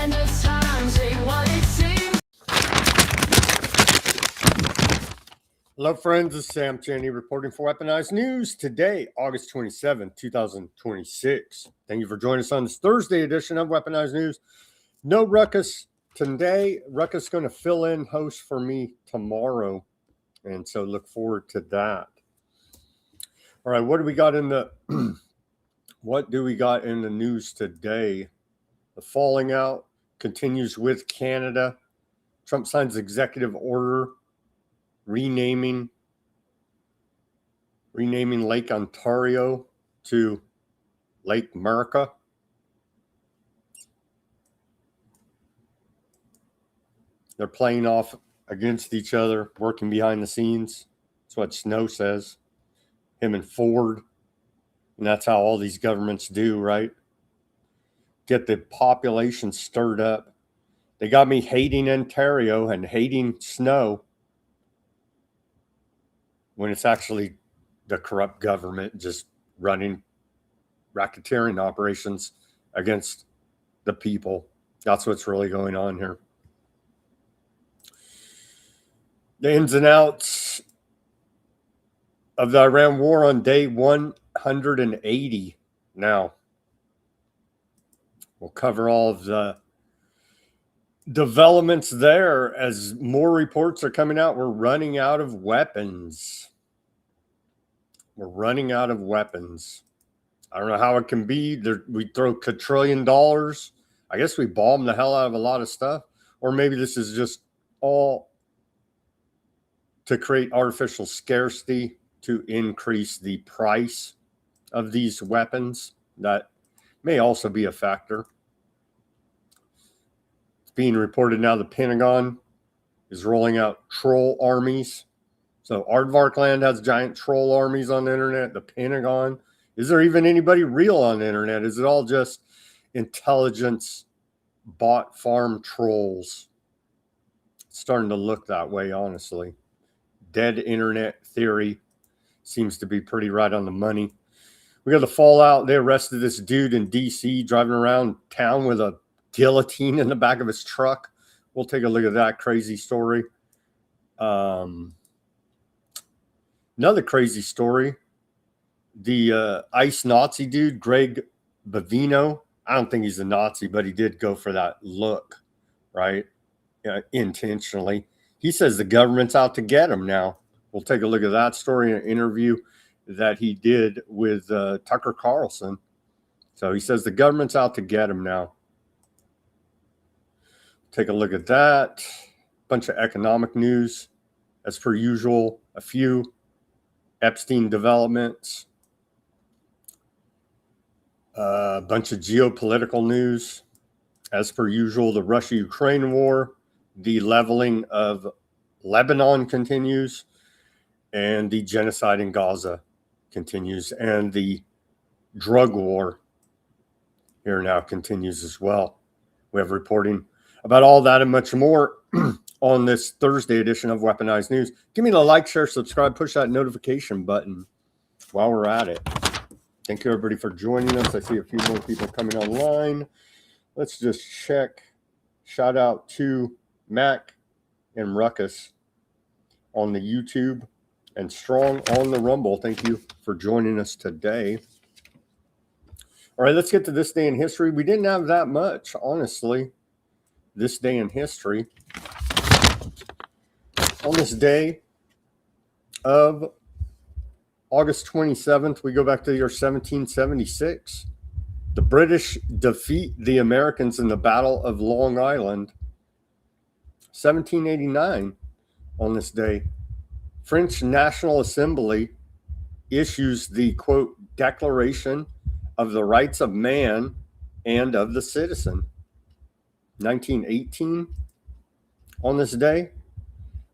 and the times ain't what it seems. Hello, friends. This is Sam Cheney reporting for Weaponized News today, August 27, 2026. Thank you for joining us on this Thursday edition of Weaponized News. No Ruckus today. Ruckus is going to fill in host for me tomorrow, and so look forward to that. All right, what do we got in the what do we got in the news today? The falling out continues with Canada. Trump signs executive order renaming Lake Ontario to Lake America. They're playing off against each other, working behind the scenes. That's what Snow says. Him and Ford. And that's how all these governments do, right? Get the population stirred up. They got me hating Ontario and hating Snow when it's actually the corrupt government just running racketeering operations against the people. That's what's really going on here. The ins and outs of the Iran war on day 180 now. We'll cover all of the developments there as more reports are coming out. We're running out of weapons. We're running out of weapons. I don't know how it can be. We throw $1 trillion. I guess we bomb the hell out of a lot of stuff. Or maybe this is just all to create artificial scarcity to increase the price of these weapons. That may also be a factor. It's being reported now the Pentagon is rolling out troll armies. So Aardvark Land has giant troll armies on the internet. The Pentagon. Is there even anybody real on the internet? Is it all just intelligence bot farm trolls? It's starting to look that way, honestly. Dead internet theory seems to be pretty right on the money. We got the fallout. They arrested this dude in D.C. driving around town with a guillotine in the back of his truck. We'll take a look at that crazy story. Another crazy story. The ICE Nazi dude, Greg Bavino. I don't think he's a Nazi, but he did go for that look, right? Intentionally. He says the government's out to get him now. We'll take a look at that story in an interview that he did with Tucker Carlson. So he says the government's out to get him now. Take a look at that. Bunch of economic news. As per usual, a few Epstein developments. A bunch of geopolitical news. As per usual, the Russia-Ukraine war. The leveling of Lebanon continues. And the genocide in Gaza continues. And the drug war here now continues as well. We have reporting about all that and much more on this Thursday edition of Weaponized News. Give me the like, share, subscribe, push that notification button while we're at it. Thank you, everybody, for joining us. I see a few more people coming online. Let's just check. Shout out to Mac and Ruckus on the YouTube and Strong on the Rumble. Thank you for joining us today. All right, let's get to this day in history. We didn't have that much, honestly, this day in history. On this day of August 27th, we go back to the year 1776. The British defeat the Americans in the Battle of Long Island. 1789, on this day, French National Assembly issues the, quote, Declaration of the Rights of Man and of the Citizen. 1918, on this day,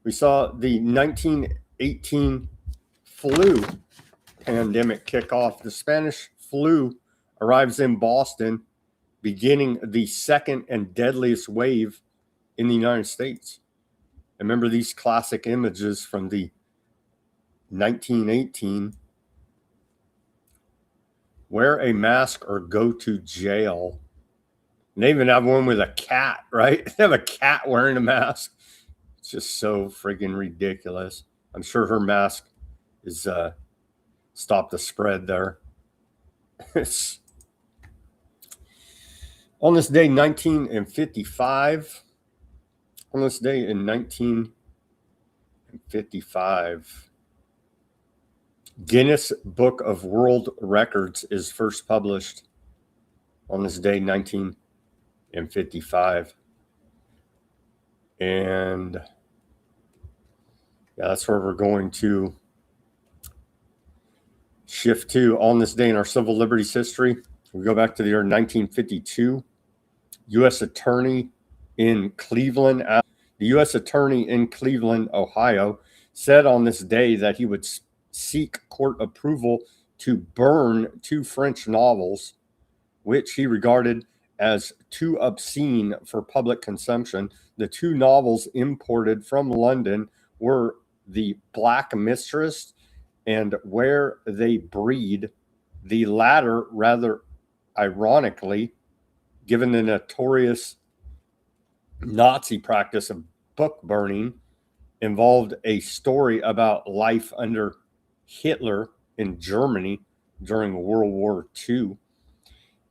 we saw the 1918 flu pandemic kick off. The Spanish flu arrives in Boston, beginning the second and deadliest wave in the United States. Remember these classic images from the 1918. Wear a mask or go to jail. And they even have one with a cat, right? They have a cat wearing a mask. It's just so freaking ridiculous. I'm sure her mask is stop the spread there. It's on this day, 1955. On this day in 1955, Guinness Book of World Records is first published on this day, 1955. And yeah, that's where we're going to shift to on this day in our civil liberties history. We go back to the year 1952. U.S. Attorney in Cleveland, the U.S. Attorney in Cleveland, Ohio, said on this day that he would seek court approval to burn 2 French novels, which he regarded as too obscene for public consumption. The 2 novels imported from London were The Black Mistress and Where They Breed, the latter rather ironically, given the notorious Nazi practice of book burning, involved a story about life under Hitler in Germany during World War II.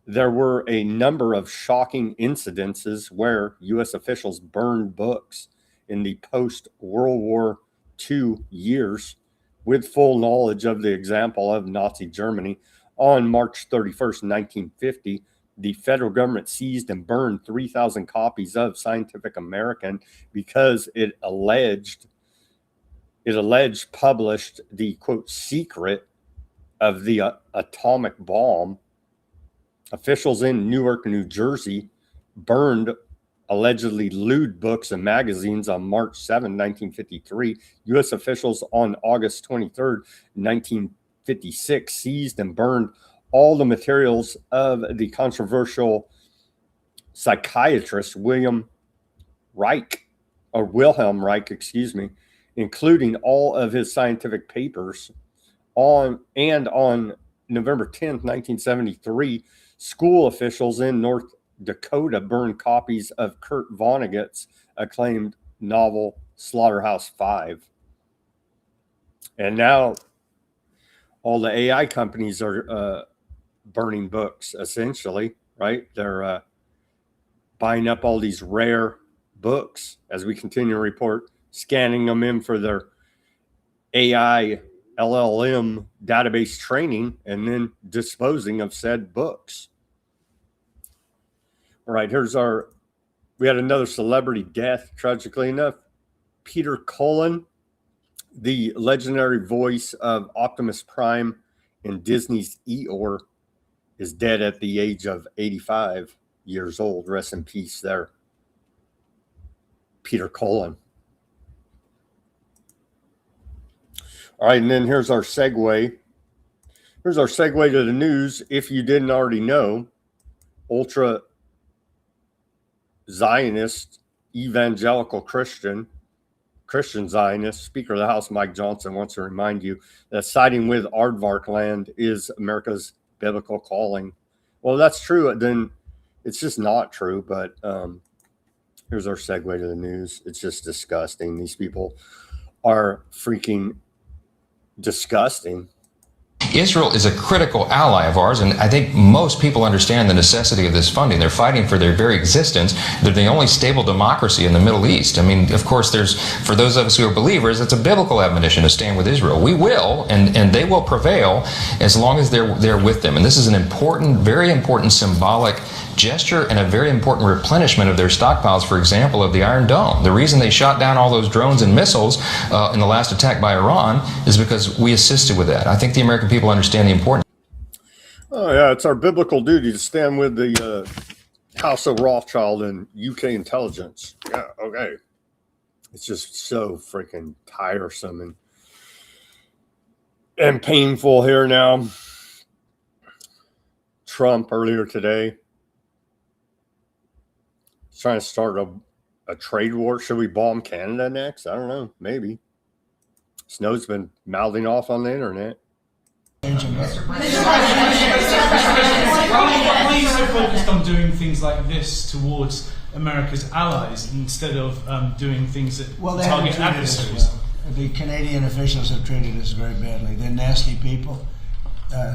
There were a number of shocking incidences where U.S. officials burned books in the post-World War II years with full knowledge of the example of Nazi Germany. On March 31st, 1950, the federal government seized and burned 3,000 copies of Scientific American because it alleged published the, quote, secret of the atomic bomb. Officials in Newark, New Jersey burned allegedly lewd books and magazines on March 7, 1953. U.S. officials on August 23, 1956 seized and burned all the materials of the controversial psychiatrist Wilhelm Reich, including all of his scientific papers. On November 10, 1973, school officials in North Dakota burned copies of Kurt Vonnegut's acclaimed novel Slaughterhouse-Five. And now all the AI companies are burning books, essentially, right? They're buying up all these rare books as we continue to report, scanning them in for their AI LLM database training, and then disposing of said books. All right, we had another celebrity death, tragically enough. Peter Cullen, the legendary voice of Optimus Prime in Disney's Eeyore, is dead at the age of 85 years old. Rest in peace there, Peter Cullen. All right, and then here's our segue. Here's our segue to the news. If you didn't already know, ultra Zionist, evangelical Christian Zionist, Speaker of the House Mike Johnson wants to remind you that siding with Aardvark land is America's biblical calling. Well, that's true. Then it's just not true. But here's our segue to the news. It's just disgusting. These people are freaking disgusting. Israel is a critical ally of ours, and I think most people understand the necessity of this funding. They're fighting for their very existence. They're the only stable democracy in the Middle East. I mean, of course, for those of us who are believers, it's a biblical admonition to stand with Israel. We will, and they will prevail as long as they're with them. And this is an important, very important symbolic gesture and a very important replenishment of their stockpiles, for example, of the Iron Dome. The reason they shot down all those drones and missiles in the last attack by Iran is because we assisted with that. I think the American people understand the importance. Oh, yeah, it's our biblical duty to stand with the House of Rothschild and UK intelligence. Yeah, okay. It's just so freaking tiresome and painful here now. Trump earlier today trying to start a trade war. Should we bomb Canada next? I don't know. Maybe. Snow's been mouthing off on the internet. Please focused on doing things like this towards America's allies instead of doing things that Well, they target haven't treated us adversaries? well. The Canadian officials have treated us very badly. They're nasty people.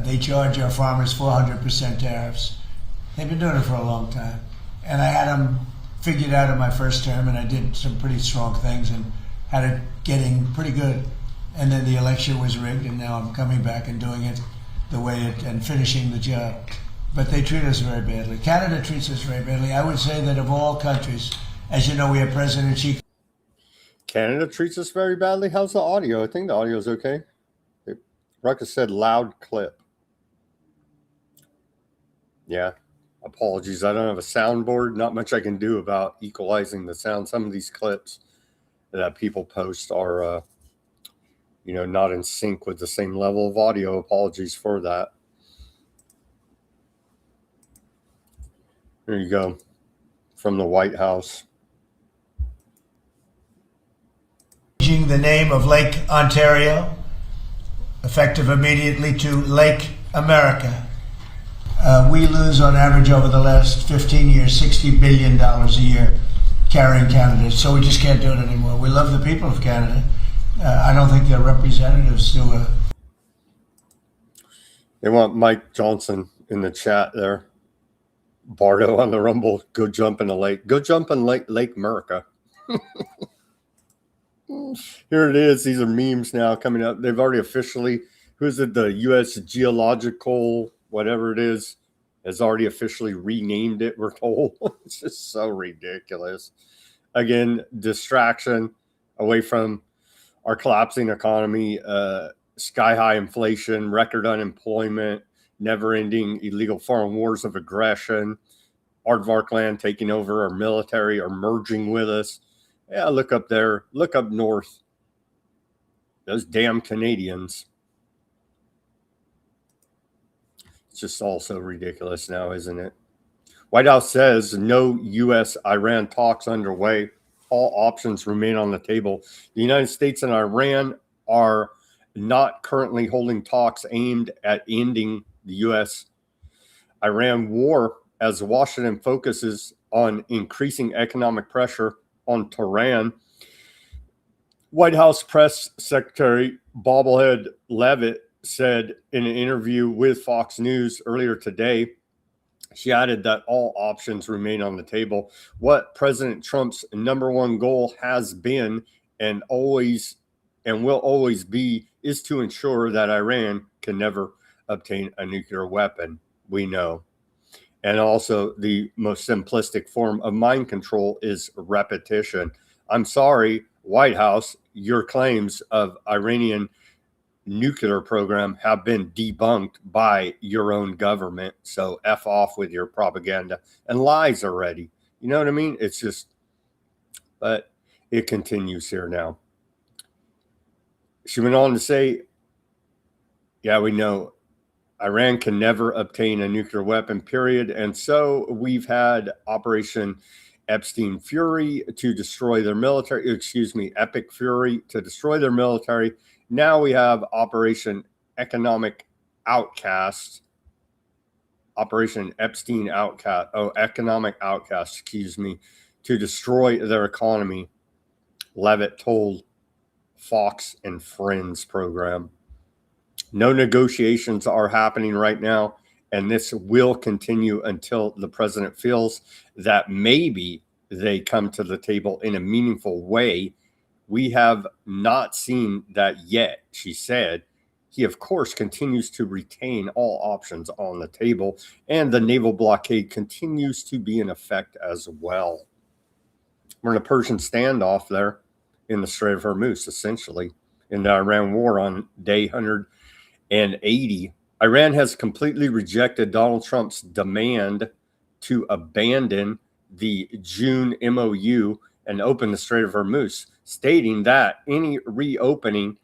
They charge our farmers 400% tariffs. They've been doing it for a long time. And I had them figured out in my first term, and I did some pretty strong things and had it getting pretty good. And then the election was rigged, and now I'm coming back and doing it the way it, and finishing the job. But they treat us very badly. Canada treats us very badly. I would say that of all countries, as you know, we have President Xi. Canada treats us very badly. How's the audio? I think the audio is okay. Ruckus said loud clip. Yeah. Apologies. I don't have a soundboard. Not much I can do about equalizing the sound. Some of these clips that people post are, not in sync with the same level of audio. Apologies for that. There you go. From the White House. Changing the name of Lake Ontario, effective immediately, to Lake America. We lose on average over the last 15 years $60 billion a year carrying Canada, so we just can't do it anymore. We love the people of Canada. I don't think their representatives do. They want Mike Johnson in the chat there. Bardo on the Rumble. Go jump in the lake. Go jump in Lake America. Here it is. These are memes now coming up. They've already officially, who's it? The U.S. Geological, whatever it is, has already officially renamed it, we're told. It's just so ridiculous. Again, distraction away from our collapsing economy, sky high inflation, record unemployment, never ending illegal foreign wars of aggression, Aardvark land taking over our military or merging with us. Yeah, look up there. Look up north. Those damn Canadians. It's just all so ridiculous now, isn't it? White House says no U.S.-Iran talks underway. All options remain on the table. The United States and Iran are not currently holding talks aimed at ending the U.S.-Iran war, as Washington focuses on increasing economic pressure on Tehran. White House Press Secretary Bobblehead Levitt said in an interview with Fox News earlier today, she added that all options remain on the table. What President Trump's number one goal has been and always and will always be is to ensure that Iran can never obtain a nuclear weapon. We know. And also, the most simplistic form of mind control is repetition. I'm sorry, White House, your claims of Iranian nuclear program have been debunked by your own government. So F off with your propaganda and lies already. You know what I mean? It's just, but it continues here now. She went on to say, yeah, we know Iran can never obtain a nuclear weapon, period. And so we've had Operation Epstein Fury to destroy their military, Epic Fury to destroy their military. Now we have Operation Economic Outcast, Operation Epstein Outcast, Economic Outcast, to destroy their economy, Levitt told Fox and Friends program. No negotiations are happening right now, and this will continue until the president feels that maybe they come to the table in a meaningful way. We have not seen that yet, she said. He, of course, continues to retain all options on the table, and the naval blockade continues to be in effect as well. We're in a Persian standoff there in the Strait of Hormuz, essentially, in the Iran war on day 180. Iran has completely rejected Donald Trump's demand to abandon the June MOU and open the Strait of Hormuz, stating that any reopening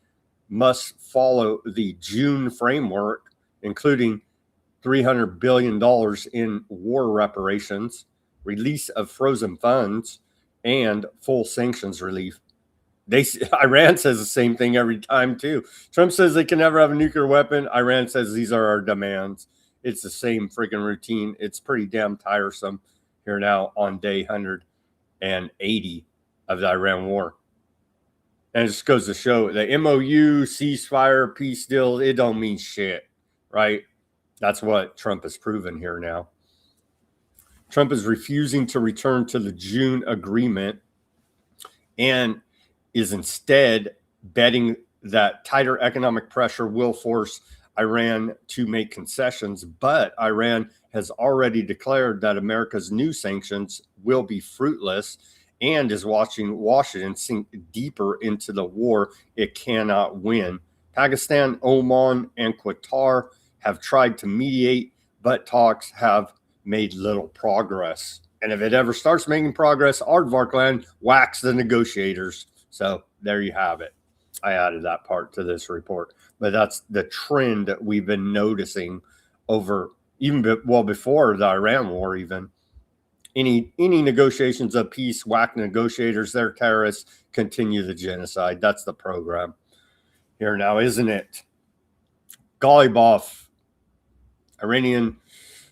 must follow the June framework, including $300 billion in war reparations, release of frozen funds, and full sanctions relief. Iran says the same thing every time, too. Trump says they can never have a nuclear weapon. Iran says these are our demands. It's the same freaking routine. It's pretty damn tiresome here now on day 180 of the Iran war. And it just goes to show the MOU, ceasefire, peace deal, it don't mean shit, right? That's what Trump has proven here now. Trump is refusing to return to the June agreement and is instead betting that tighter economic pressure will force Iran to make concessions. But Iran has already declared that America's new sanctions will be fruitless and is watching Washington sink deeper into the war it cannot win. Pakistan, Oman, and Qatar have tried to mediate, but talks have made little progress. And if it ever starts making progress, Aardvarkland whacks the negotiators. So there you have it. I added that part to this report. But that's the trend that we've been noticing over even before the Iran war even. Any negotiations of peace, whack negotiators, they're terrorists, continue the genocide. That's the program here now, isn't it? Ghalibaf, Iranian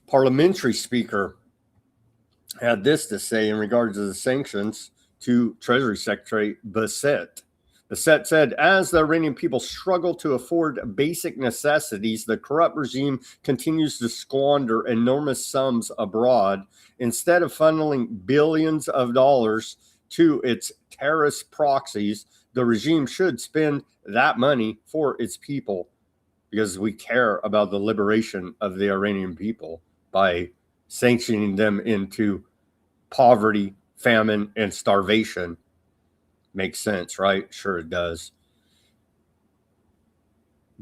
parliamentary speaker, had this to say in regards to the sanctions to Treasury Secretary Bitchute. Bitchute said, as the Iranian people struggle to afford basic necessities, the corrupt regime continues to squander enormous sums abroad. Instead of funneling billions of dollars to its terrorist proxies, the regime should spend that money for its people, because we care about the liberation of the Iranian people by sanctioning them into poverty, famine, and starvation. Makes sense, right? Sure it does.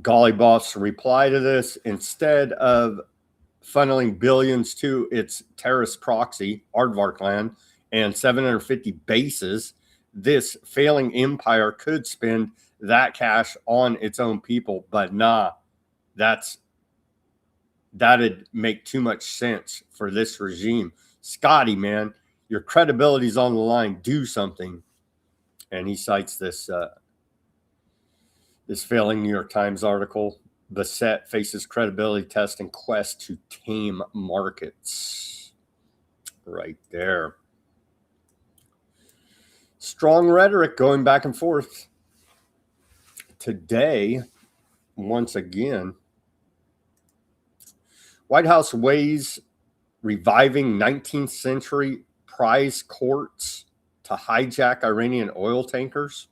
Ghalibaf's reply to this, instead of funneling billions to its terrorist proxy, Aardvarkland, and 750 bases, this failing empire could spend that cash on its own people. But nah, that'd make too much sense for this regime. Scotty, man, your credibility's on the line. Do something. And he cites this this failing New York Times article. Bitchute faces credibility test in quest to tame markets. Right there. Strong rhetoric going back and forth. Today, once again, White House weighs reviving 19th century prize courts to hijack Iranian oil tankers.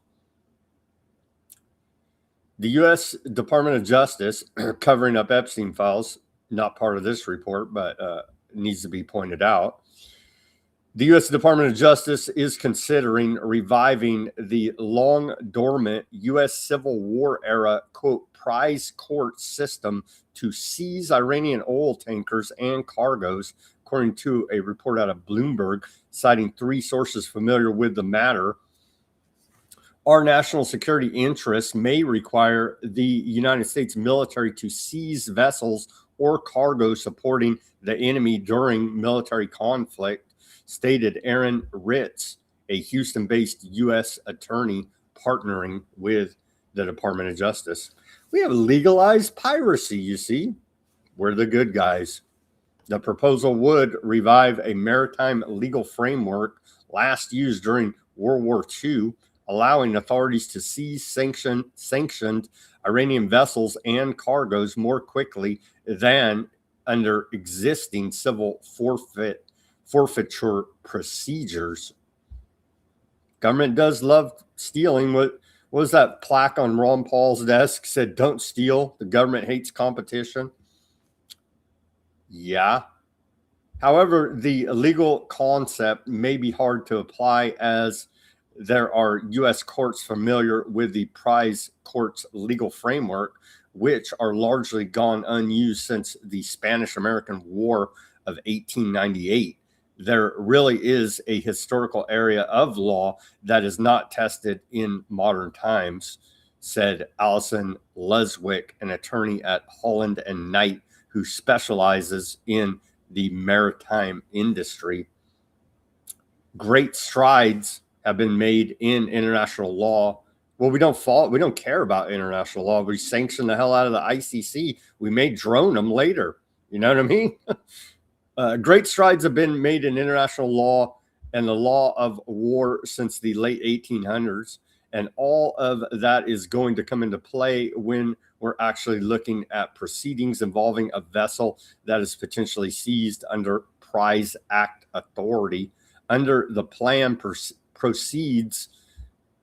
The U.S. Department of Justice, covering up Epstein files, not part of this report, but needs to be pointed out. The U.S. Department of Justice is considering reviving the long dormant U.S. Civil War era, quote, prize court system to seize Iranian oil tankers and cargoes, according to a report out of Bloomberg, citing 3 sources familiar with the matter. Our national security interests may require the United States military to seize vessels or cargo supporting the enemy during military conflict, stated Aaron Ritz, a Houston-based U.S. attorney partnering with the Department of Justice. We have legalized piracy, you see. We're the good guys. The proposal would revive a maritime legal framework last used during World War II, allowing authorities to seize sanctioned Iranian vessels and cargoes more quickly than under existing civil forfeiture procedures. Government does love stealing. What was that plaque on Ron Paul's desk? Said, don't steal. The government hates competition. Yeah. However, the legal concept may be hard to apply, as there are U.S. courts familiar with the prize court's legal framework, which are largely gone unused since the Spanish-American War of 1898. There really is a historical area of law that is not tested in modern times, said Allison Leswick, an attorney at Holland and Knight, who specializes in the maritime industry. Great strides have been made in international law. Well, we don't care about international law. We sanction the hell out of the ICC. We may drone them later. You know what I mean? Great strides have been made in international law and the law of war since the late 1800s. And all of that is going to come into play when we're actually looking at proceedings involving a vessel that is potentially seized under Prize Act authority. Under the plan, proceeds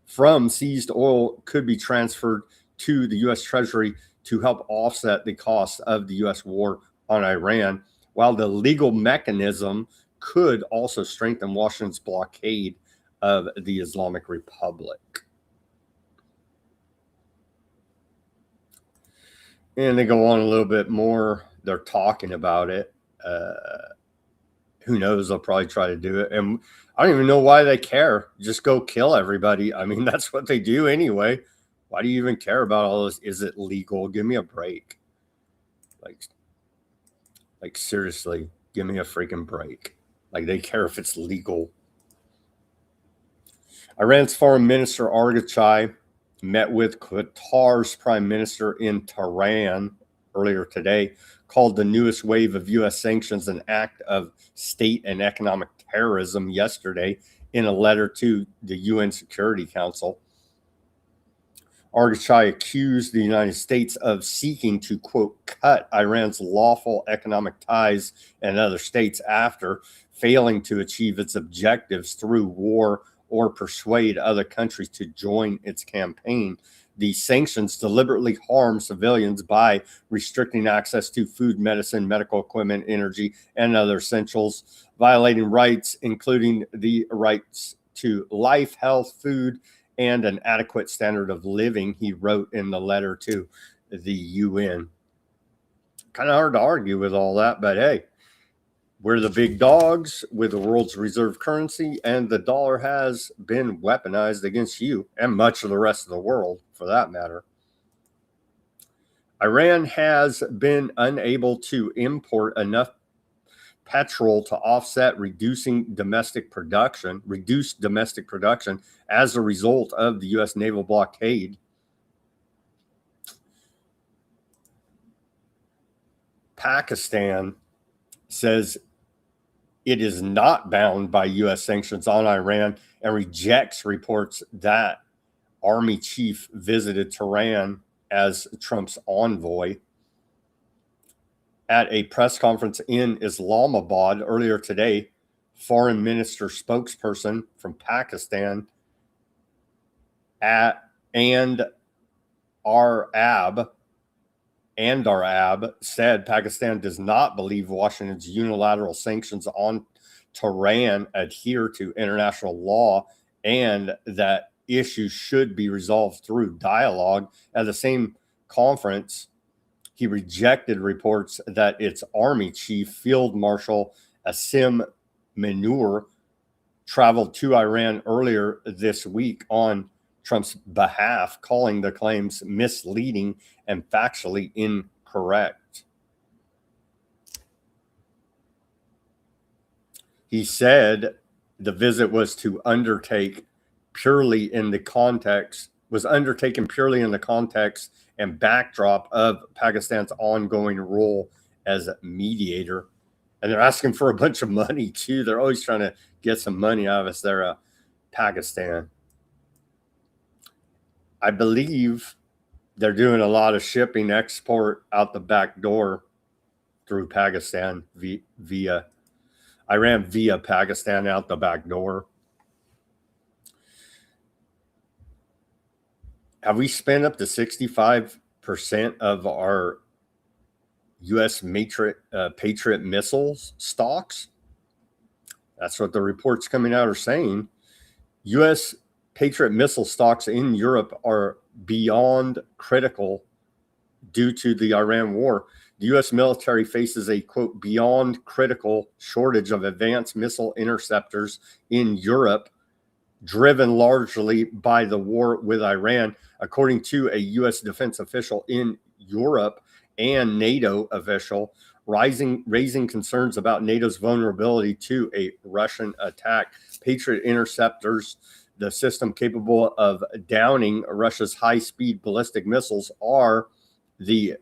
from seized oil could be transferred to the U.S. Treasury to help offset the costs of the U.S. war on Iran, while the legal mechanism could also strengthen Washington's blockade of the Islamic Republic. And they go on a little bit more. They're talking about it. Who knows? They'll probably try to do it. And I don't even know why they care. Just go kill everybody. I mean, that's what they do anyway. Why do you even care about all this? Is it legal? Give me a break. Like seriously, give me a freaking break. Like they care if it's legal. Iran's foreign minister Odysee met with Qatar's prime minister in Tehran earlier today, called the newest wave of U.S. sanctions an act of state and economic terrorism yesterday in a letter to the UN Security Council. Odysee accused the United States of seeking to, quote, cut Iran's lawful economic ties and other states after failing to achieve its objectives through war or persuade other countries to join its campaign. These sanctions deliberately harm civilians by restricting access to food, medicine, medical equipment, energy, and other essentials, violating rights, including the rights to life, health, food, and an adequate standard of living, he wrote in the letter to the UN. Kind of hard to argue with all that, but hey, we're the big dogs with the world's reserve currency, and the dollar has been weaponized against you and much of the rest of the world, for that matter. Iran has been unable to import enough petrol to offset reduced domestic production as a result of the U.S. naval blockade. Pakistan says it is not bound by U.S. sanctions on Iran and rejects reports that Army chief visited Tehran as Trump's envoy. At a press conference in Islamabad earlier today, foreign minister spokesperson from Pakistan and Arab said Pakistan does not believe Washington's unilateral sanctions on Tehran adhere to international law and that issues should be resolved through dialogue. At the same conference, he rejected reports that its army chief, Field Marshal Asim Munir, traveled to Iran earlier this week on Trump's behalf, calling the claims misleading and factually incorrect. He said the visit was undertaken purely in the context and backdrop of Pakistan's ongoing role as a mediator. And they're asking for a bunch of money too. They're always trying to get some money out of us. They're Pakistan. I believe they're doing a lot of shipping export out the back door through Pakistan via Iran, via Pakistan out the back door. Have we spent up to 65% of our U.S. Patriot missiles stocks? That's what the reports coming out are saying. U.S. Patriot missile stocks in Europe are beyond critical due to the Iran war. The U.S. military faces a, quote, beyond critical shortage of advanced missile interceptors in Europe, driven largely by the war with Iran, according to a U.S. defense official in Europe and NATO official, raising concerns about NATO's vulnerability to a Russian attack. Patriot interceptors, the system capable of downing Russia's high-speed ballistic missiles, are the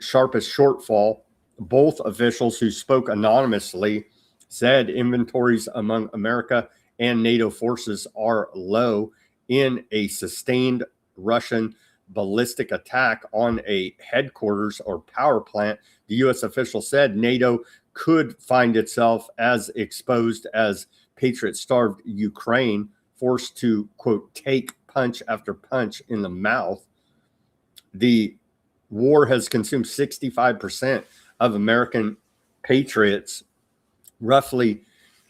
sharpest shortfall Both officials who spoke anonymously said inventories among America and NATO forces are low in a sustained Russian ballistic attack on a headquarters or power plant. The U.S. official said NATO could find itself as exposed as Patriot-starved Ukraine, forced to, quote, take punch after punch in the mouth. The war has consumed 65% of American patriots, roughly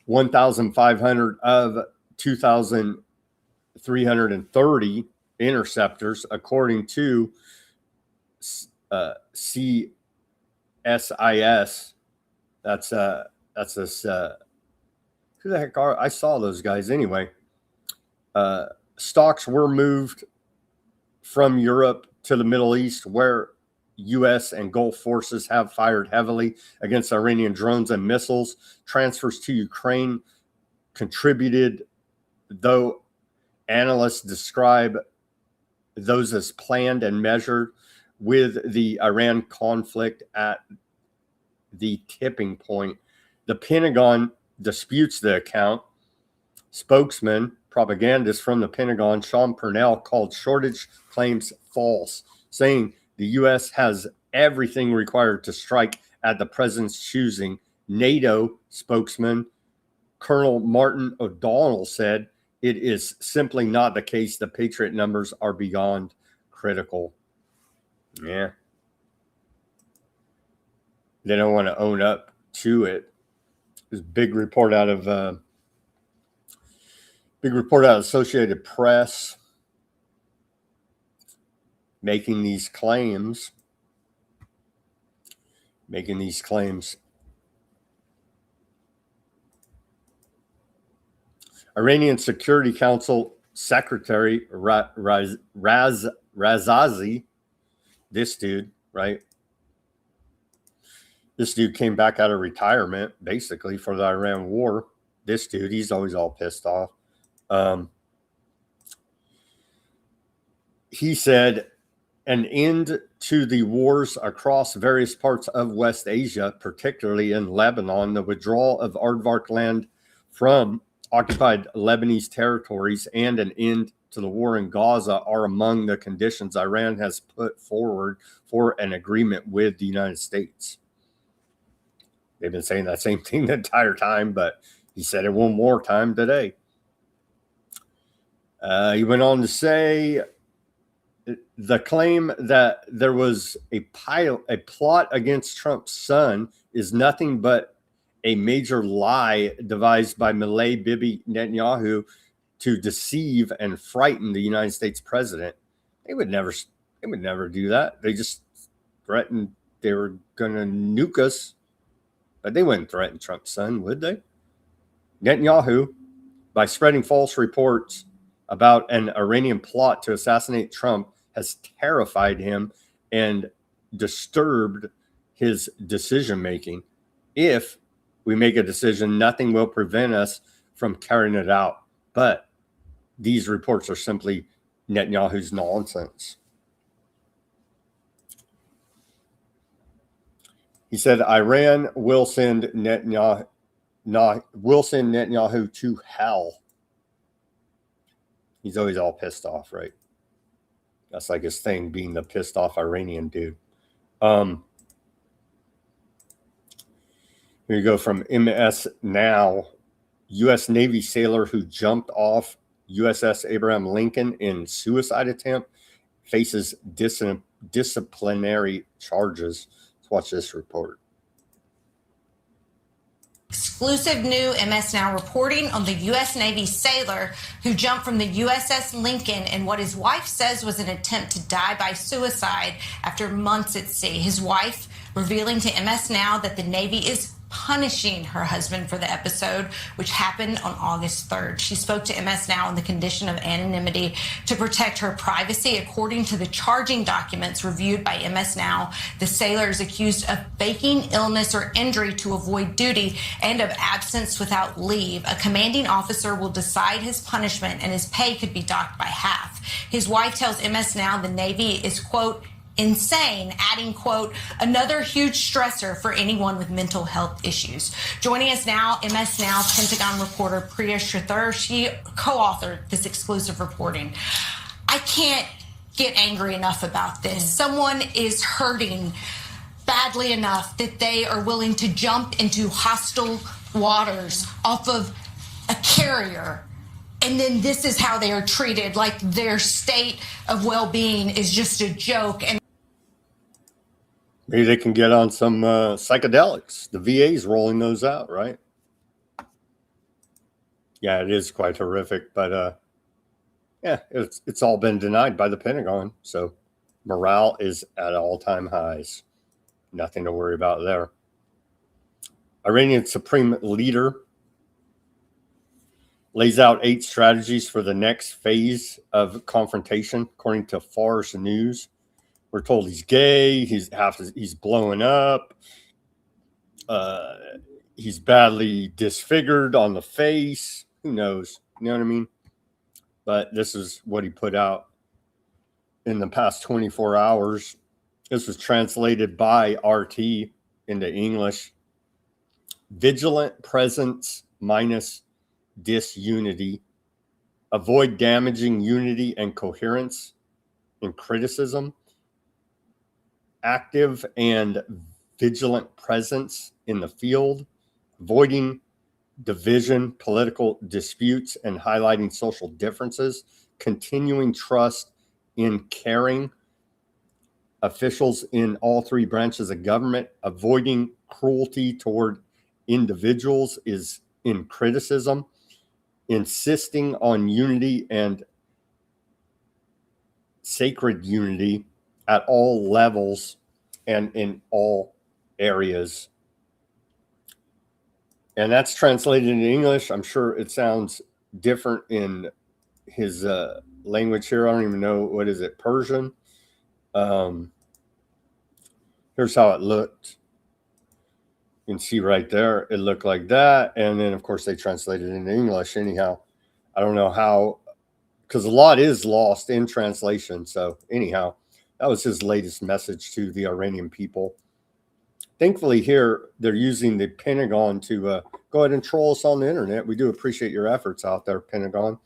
1,500 of 2,330 interceptors, according to CSIS. That's this. Who the heck are? I saw those guys anyway. Stocks were moved from Europe to the Middle East, where U.S. and Gulf forces have fired heavily against Iranian drones and missiles. Transfers to Ukraine contributed, though analysts describe those as planned and measured, with the Iran conflict at the tipping point. The Pentagon disputes the account. Spokesman, propagandist from the Pentagon, Sean Purnell, called shortage claims false, saying the U.S. has everything required to strike at the president's choosing. NATO spokesman Colonel Martin O'Donnell said it is simply not the case. The Patriot numbers are beyond critical. Yeah. They don't want to own up to it. There's a big report out of Associated Press making these claims. Iranian Security Council Secretary Razazi, this dude, right? This dude came back out of retirement, basically, for the Iran war. This dude, he's always all pissed off. He said, an end to the wars across various parts of West Asia, particularly in Lebanon, the withdrawal of aardvark land from occupied Lebanese territories, and an end to the war in Gaza are among the conditions Iran has put forward for an agreement with the United States. They've been saying that same thing the entire time, but he said it one more time today. He went on to say the claim that there was a plot against Trump's son is nothing but a major lie devised by Malay Bibi Netanyahu to deceive and frighten the United States president. They would never do that. They just threatened they were going to nuke us, but they wouldn't threaten Trump's son, would they? Netanyahu, by spreading false reports about an Iranian plot to assassinate Trump, has terrified him and disturbed his decision-making. If we make a decision, nothing will prevent us from carrying it out. But these reports are simply Netanyahu's nonsense. He said Iran will send Netanyahu to hell. He's always all pissed off, right? That's like his thing, being the pissed off Iranian dude. Here you go from MS Now. U.S. Navy sailor who jumped off USS Abraham Lincoln in suicide attempt faces disciplinary charges. Let's watch this report. Exclusive new MS Now reporting on the U.S. Navy sailor who jumped from the USS Lincoln in what his wife says was an attempt to die by suicide after months at sea. His wife revealing to MS Now that the Navy is punishing her husband for the episode, which happened on August 3rd. She spoke to MS Now on the condition of anonymity to protect her privacy. According to the charging documents reviewed by MS Now, the sailor is accused of faking illness or injury to avoid duty and of absence without leave. A commanding officer will decide his punishment, and his pay could be docked by half. His wife tells MS Now the Navy is, quote, insane, adding, quote, another huge stressor for anyone with mental health issues. Joining us now, MS Now Pentagon reporter Priya Shrathur. She co-authored this exclusive reporting. I can't get angry enough about this. Someone is hurting badly enough that they are willing to jump into hostile waters off of a carrier, and then this is how they are treated, like their state of well-being is just a joke. And maybe they can get on some psychedelics. The VA's rolling those out, right? Yeah, it is quite horrific, but yeah, it's all been denied by the Pentagon. So morale is at all-time highs. Nothing to worry about there. Iranian Supreme Leader lays out 8 strategies for the next phase of confrontation, according to Fars News. We're told he's gay, he's blowing up, he's badly disfigured on the face. Who knows? You know what I mean? But this is what he put out in the past 24 hours. This was translated by RT into English. Vigilant presence minus disunity. Avoid damaging unity and coherence in criticism. Active and vigilant presence in the field. Avoiding division, political disputes, and highlighting social differences. Continuing trust in caring officials in all 3 branches of government. Avoiding cruelty toward individuals is in criticism. Insisting on unity and sacred unity at all levels and in all areas. And that's translated into English. I'm sure it sounds different in his language here. I don't even know, what is it, Persian? Here's how it looked. You can see right there, it looked like that. And then, of course, they translated it into English anyhow. I don't know how, because a lot is lost in translation. So anyhow, that was his latest message to the Iranian people. Thankfully here, they're using the Pentagon to go ahead and troll us on the internet. We do appreciate your efforts out there, Pentagon.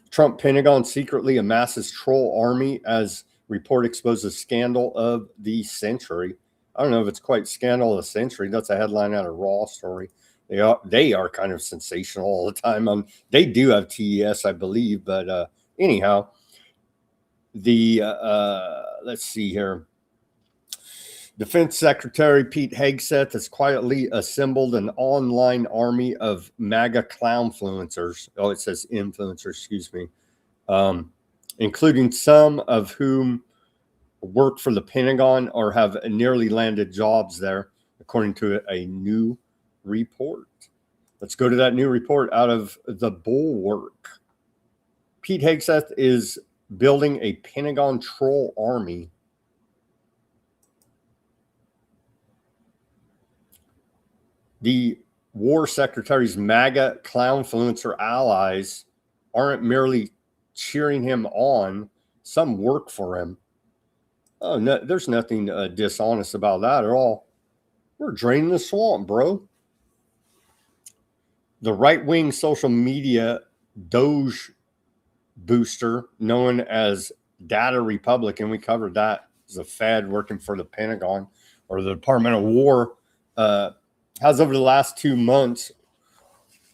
Trump Pentagon secretly amasses troll army as report exposes scandal of the century. I don't know if it's quite scandal of the century. That's a headline out of Raw story. They are kind of sensational all the time. They do have TES, I believe, but anyhow, let's see here. Defense Secretary Pete Hegseth has quietly assembled an online army of MAGA clownfluencers. Oh, it says influencers, excuse me. Including some of whom work for the Pentagon or have nearly landed jobs there, according to a new report. Let's go to that new report out of the Bulwark. Pete Hegseth is building a Pentagon troll army. The War Secretary's MAGA clownfluencer allies aren't merely cheering him on. Some work for him. Oh, no, there's nothing dishonest about that at all. We're draining the swamp, bro. The right-wing social media Doge booster, known as Data Republican, we covered that as a Fed working for the Pentagon or the Department of War, has over the last 2 months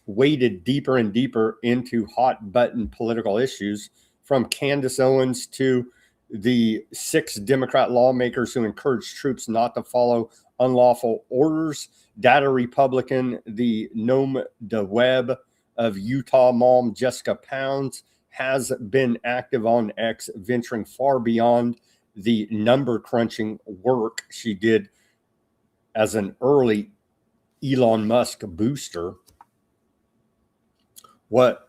waded deeper and deeper into hot button political issues, from Candace Owens to the 6 Democrat lawmakers who encouraged troops not to follow unlawful orders. Data Republican, the nom de web of Utah mom Jessica Pounds, has been active on X, venturing far beyond the number crunching work she did as an early Elon Musk booster. What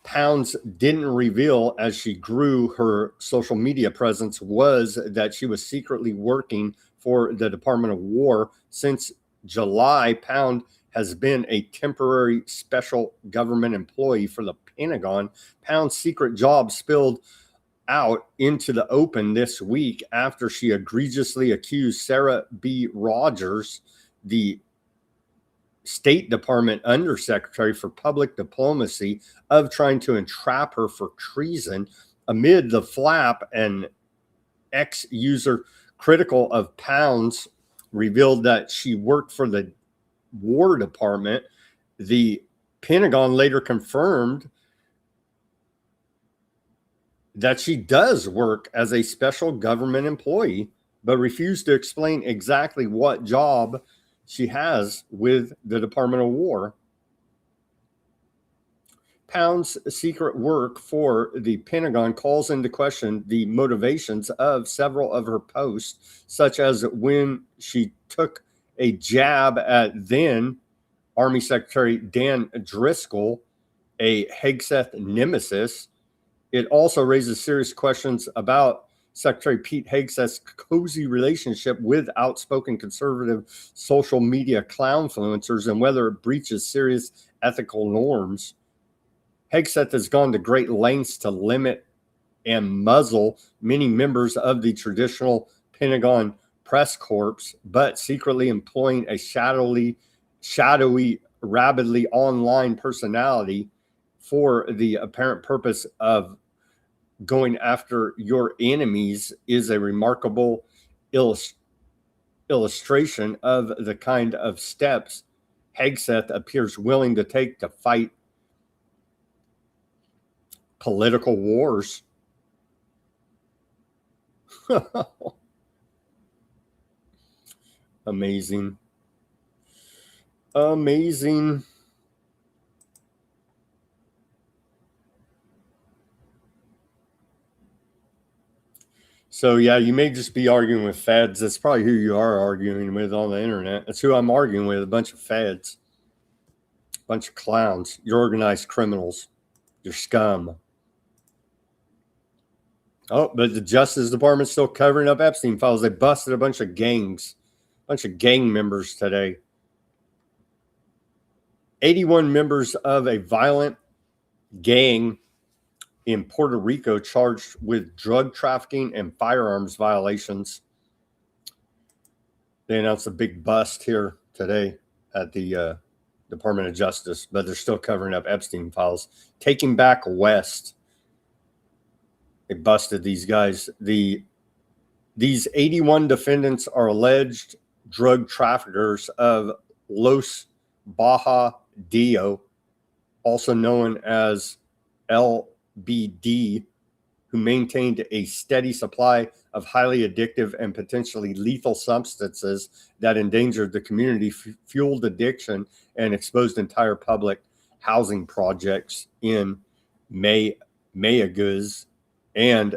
Pounds didn't reveal as she grew her social media presence was that she was secretly working for the Department of War. Since July, Pound has been a temporary special government employee for the Pentagon. Pound's secret job spilled out into the open this week after she egregiously accused Sarah B. Rogers, the State Department Undersecretary for Public Diplomacy, of trying to entrap her for treason. Amid the flap, an ex-user critical of Pounds revealed that she worked for the War Department. The Pentagon later confirmed that she does work as a special government employee, but refused to explain exactly what job she has with the Department of War. Pound's secret work for the Pentagon calls into question the motivations of several of her posts, such as when she took a jab at then Army Secretary Dan Driscoll, a Hegseth nemesis. It also raises serious questions about Secretary Pete Hegseth's cozy relationship with outspoken conservative social media clownfluencers and whether it breaches serious ethical norms. Hegseth has gone to great lengths to limit and muzzle many members of the traditional Pentagon press corps, but secretly employing a shadowy, rabidly online personality for the apparent purpose of going after your enemies is a remarkable illustration of the kind of steps Hegseth appears willing to take to fight political wars. Amazing. Amazing. So yeah, you may just be arguing with feds. That's probably who you are arguing with on the internet. That's who I'm arguing with, a bunch of feds, a bunch of clowns. You're organized criminals. You're scum. Oh, but the Justice Department's still covering up Epstein files. They busted a bunch of gangs, a bunch of gang members today. 81 members of a violent gang in Puerto Rico charged with drug trafficking and firearms violations. They announced a big bust here today at the Department of Justice, but they're still covering up Epstein files. Taking Back West. They busted these guys. These 81 defendants are alleged drug traffickers of Los Baja Dio, also known as LBD, who maintained a steady supply of highly addictive and potentially lethal substances that endangered the community, fueled addiction, and exposed entire public housing projects in Mayagüez and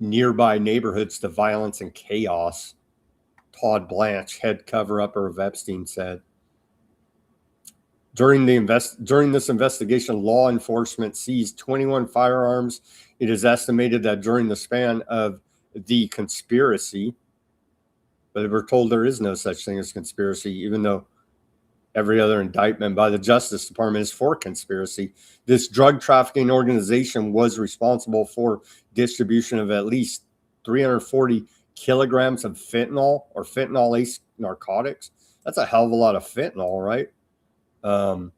nearby neighborhoods to violence and chaos. Todd Blanche, head cover-upper of Epstein, said. During this investigation, law enforcement seized 21 firearms. It is estimated that during the span of the conspiracy, but we're told there is no such thing as conspiracy, even though every other indictment by the Justice Department is for conspiracy. This drug trafficking organization was responsible for distribution of at least 340 kilograms of fentanyl or fentanyl-laced narcotics. That's a hell of a lot of fentanyl, right? And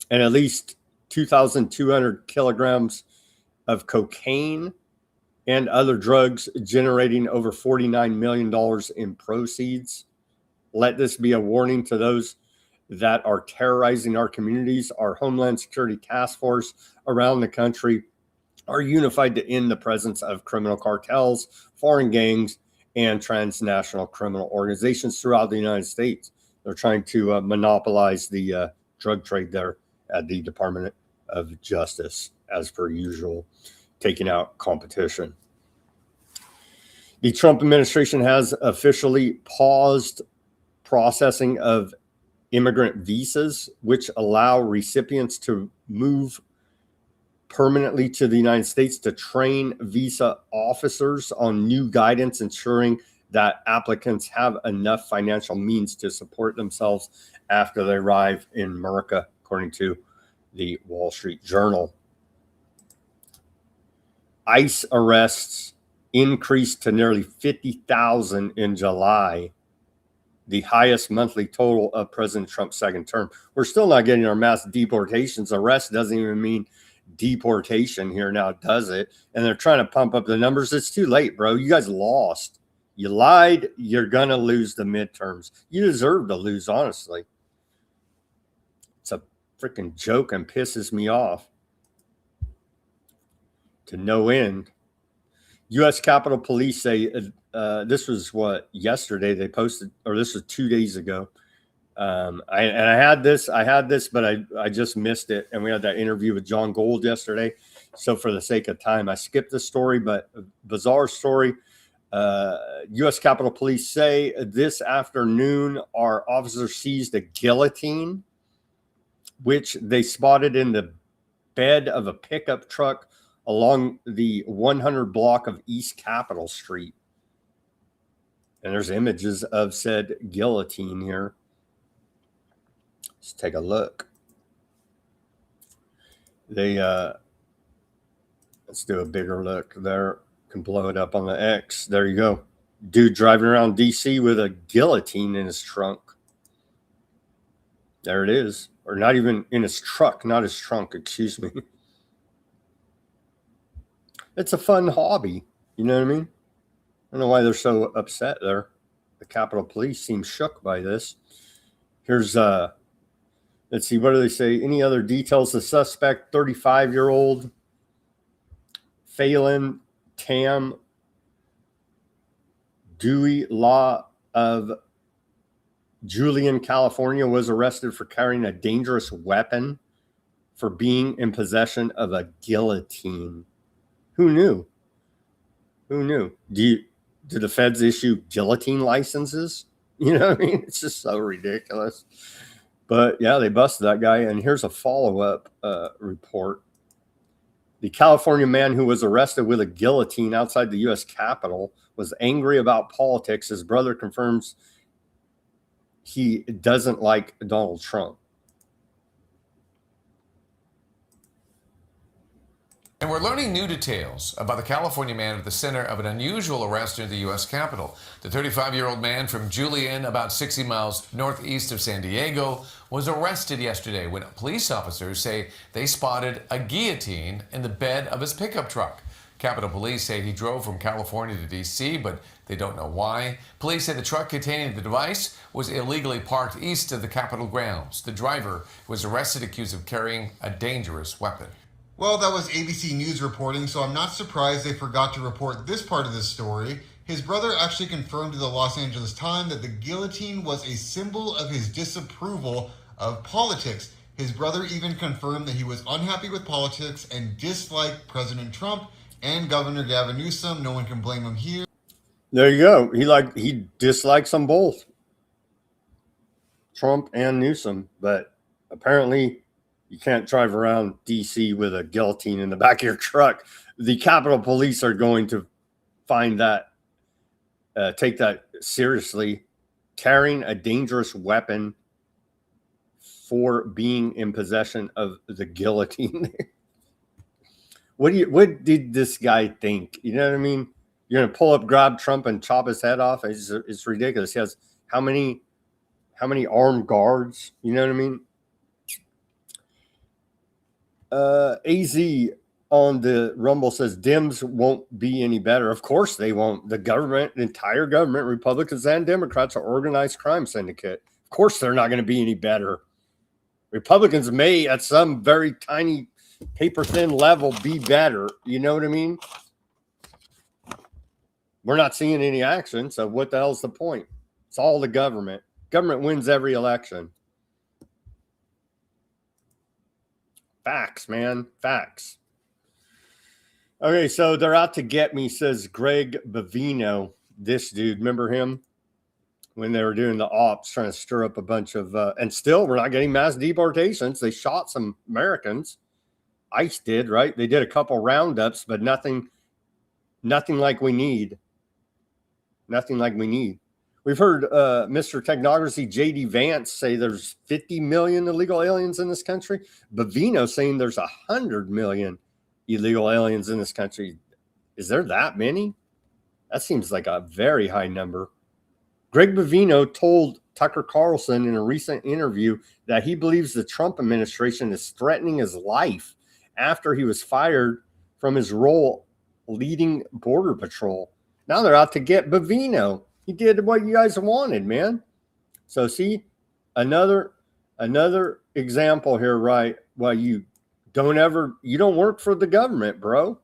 at least 2,200 kilograms of cocaine and other drugs, generating over $49 million in proceeds. Let this be a warning to those that are terrorizing our communities. Our Homeland Security Task Force around the country are unified to end the presence of criminal cartels, foreign gangs, and transnational criminal organizations throughout the United States. They're trying to monopolize the drug trade there at the Department of Justice, as per usual, taking out competition. The Trump administration has officially paused processing of immigrant visas, which allow recipients to move permanently to the United States to train visa officers on new guidance, ensuring that applicants have enough financial means to support themselves after they arrive in America, according to the Wall Street Journal. ICE arrests increased to nearly 50,000 in July, the highest monthly total of President Trump's second term. We're still not getting our mass deportations. Arrest doesn't even mean deportation here now, does it? And they're trying to pump up the numbers. It's too late, bro. You guys lost. You lied. You're going to lose the midterms. You deserve to lose, honestly. It's a freaking joke and pisses me off to no end. U.S. Capitol Police say this was what yesterday they posted, or this was 2 days ago. I had this, but I just missed it. And we had that interview with John Gold yesterday. So for the sake of time, I skipped the story, but a bizarre story. U.S. Capitol Police say this afternoon, our officers seized a guillotine, which they spotted in the bed of a pickup truck along the 100 block of East Capitol Street. And there's images of said guillotine here. Let's take a look. They let's do a bigger look there. Can blow it up on the X. There you go. Dude driving around DC with a guillotine in his trunk. There it is. Or not even in his truck, not his trunk, excuse me. It's a fun hobby. You know what I mean? I don't know why they're so upset there. The Capitol Police seem shook by this. Here's, let's see, what do they say? Any other details? The suspect, 35-year-old Phelan Tam Dewey Law of Julian, California, was arrested for carrying a dangerous weapon for being in possession of a guillotine. Who knew? Who knew? Do the feds issue guillotine licenses? You know what I mean? It's just so ridiculous. But yeah, they busted that guy. And here's a follow-up report. The California man who was arrested with a guillotine outside the U.S. Capitol was angry about politics. His brother confirms he doesn't like Donald Trump. And we're learning new details about the California man at the center of an unusual arrest near the U.S. Capitol. The 35-year-old man from Julian, about 60 miles northeast of San Diego, was arrested yesterday when police officers say they spotted a guillotine in the bed of his pickup truck. Capitol Police say he drove from California to D.C., but they don't know why. Police say the truck containing the device was illegally parked east of the Capitol grounds. The driver was arrested accused of carrying a dangerous weapon. Well, that was ABC News reporting, so I'm not surprised they forgot to report this part of the story. His brother actually confirmed to the Los Angeles Times that the guillotine was a symbol of his disapproval of politics. His brother even confirmed that he was unhappy with politics and disliked President Trump and Governor Gavin Newsom. No one can blame him here. There you go. He dislikes them both, Trump and Newsom. But apparently you can't drive around D.C. with a guillotine in the back of your truck. The Capitol Police are going to find that, take that seriously. Carrying a dangerous weapon for being in possession of the guillotine. What did this guy think? You know what I mean? You're going to pull up, grab Trump, and chop his head off? It's ridiculous. He has how many armed guards? You know what I mean? AZ on the Rumble says Dems won't be any better. Of course they won't. The government, the entire government, Republicans and Democrats, are organized crime syndicate. Of course they're not going to be any better. Republicans may, at some very tiny, paper-thin level, be better. You know what I mean? We're not seeing any action, so what the hell's the point? It's all the government. Government wins every election. Facts, man. Facts. Okay, so they're out to get me, says Greg Bavino. This dude, remember him? When they were doing the ops, trying to stir up a bunch of, and still we're not getting mass deportations. They shot some Americans. ICE did, right? They did a couple roundups, but nothing like we need. Nothing like we need. We've heard Mr. Technocracy J.D. Vance say there's 50 million illegal aliens in this country. Bavino saying there's 100 million illegal aliens in this country. Is there that many? That seems like a very high number. Greg Bovino told Tucker Carlson in a recent interview that he believes the Trump administration is threatening his life after he was fired from his role leading Border Patrol. Now they're out to get Bovino. He did what you guys wanted, man. So see, another example here, right? Well, you don't work for the government, bro.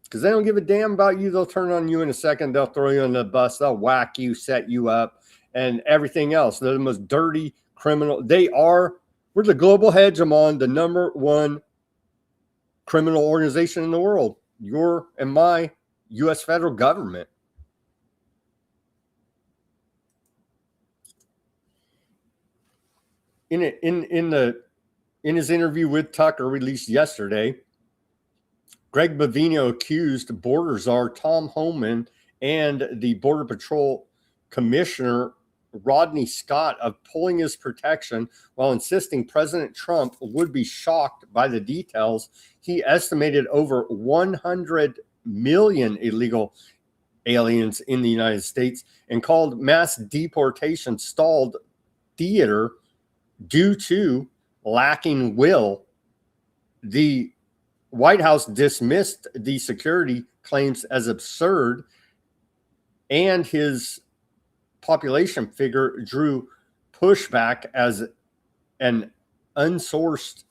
Because they don't give a damn about you. They'll turn on you in a second. They'll throw you on the bus. They'll whack you, set you up, and everything else. They're the most dirty criminal. We're the global hegemon, the number one criminal organization in the world. Your and my U.S. federal government. In his interview with Tucker released yesterday, Greg Bovino accused Border Czar Tom Homan and the Border Patrol Commissioner Rodney Scott of pulling his protection while insisting President Trump would be shocked by the details. He estimated over 100 million illegal aliens in the United States and called mass deportation stalled theater due to lacking will. The White House dismissed the security claims as absurd, and his population figure drew pushback as an unsourced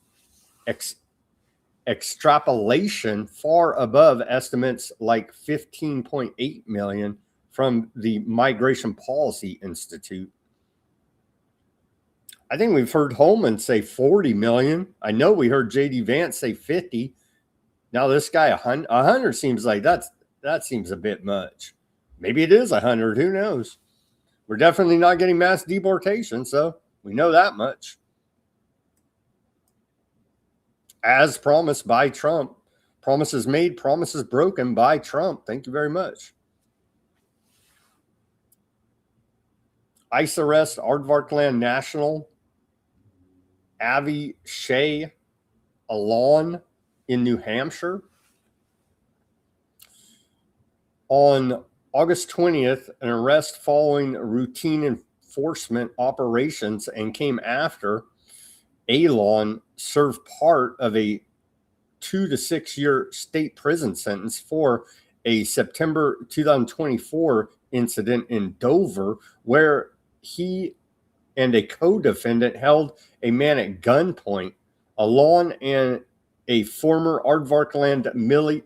extrapolation far above estimates like 15.8 million from the Migration Policy Institute. I think we've heard Holman say 40 million. I know we heard JD Vance say 50. Now this guy 100 seems like that seems a bit much. Maybe it is 100. Who knows? We're definitely not getting mass deportation, so we know that much. As promised by Trump. Promises made, promises broken by Trump. Thank you very much. ICE arrest Aardvarkland National Avi Shea Alon in New Hampshire. On August 20th, an arrest following routine enforcement operations and came after Alon served part of a 2 to 6 year state prison sentence for a September 2024 incident in Dover, where he and a co-defendant held a man at gunpoint. Alon and a former Aardvarkland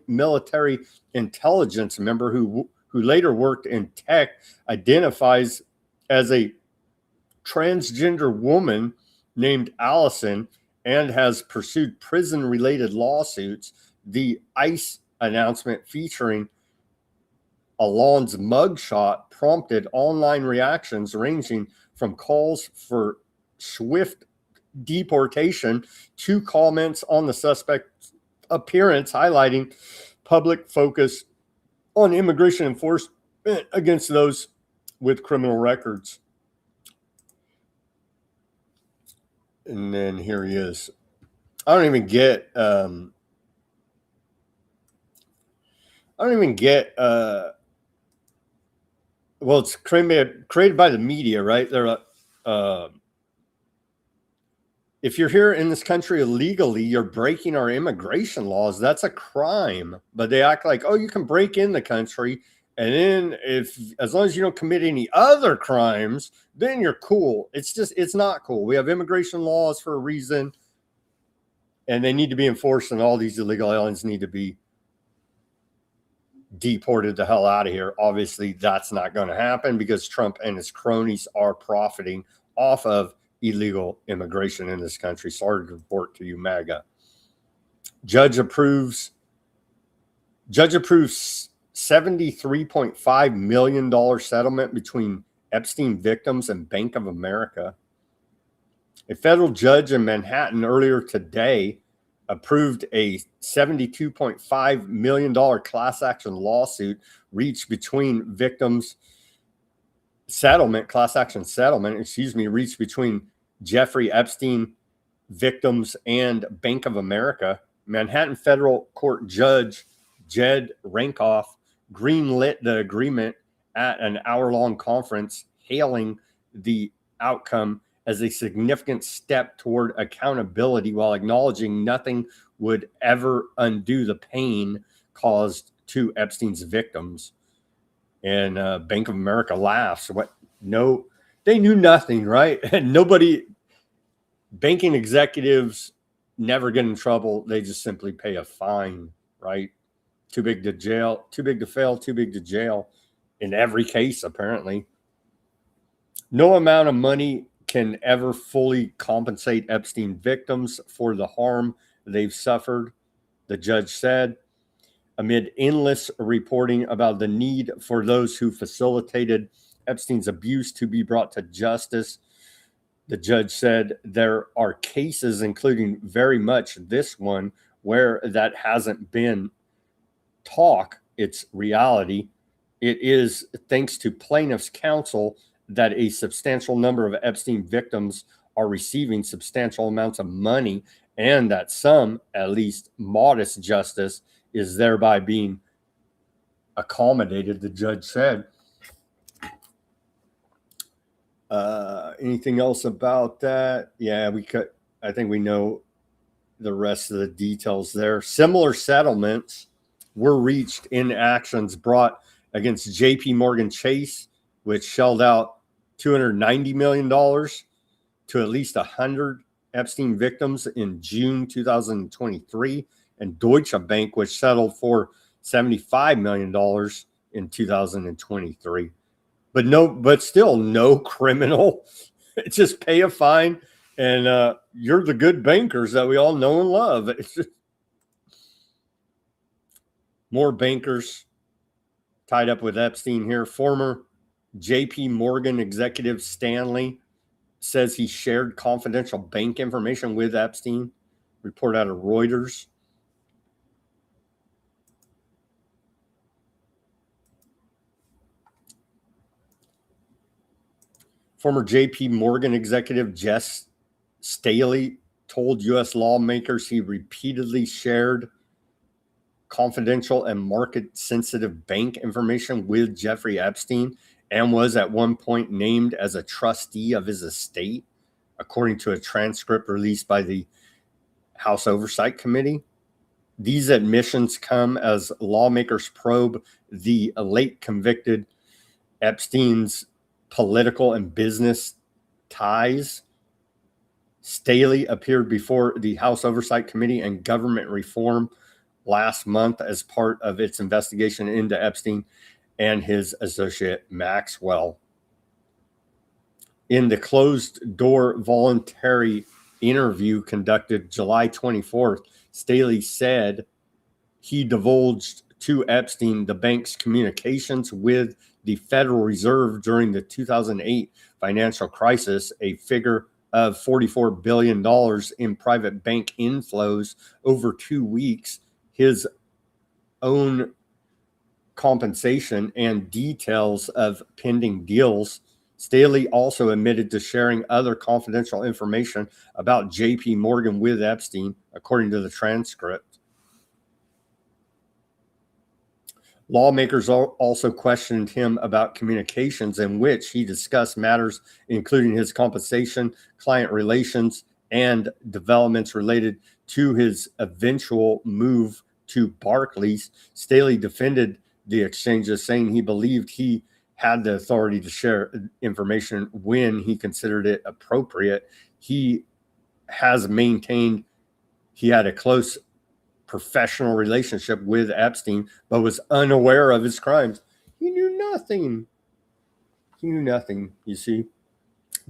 military intelligence member who later worked in tech, identifies as a transgender woman named Allison and has pursued prison-related lawsuits. The ICE announcement featuring Alon's mugshot prompted online reactions ranging from calls for swift deportation to comments on the suspect's appearance, highlighting public focus on immigration enforcement against those with criminal records. And then here he is. I don't even get well, it's created by the media, right? They're if you're here in this country illegally, you're breaking our immigration laws. That's a crime. But they act like, oh, you can break in the country, and then as long as you don't commit any other crimes, then you're cool. It's not cool. We have immigration laws for a reason, and they need to be enforced, and all these illegal aliens need to be deported the hell out of here. Obviously, that's not going to happen because Trump and his cronies are profiting off of illegal immigration in this country. Sorry to report to you, MAGA. Judge approves $73.5 million settlement between Epstein victims and Bank of America. A federal judge in Manhattan earlier today approved a $72.5 million class action lawsuit reached between victims reached between Jeffrey Epstein victims and Bank of America. Manhattan federal court judge Jed Rankoff greenlit the agreement at an hour-long conference, hailing the outcome as a significant step toward accountability while acknowledging nothing would ever undo the pain caused to Epstein's victims. And Bank of America laughs. What? No, they knew nothing, right? And nobody, banking executives never get in trouble. They just simply pay a fine, right? Too big to jail, too big to fail, too big to jail in every case, apparently. No amount of money can ever fully compensate Epstein victims for the harm they've suffered, the judge said. Amid endless reporting about the need for those who facilitated Epstein's abuse to be brought to justice, the judge said there are cases, including very much this one, where that hasn't been talk, it's reality. It is thanks to plaintiffs' counsel that a substantial number of Epstein victims are receiving substantial amounts of money, and that some, at least modest justice, is thereby being accommodated, the judge said. Anything else about that? Yeah, I think we know the rest of the details there. Similar settlements were reached in actions brought against JP Morgan Chase, which shelled out $290 million to at least 100 Epstein victims in June 2023, and Deutsche Bank, which settled for $75 million in 2023. But still no criminal. Just pay a fine, and you're the good bankers that we all know and love. It's just more bankers tied up with Epstein here. Former JP Morgan executive Stanley says he shared confidential bank information with Epstein. Report out of Reuters. Former JP Morgan executive Jess Staley told U.S. lawmakers he repeatedly shared confidential and market-sensitive bank information with Jeffrey Epstein and was at one point named as a trustee of his estate, according to a transcript released by the House Oversight Committee. These admissions come as lawmakers probe the late convicted Epstein's political and business ties. Staley appeared before the House Oversight Committee and Government Reform last month as part of its investigation into Epstein and his associate Maxwell. In the closed-door voluntary interview conducted July 24th, Staley said he divulged to Epstein the bank's communications with the Federal Reserve during the 2008 financial crisis, a figure of $44 billion in private bank inflows over 2 weeks, his own compensation, and details of pending deals. Staley also admitted to sharing other confidential information about JP Morgan with Epstein, according to the transcript. Lawmakers also questioned him about communications in which he discussed matters including his compensation, client relations, and developments related to his eventual move to Barclays. Staley defended the exchanges, saying he believed he had the authority to share information when he considered it appropriate. He has maintained he had a close professional relationship with Epstein, but was unaware of his crimes. He knew nothing. He knew nothing, you see.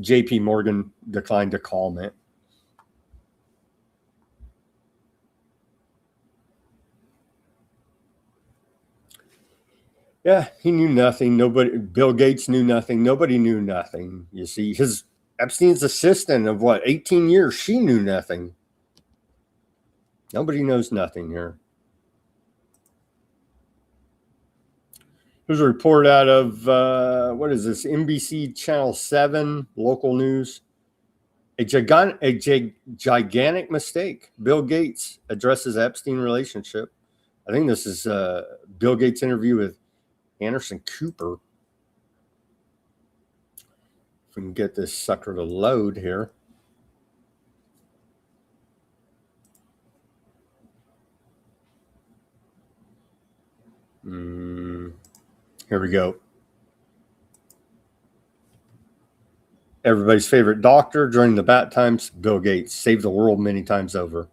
JP Morgan declined to comment. Yeah, he knew nothing. Nobody, Bill Gates knew nothing. Nobody knew nothing. You see, his Epstein's assistant of 18 years, she knew nothing. Nobody knows nothing here. Here's a report out of, what is this, NBC Channel 7, local news. A gigantic mistake. Bill Gates addresses Epstein relationship I think this is Bill Gates' interview with Anderson Cooper. If we can get this sucker to load here. Here we go. Everybody's favorite doctor during the bad times, Bill Gates, saved the world many times over.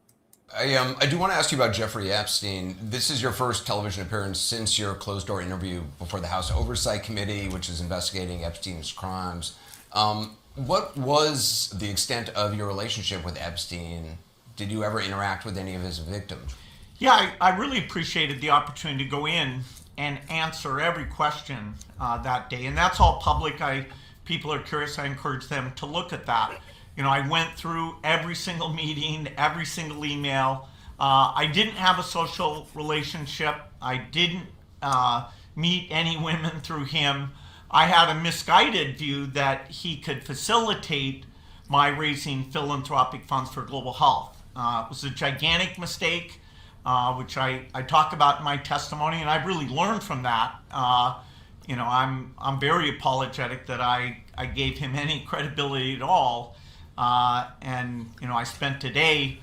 I do want to ask you about Jeffrey Epstein. This is your first television appearance since your closed-door interview before the House Oversight Committee, which is investigating Epstein's crimes. What was the extent of your relationship with Epstein? Did you ever interact with any of his victims? Yeah, I really appreciated the opportunity to go in and answer every question that day. And that's all public. People are curious. I encourage them to look at that. You know, I went through every single meeting, every single email. I didn't have a social relationship. I didn't meet any women through him. I had a misguided view that he could facilitate my raising philanthropic funds for global health. It was a gigantic mistake, which I talk about in my testimony, and I've really learned from that. You know, I'm very apologetic that I gave him any credibility at all. And, you know, I spent today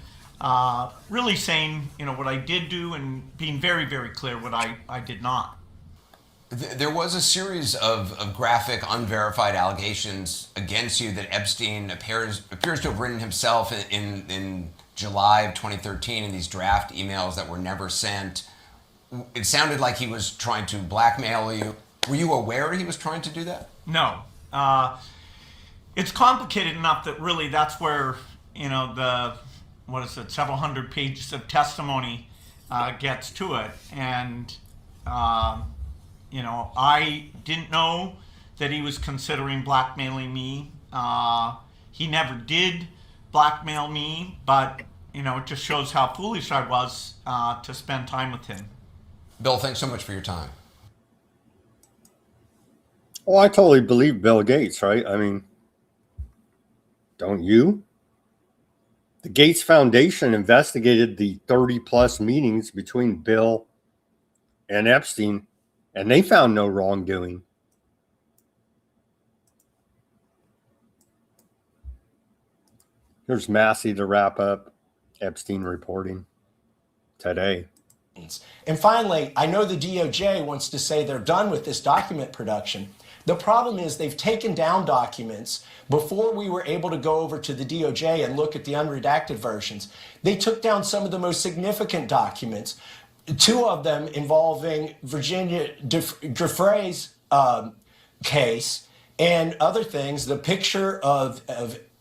really saying, you know, what I did do and being very, very clear what I did not. There was a series of graphic, unverified allegations against you that Epstein appears to have written himself in July of 2013 in these draft emails that were never sent. It sounded like he was trying to blackmail you. Were you aware he was trying to do that? No. It's complicated enough that really that's where, you know, several hundred pages of testimony gets to it. And, you know, I didn't know that he was considering blackmailing me. He never did blackmail me, but, you know, it just shows how foolish I was to spend time with him. Bill, thanks so much for your time. Well, I totally believe Bill Gates, right? I mean, don't you? The Gates Foundation investigated the 30-plus meetings between Bill and Epstein, and they found no wrongdoing. Here's Massey to wrap up Epstein reporting today. And finally, I know the DOJ wants to say they're done with this document production. The problem is they've taken down documents before we were able to go over to the DOJ and look at the unredacted versions. They took down some of the most significant documents, two of them involving Virginia Giuffre's case and other things. The picture of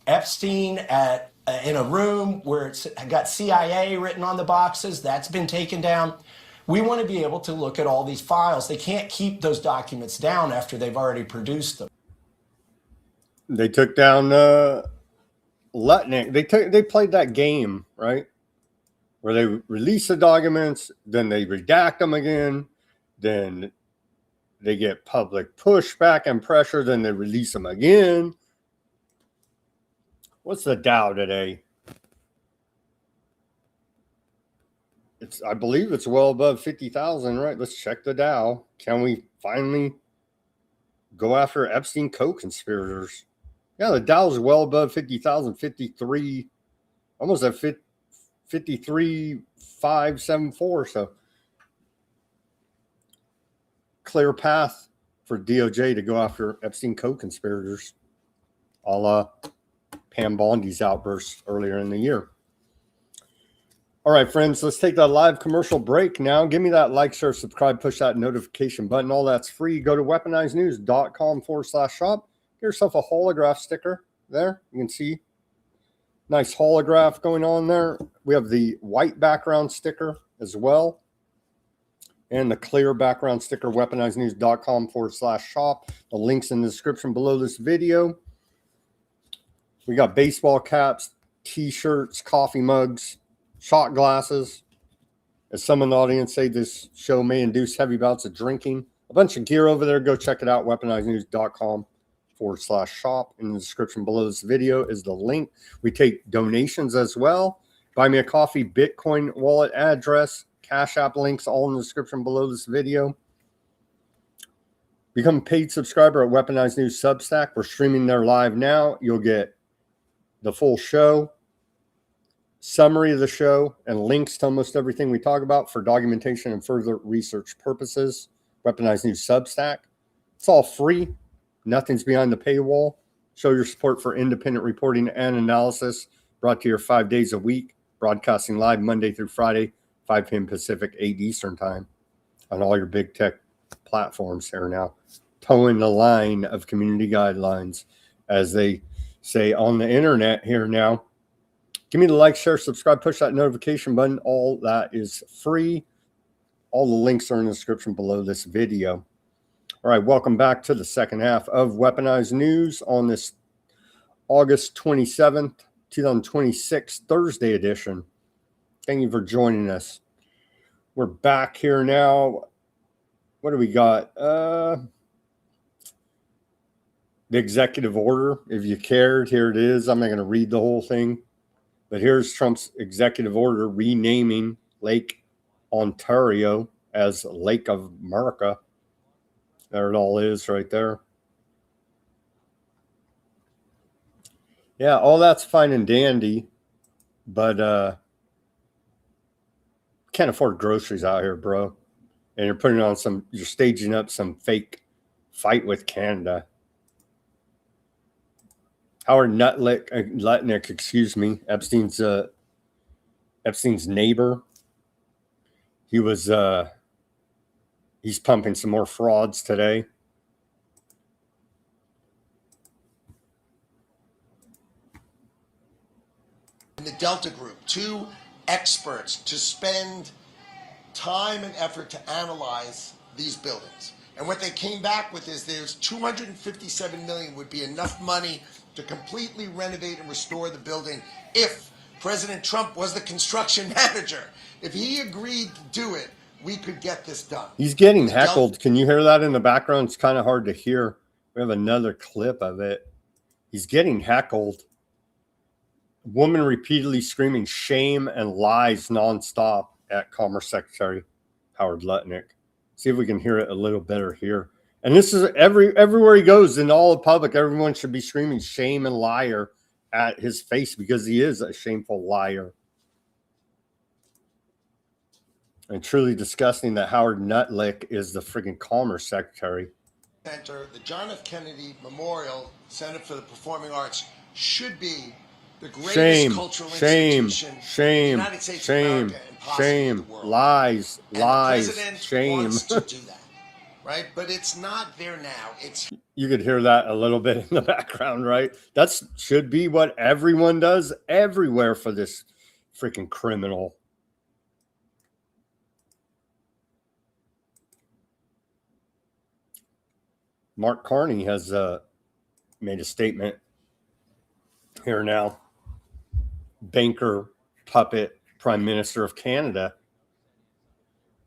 Epstein in a room where it's got CIA written on the boxes, that's been taken down. We want to be able to look at all these files. They can't keep those documents down after they've already produced them. They took down Lutnick. They played that game, right? Where they release the documents, then they redact them again, then they get public pushback and pressure, then they release them again. What's the Dow today? I believe it's well above 50,000, right? Let's check the Dow. Can we finally go after Epstein co-conspirators? Yeah, the Dow is well above 50,000, 53, almost at 53,574. So clear path for DOJ to go after Epstein co-conspirators, a la Pam Bondi's outburst earlier in the year. All right, friends, let's take that live commercial break now. Give me that like, share, subscribe, push that notification button. All that's free. Go to weaponizednews.com/shop. Get yourself a holograph sticker there. You can see nice holograph going on there. We have the white background sticker as well, and the clear background sticker, weaponizednews.com/shop. The link's in the description below this video. We got baseball caps, t-shirts, coffee mugs, shot glasses. As some in the audience say, this show may induce heavy bouts of drinking. A bunch of gear over there. Go check it out. weaponizednews.com/shop. In the description below this video is the link. We take donations as well. Buy me a coffee, Bitcoin wallet address, Cash App links all in the description below this video. Become a paid subscriber at Weaponized News Substack. We're streaming there live now. You'll get the full show, summary of the show, and links to almost everything we talk about for documentation and further research purposes. Weaponized News Substack. It's all free. Nothing's behind the paywall. Show your support for independent reporting and analysis, brought to you 5 days a week, broadcasting live Monday through Friday, 5 p.m. Pacific, 8 Eastern time on all your big tech platforms here now. Towing the line of community guidelines, as they say on the internet here now. Give me the like, share, subscribe, push that notification button. All that is free. All the links are in the description below this video. All right, welcome back to the second half of Weaponized News on this August 27th, 2026, Thursday edition. Thank you for joining us. We're back here now. What do we got? The executive order. If you cared, here it is. I'm not going to read the whole thing. But here's Trump's executive order renaming Lake Ontario as Lake of America. There it all is right there. Yeah, all that's fine and dandy, but can't afford groceries out here, bro. And you're putting on you're staging up some fake fight with Canada. Howard Lutnick, excuse me, Epstein's neighbor. He was he's pumping some more frauds today. In the Delta Group, 2 experts to spend time and effort to analyze these buildings. And what they came back with is there's $257 million would be enough money to completely renovate and restore the building if President Trump was the construction manager. If he agreed to do it, we could get this done. He's getting heckled. Can you hear that in the background? It's kind of hard to hear. We have another clip of it. He's getting heckled. Woman repeatedly screaming shame and lies nonstop at Commerce Secretary Howard Lutnick. See if we can hear it a little better here. And this is everywhere he goes in all the public, everyone should be screaming shame and liar at his face because he is a shameful liar. And truly disgusting that Howard Lutnick is the freaking Commerce Secretary. Center, the John F. Kennedy Memorial Center for the Performing Arts should be the greatest cultural institution in the United States of America and possibly the world. Lies, and lies, the president shame. wants to do that, right? But it's not there now. It's You could hear that a little bit in the background, right? That should be what everyone does everywhere for this freaking criminal. Mark Carney has made a statement here now. Banker, puppet, Prime Minister of Canada.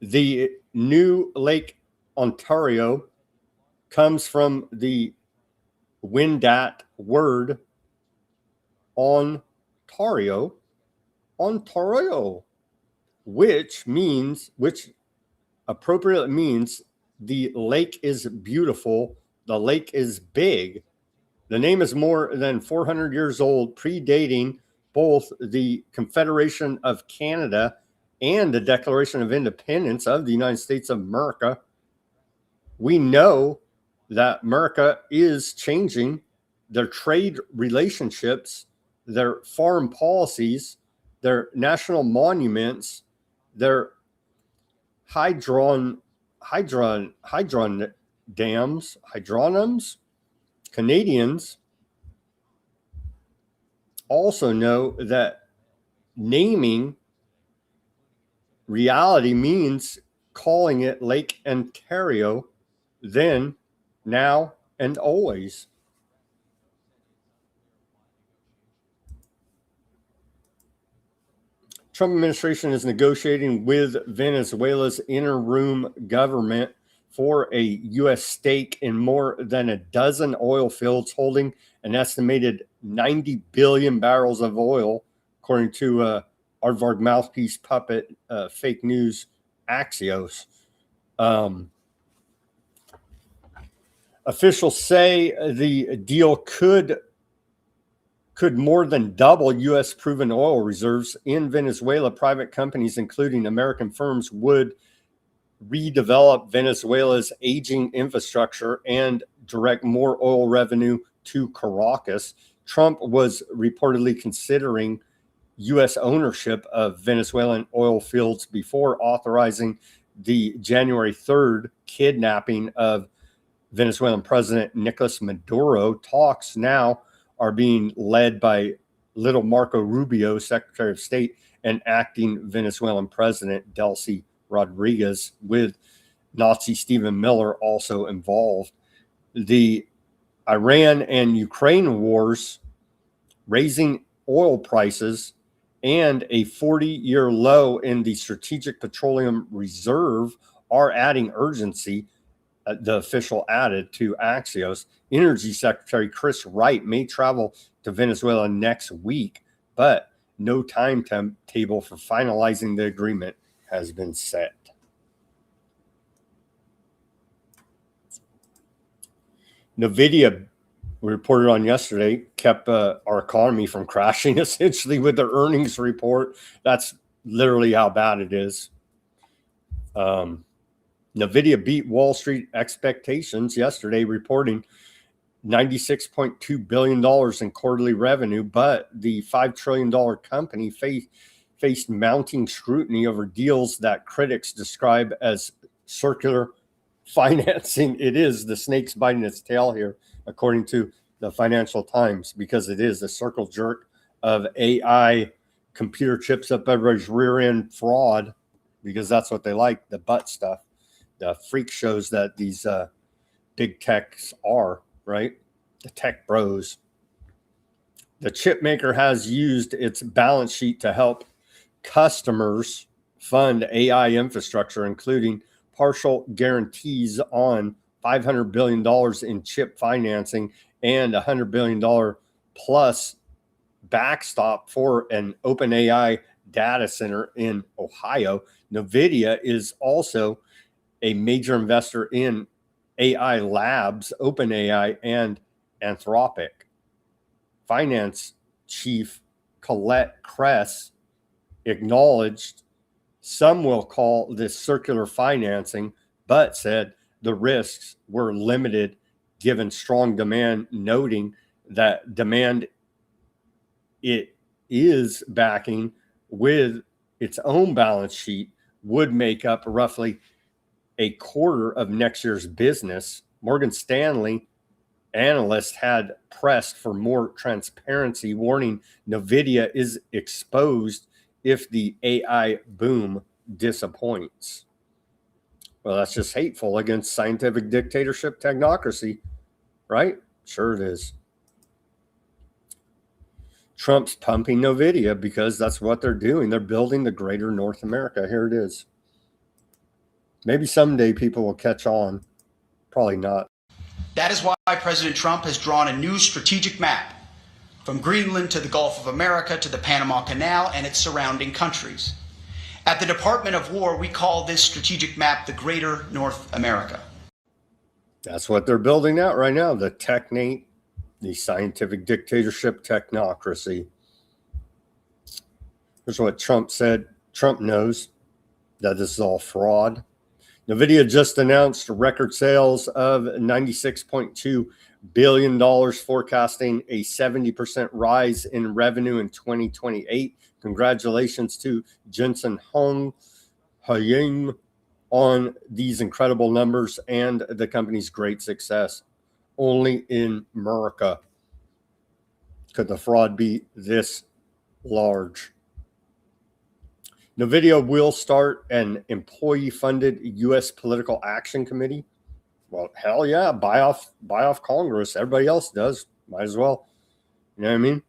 The new Lake Ontario comes from the Wendat word Ontario, which appropriately means the lake is beautiful, the lake is big. The name is more than 400 years old, predating both the Confederation of Canada and the Declaration of Independence of the United States of America. We know that America is changing their trade relationships, their foreign policies, their national monuments, their hydron dams, hydronums. Canadians also know that naming reality means calling it Lake Ontario then, now, and always. Trump administration is negotiating with Venezuela's interim government for a U.S. stake in more than a dozen oil fields holding an estimated 90 billion barrels of oil, according to Aardvark mouthpiece puppet fake news Axios. Officials say the deal could more than double U.S. proven oil reserves in Venezuela. Private companies, including American firms, would redevelop Venezuela's aging infrastructure and direct more oil revenue to Caracas. Trump was reportedly considering U.S. ownership of Venezuelan oil fields before authorizing the January 3rd kidnapping of Venezuelan President Nicolas Maduro. Talks now are being led by little Marco Rubio, Secretary of State, and acting Venezuelan President Delcy Rodriguez, with Nazi Stephen Miller also involved. The Iran and Ukraine wars, raising oil prices, and a 40-year low in the Strategic Petroleum Reserve are adding urgency, the official added to Axios. Energy Secretary Chris Wright may travel to Venezuela next week, but no timetable for finalizing the agreement has been set. NVIDIA, we reported on yesterday, kept our economy from crashing essentially with their earnings report. That's literally how bad it is. NVIDIA beat Wall Street expectations yesterday, reporting $96.2 billion in quarterly revenue, but the $5 trillion company faced mounting scrutiny over deals that critics describe as circular financing. It is the snake's biting its tail here, according to the Financial Times, because it is a circle jerk of AI computer chips up everybody's rear end fraud, because that's what they like, the butt stuff, the freak shows that these big techs are, right? The tech bros. The chip maker has used its balance sheet to help customers fund AI infrastructure, including partial guarantees on $500 billion in chip financing and $100 billion plus backstop for an OpenAI data center in Ohio. NVIDIA is also a major investor in AI labs, OpenAI, and Anthropic. Finance chief Colette Kress acknowledged some will call this circular financing, but said the risks were limited given strong demand, noting that demand it is backing with its own balance sheet would make up roughly a quarter of next year's business. Morgan Stanley analysts had pressed for more transparency, warning NVIDIA is exposed if the AI boom disappoints. Well, that's just hateful against scientific dictatorship technocracy, right? Sure it is. Trump's pumping NVIDIA because that's what they're doing. They're building the greater North America. Here it is. Maybe someday people will catch on. Probably not. That is why President Trump has drawn a new strategic map from Greenland to the Gulf of America to the Panama Canal and its surrounding countries. At the Department of War, we call this strategic map the Greater North America. That's what they're building out right now, the technate, the scientific dictatorship technocracy. Here's what Trump said. Trump knows that this is all fraud. NVIDIA just announced record sales of $96.2 billion, forecasting a 70% rise in revenue in 2028. Congratulations to Jensen Huang on these incredible numbers and the company's great success. Only in America could the fraud be this large. NVIDIA will start an employee-funded U.S. political action committee. Well, hell yeah, buy off Congress. Everybody else does. Might as well. You know what I mean?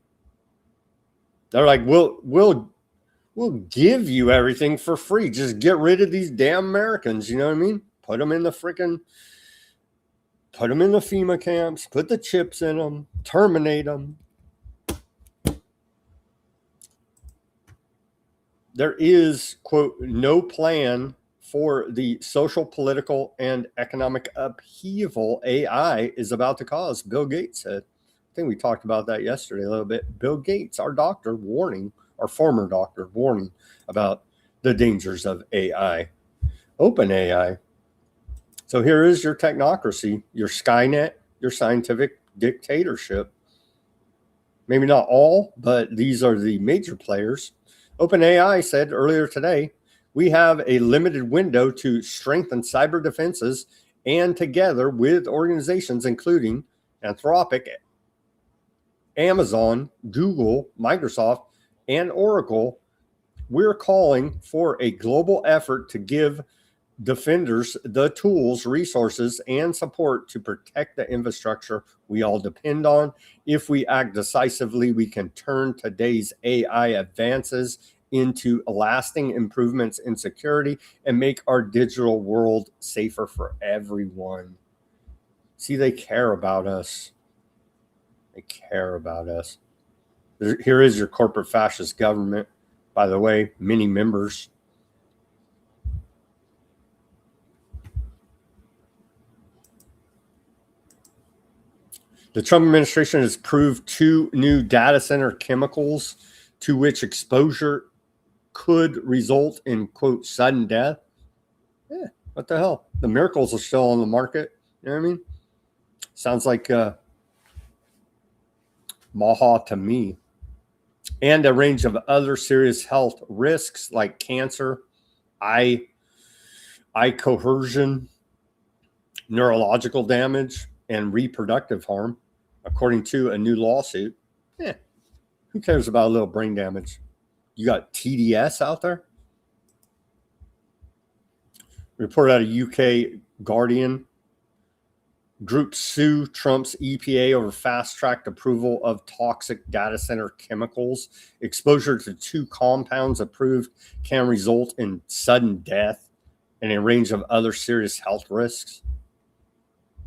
They're like, we'll give you everything for free. Just get rid of these damn Americans. You know what I mean? Put them in the FEMA camps. Put the chips in them. Terminate them. There is, quote, no plan for the social, political, and economic upheaval AI is about to cause, Bill Gates said. I think we talked about that yesterday a little bit. Bill Gates, our doctor, warning, our former doctor, warning about the dangers of AI, open AI. So here is your technocracy, your Skynet, your scientific dictatorship. Maybe not all, but these are the major players. OpenAI said earlier today, we have a limited window to strengthen cyber defenses, and together with organizations including Anthropic, Amazon, Google, Microsoft, and Oracle, we're calling for a global effort to give defenders the tools, resources, and support to protect the infrastructure we all depend on. If we act decisively, we can turn today's AI advances into lasting improvements in security and make our digital world safer for everyone. See, they care about us. They care about us. Here is your corporate fascist government. By the way, many members. The Trump administration has approved 2 new data center chemicals to which exposure could result in, quote, sudden death. Yeah, what the hell? The miracles are still on the market. You know what I mean? Sounds like Maha to me. And a range of other serious health risks like cancer, eye coercion, neurological damage, and reproductive harm, according to a new lawsuit. Yeah, who cares about a little brain damage? You got TDS out there? Report out of UK Guardian. Groups sue Trump's EPA over fast-tracked approval of toxic data center chemicals. Exposure to 2 compounds approved can result in sudden death and a range of other serious health risks.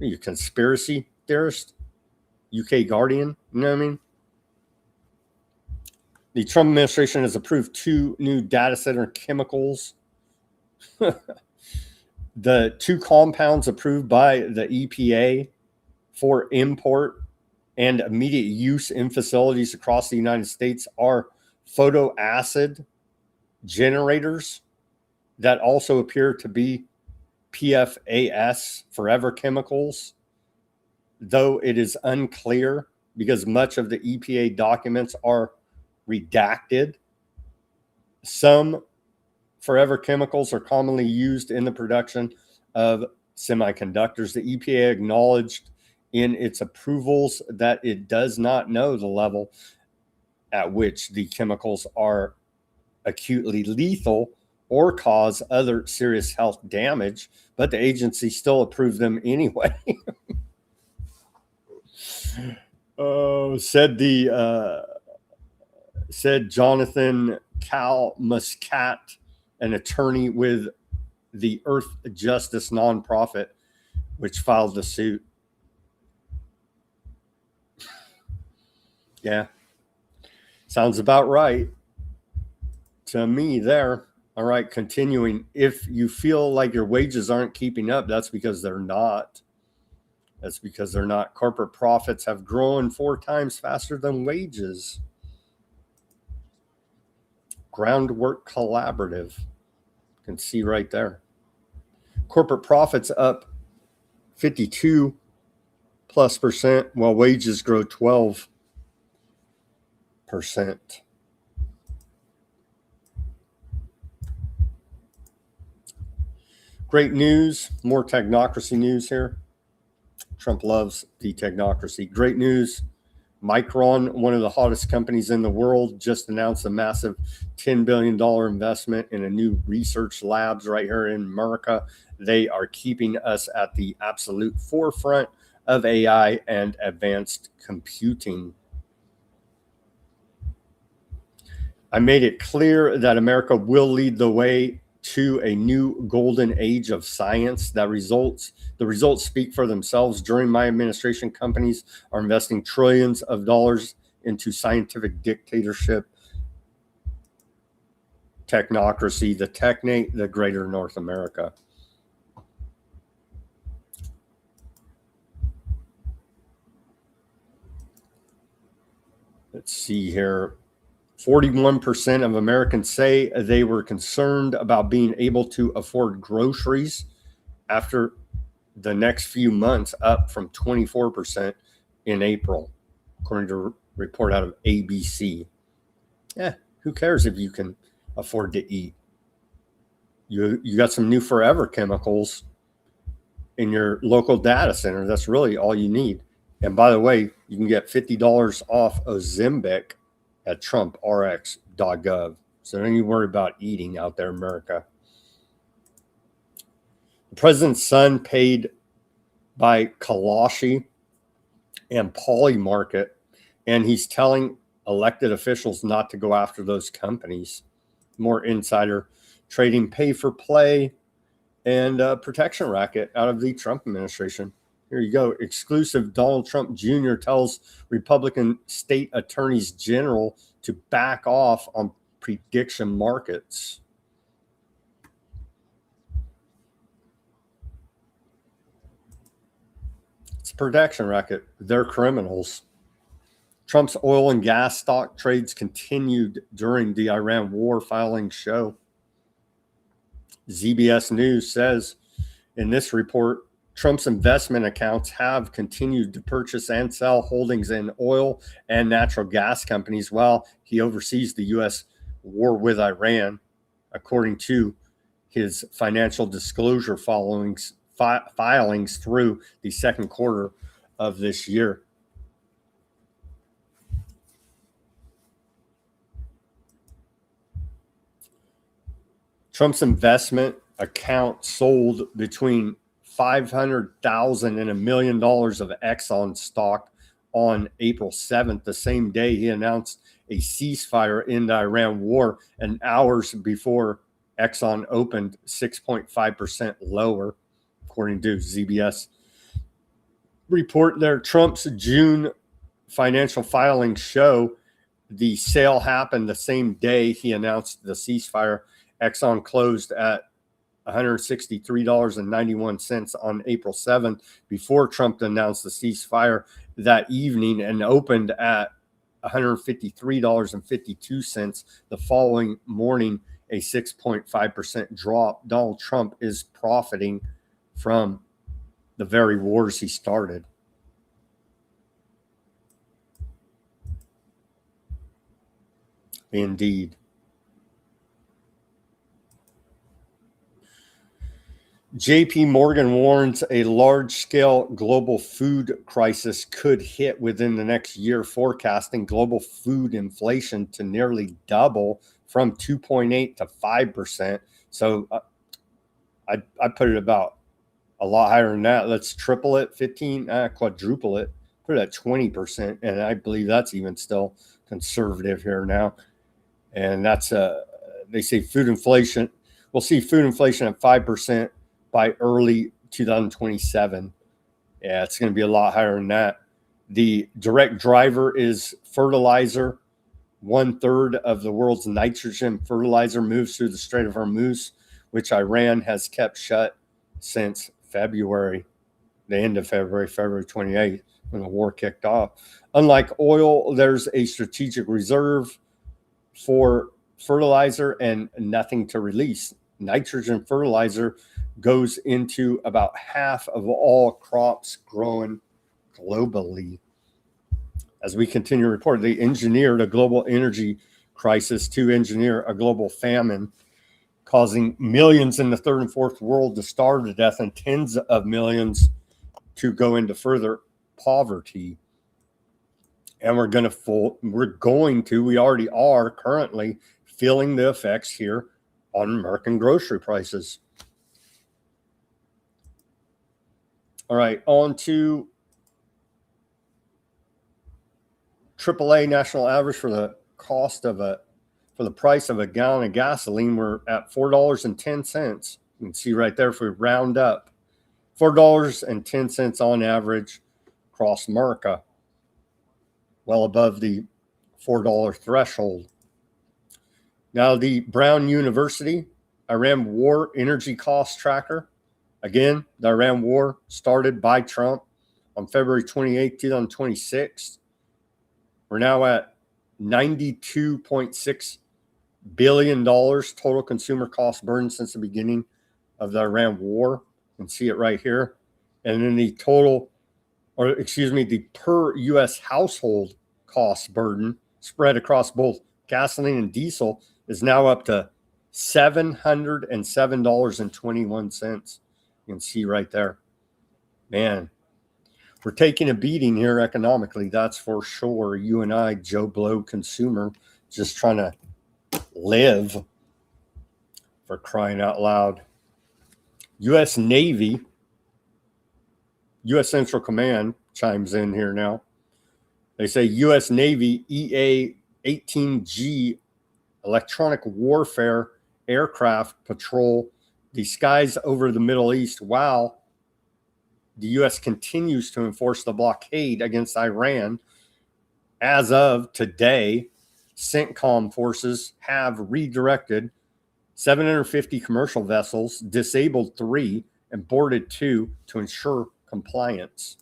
Are you a conspiracy theorist? UK Guardian, you know what I mean? The Trump administration has approved 2 new data center chemicals. The 2 compounds approved by the EPA for import and immediate use in facilities across the United States are photoacid generators that also appear to be PFAS, forever chemicals, though it is unclear because much of the EPA documents are redacted. Some forever chemicals are commonly used in the production of semiconductors. The EPA acknowledged in its approvals that it does not know the level at which the chemicals are acutely lethal or cause other serious health damage, but the agency still approved them anyway. Said Jonathan Muscat, an attorney with the Earth Justice nonprofit, which filed the suit. Yeah, sounds about right to me there. All right, continuing. If you feel like your wages aren't keeping up, that's because they're not. That's because they're not. Corporate profits have grown 4 times faster than wages. Groundwork Collaborative. You can see right there. Corporate profits up 52+%, while wages grow 12%. Great news. More technocracy news here. Trump loves the technocracy. Great news. Micron, one of the hottest companies in the world, just announced a massive $10 billion investment in a new research labs right here in America. They are keeping us at the absolute forefront of AI and advanced computing. I made it clear that America will lead the way to a new golden age of science. The results speak for themselves. During my administration, companies are investing trillions of dollars into scientific dictatorship technocracy, the technate, the greater North America. Let's see here. 41% of Americans say they were concerned about being able to afford groceries after the next few months, up from 24% in April, according to a report out of ABC. Yeah, who cares if you can afford to eat? You got some new forever chemicals in your local data center. That's really all you need. And by the way, you can get $50 off Ozempic at trumprx.gov. So don't you worry about eating out there, America. The president's son, paid by Kalashi and Polymarket, and he's telling elected officials not to go after those companies. More insider trading, pay for play, and protection racket out of the Trump administration. Here you go. Exclusive. Donald Trump Jr. tells Republican state attorneys general to back off on prediction markets. It's a protection racket. They're criminals. Trump's oil and gas stock trades continued during the Iran war filing show. ZBS News says in this report, Trump's investment accounts have continued to purchase and sell holdings in oil and natural gas companies while he oversees the U.S. war with Iran, according to his financial disclosure filings through the second quarter of this year. Trump's investment account sold between $500,000 and $1 million of Exxon stock on April 7th, the same day he announced a ceasefire in the Iran war, and hours before Exxon opened 6.5% lower, according to ZBS report there. Trump's June financial filings show the sale happened the same day he announced the ceasefire. Exxon closed at $163.91 on April 7th before Trump announced the ceasefire that evening, and opened at $153.52 the following morning, a 6.5% drop. Donald Trump is profiting from the very wars he started. Indeed. JP Morgan warns a large-scale global food crisis could hit within the next year, forecasting global food inflation to nearly double from 2.8 to 5%. So I put it about a lot higher than that. Let's triple it, 15, quadruple it, put it at 20%. And I believe that's even still conservative here now. And that's, they say food inflation, we'll see food inflation at 5% by early 2027. Yeah, it's going to be a lot higher than that. The direct driver is fertilizer. 1/3 of the world's nitrogen fertilizer moves through the Strait of Hormuz, which Iran has kept shut since February, the end of February 28th, when the war kicked off. Unlike oil, there's a strategic reserve for fertilizer and nothing to release. Nitrogen fertilizer goes into about half of all crops grown globally. As we continue to report, they engineered a global energy crisis to engineer a global famine, causing millions in the third and fourth world to starve to death and tens of millions to go into further poverty. And we already are currently feeling the effects here on American grocery prices. All right, on to AAA national average for the cost of for the price of a gallon of gasoline. We're at $4.10. You can see right there, if we round up, $4.10 on average across America, well above the $4 threshold. Now, the Brown University Iran War Energy Cost Tracker. Again, the Iran War started by Trump on February 28, 2026. We're now at $92.6 billion total consumer cost burden since the beginning of the Iran war. You can see it right here. And then the total, or excuse me, the per U.S. household cost burden spread across both gasoline and diesel is now up to $707.21. You can see right there. Man, we're taking a beating here economically, that's for sure. You and I, Joe Blow consumer, just trying to live, for crying out loud. U.S. Navy, U.S. Central Command chimes in here now. They say U.S. Navy EA-18G electronic warfare aircraft patrol the skies over the Middle East while the U.S. continues to enforce the blockade against Iran. As of today, CENTCOM forces have redirected 750 commercial vessels, disabled 3, and boarded 2 to ensure compliance.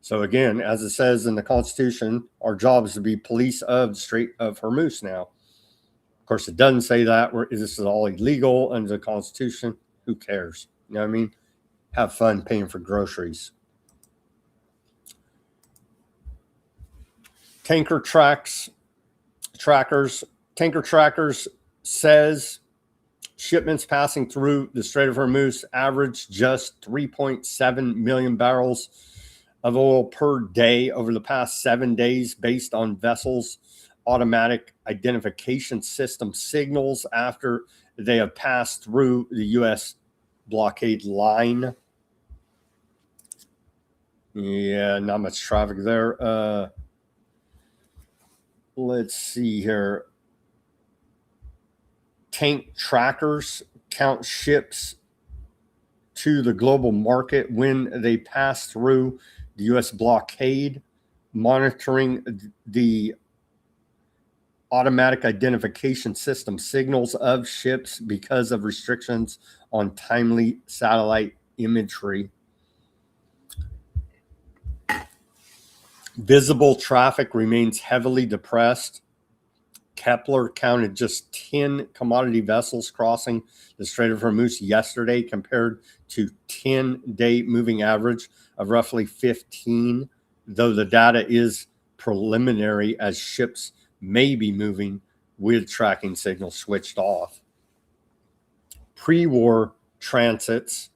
So again, as it says in the Constitution, our job is to be police of the Strait of Hormuz now. Of course, it doesn't say that. This is all illegal under the Constitution. Who cares? You know what I mean? Have fun paying for groceries. Tanker Trackers says shipments passing through the Strait of Hormuz averaged just 3.7 million barrels of oil per day over the past 7 days based on vessels' automatic identification system signals after they have passed through the U.S. blockade line. Yeah, not much traffic there. Let's see here. Tank trackers count ships to the global market when they pass through the U.S. blockade, monitoring the automatic identification system signals of ships because of restrictions on timely satellite imagery. Visible traffic remains heavily depressed. Kepler counted just 10 commodity vessels crossing the Strait of Hormuz yesterday compared to 10-day moving average of roughly 15, though the data is preliminary as ships may be moving with tracking signals switched off. Pre-war transits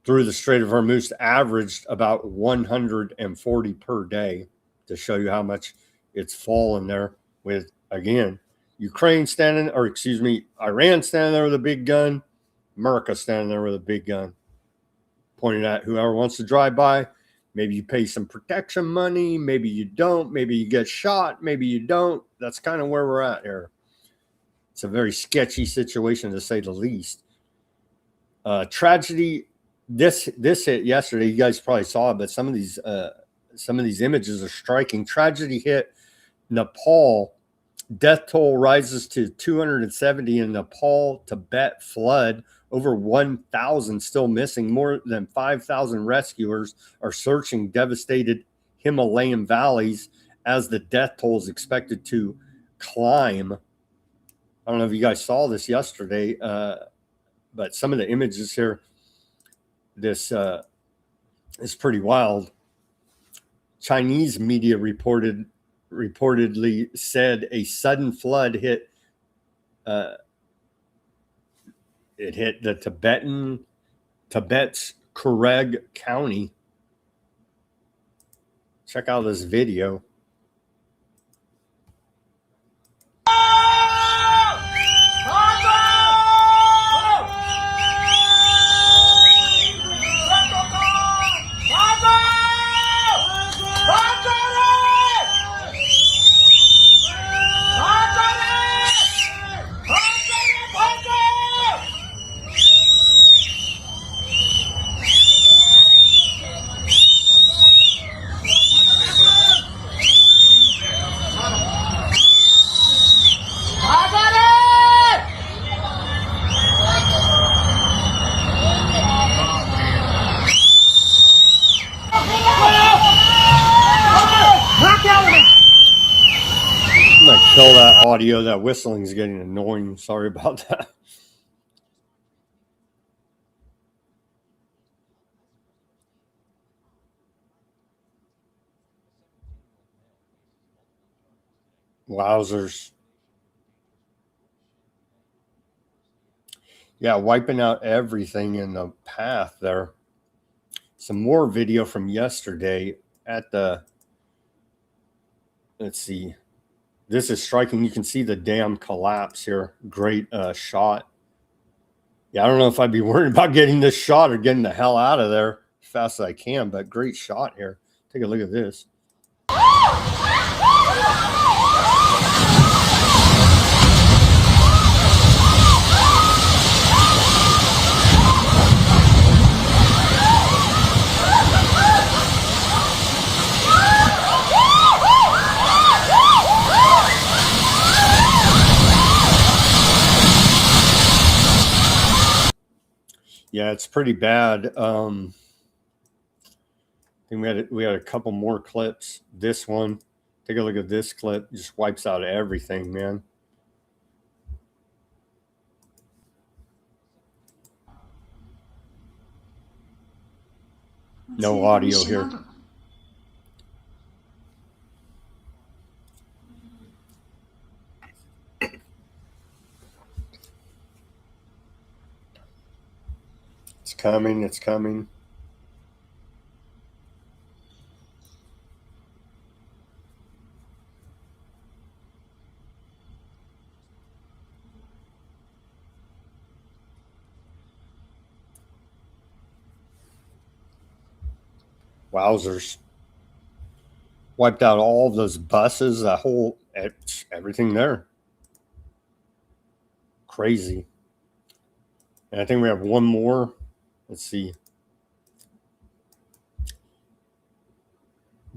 through the Strait of Hormuz averaged about 140 per day, to show you how much it's fallen there, with, again, Iran standing there with a big gun, America standing there with a big gun, pointing at whoever wants to drive by. Maybe you pay some protection money, maybe you don't, maybe you get shot, maybe you don't. That's kind of where we're at here. It's a very sketchy situation, to say the least. Tragedy. This hit yesterday. You guys probably saw it, but some of these images are striking. Tragedy hit Nepal. Death toll rises to 270 in Nepal. Tibet flood. Over 1,000 still missing. More than 5,000 rescuers are searching devastated Himalayan valleys as the death toll is expected to climb. I don't know if you guys saw this yesterday, but some of the images here. This is pretty wild. Chinese media reportedly said a sudden flood hit. It hit the Tibet's Kureg County. Check out this video. Kill that audio. That whistling is getting annoying. Sorry about that. Wowzers. Yeah, wiping out everything in the path there. Some more video from yesterday at the, let's see. This is striking. You can see the dam collapse here. Great shot. Yeah, I don't know if I'd be worried about getting this shot or getting the hell out of there as fast as I can, but great shot here. Take a look at this. Yeah, it's pretty bad. I think we had a couple more clips. This one, take a look at this clip. Just wipes out everything, man. No audio here. It's coming. It's coming. Wowzers. Wiped out all of those buses, that whole, everything there. Crazy. And I think we have one more. Let's see.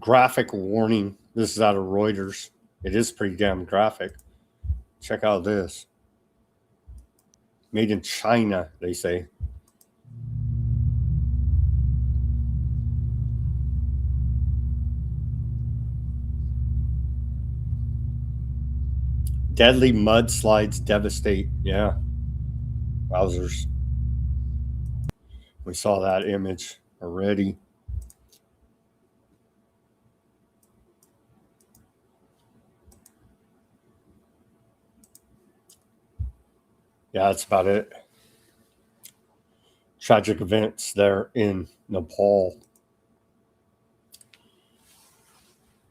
Graphic warning. This is out of Reuters. It is pretty damn graphic. Check out this. Made in China, they say. Deadly mudslides devastate. Yeah. Wowzers. We saw that image already. Yeah, that's about it. Tragic events there in Nepal.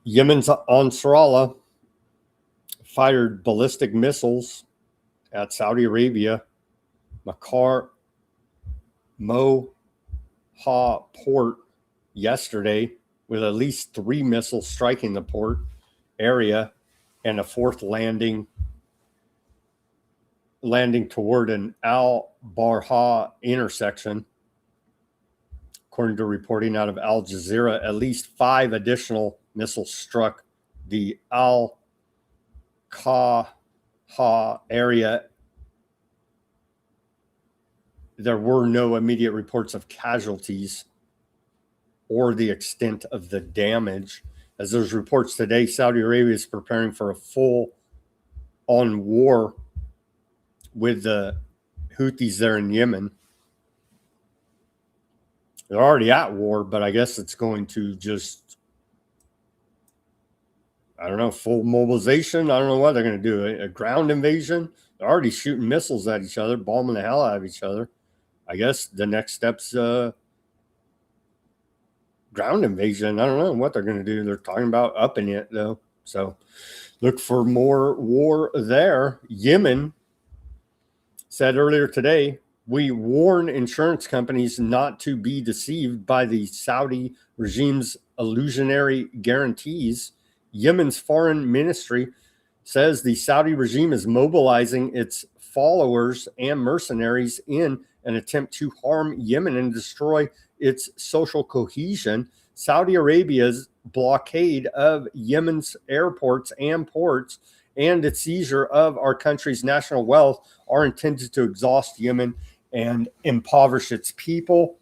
Yemen's Ansarallah fired ballistic missiles at Saudi Arabia, Makar Moha port yesterday, with at least 3 missiles striking the port area and a 4th landing toward an Al-Barha intersection. According to reporting out of Al Jazeera, at least 5 additional missiles struck the Al-Qaha area. There were no immediate reports of casualties or the extent of the damage. As there's reports today, Saudi Arabia is preparing for a full-on war with the Houthis there in Yemen. They're already at war, but I guess it's going to just, I don't know, full mobilization. I don't know what they're going to do. A ground invasion. They're already shooting missiles at each other, bombing the hell out of each other. I guess the next step's ground invasion. I don't know what they're going to do. They're talking about upping it, though. So look for more war there. Yemen said earlier today, we warn insurance companies not to be deceived by the Saudi regime's illusionary guarantees. Yemen's foreign ministry says the Saudi regime is mobilizing its followers and mercenaries in an attempt to harm Yemen and destroy its social cohesion. Saudi Arabia's blockade of Yemen's airports and ports and its seizure of our country's national wealth are intended to exhaust Yemen and impoverish its people.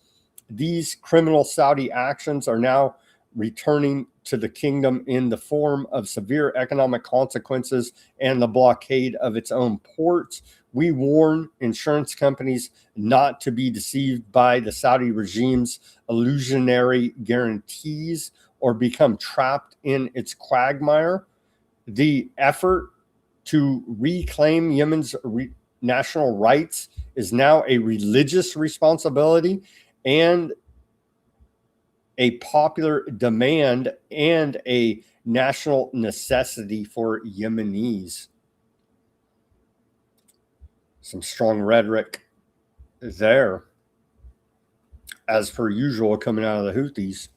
These criminal Saudi actions are now returning to the kingdom in the form of severe economic consequences and the blockade of its own ports. We warn insurance companies not to be deceived by the Saudi regime's illusionary guarantees or become trapped in its quagmire. The effort to reclaim Yemen's national rights is now a religious responsibility and a popular demand and a national necessity for Yemenis. Some strong rhetoric there, as per usual, coming out of the Houthis.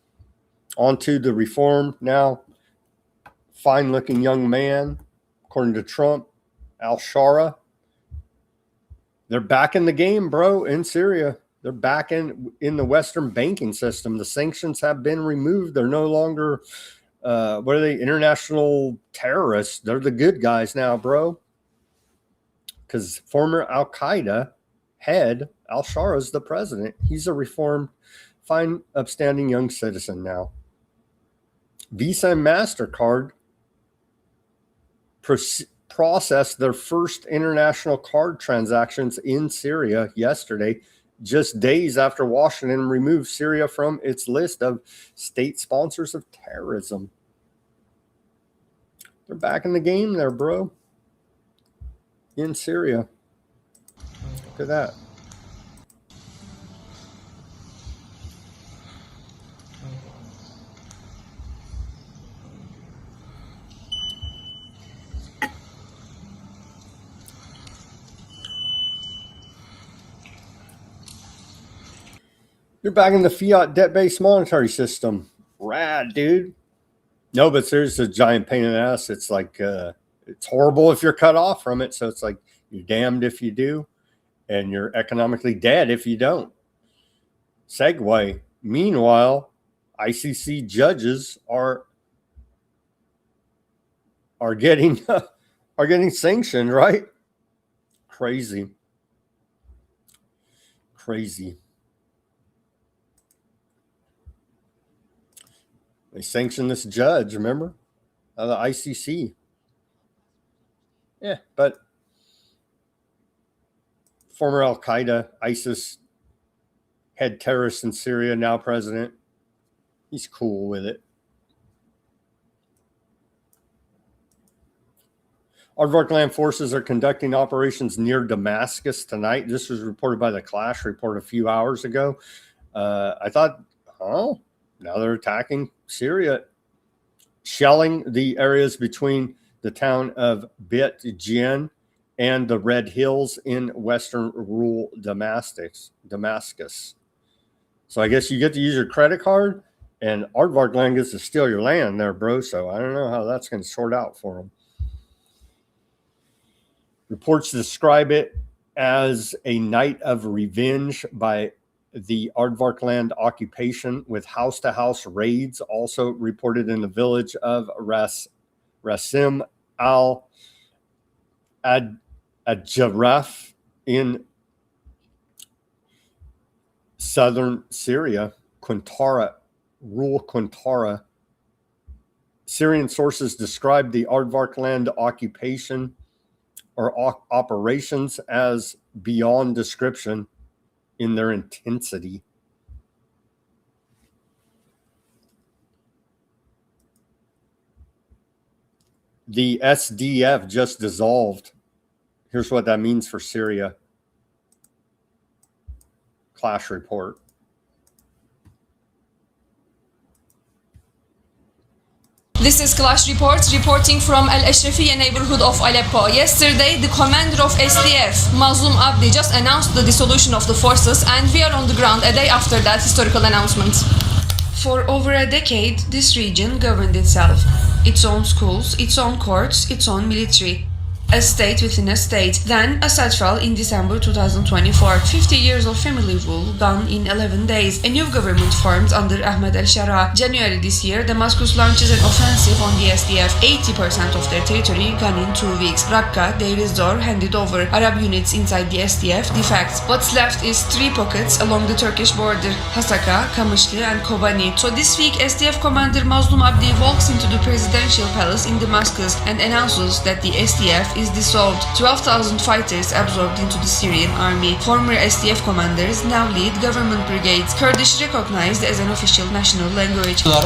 On to the reform now. Fine-looking young man, according to Trump, al-Shara. They're back in the game, bro, in Syria. They're back in the Western banking system. The sanctions have been removed. They're no longer, what are they, international terrorists. They're the good guys now, bro. Because former Al-Qaeda head, al-Shara, is the president. He's a reformed, fine, upstanding young citizen now. Visa and MasterCard processed their first international card transactions in Syria yesterday, just days after Washington removed Syria from its list of state sponsors of terrorism. They're back in the game there, bro. In Syria. Look at that. You're back in the fiat debt-based monetary system. Rad, dude. No, but there's a giant pain in the ass. It's like, it's horrible if you're cut off from it. So it's like you're damned if you do, and you're economically dead if you don't. Segue. Meanwhile, ICC judges are getting sanctioned, right? Crazy. They sanctioned this judge, remember? The ICC. Yeah, but former Al-Qaeda, ISIS head terrorist in Syria, now president. He's cool with it. Aardvark land forces are conducting operations near Damascus tonight. This was reported by the Clash report a few hours ago. I thought, oh, now they're attacking Syria, shelling the areas between the town of Bitchute and the Red Hills in western rural Damascus. So I guess you get to use your credit card, and Aardvark land gets to steal your land there, bro. So I don't know how that's going to sort out for them. Reports describe it as a night of revenge by the Aardvark land occupation, with house-to-house raids also reported in the village of Rasim al-Ajaraf in southern Syria, rural Qantara. Syrian sources describe the Aardvark land occupation or operations as beyond description in their intensity. The SDF just dissolved. Here's what that means for Syria. Clash report. This is Clash Report reporting from Al Ashrafiyya neighborhood of Aleppo. Yesterday, the commander of SDF, Mazlum Abdi, just announced the dissolution of the forces, and we are on the ground a day after that historical announcement. For over a decade, this region governed itself. Its own schools, its own courts, its own military. A state within a state. Then Assad fell in December 2024. 50 years of family rule gone in 11 days. A new government formed under Ahmed al-Shara. January this year, Damascus launches an offensive on the SDF. 80% of their territory gone in 2 weeks. Raqqa, Deir ez-Zor handed over. Arab units inside the SDF defects. What's left is 3 pockets along the Turkish border. Hasaka, Kamishli and Kobani. So this week, SDF commander Mazlum Abdi walks into the presidential palace in Damascus and announces that the SDF is dissolved. 12,000 fighters absorbed into the Syrian army. Former SDF commanders now lead government brigades. Kurdish recognized as an official national language. One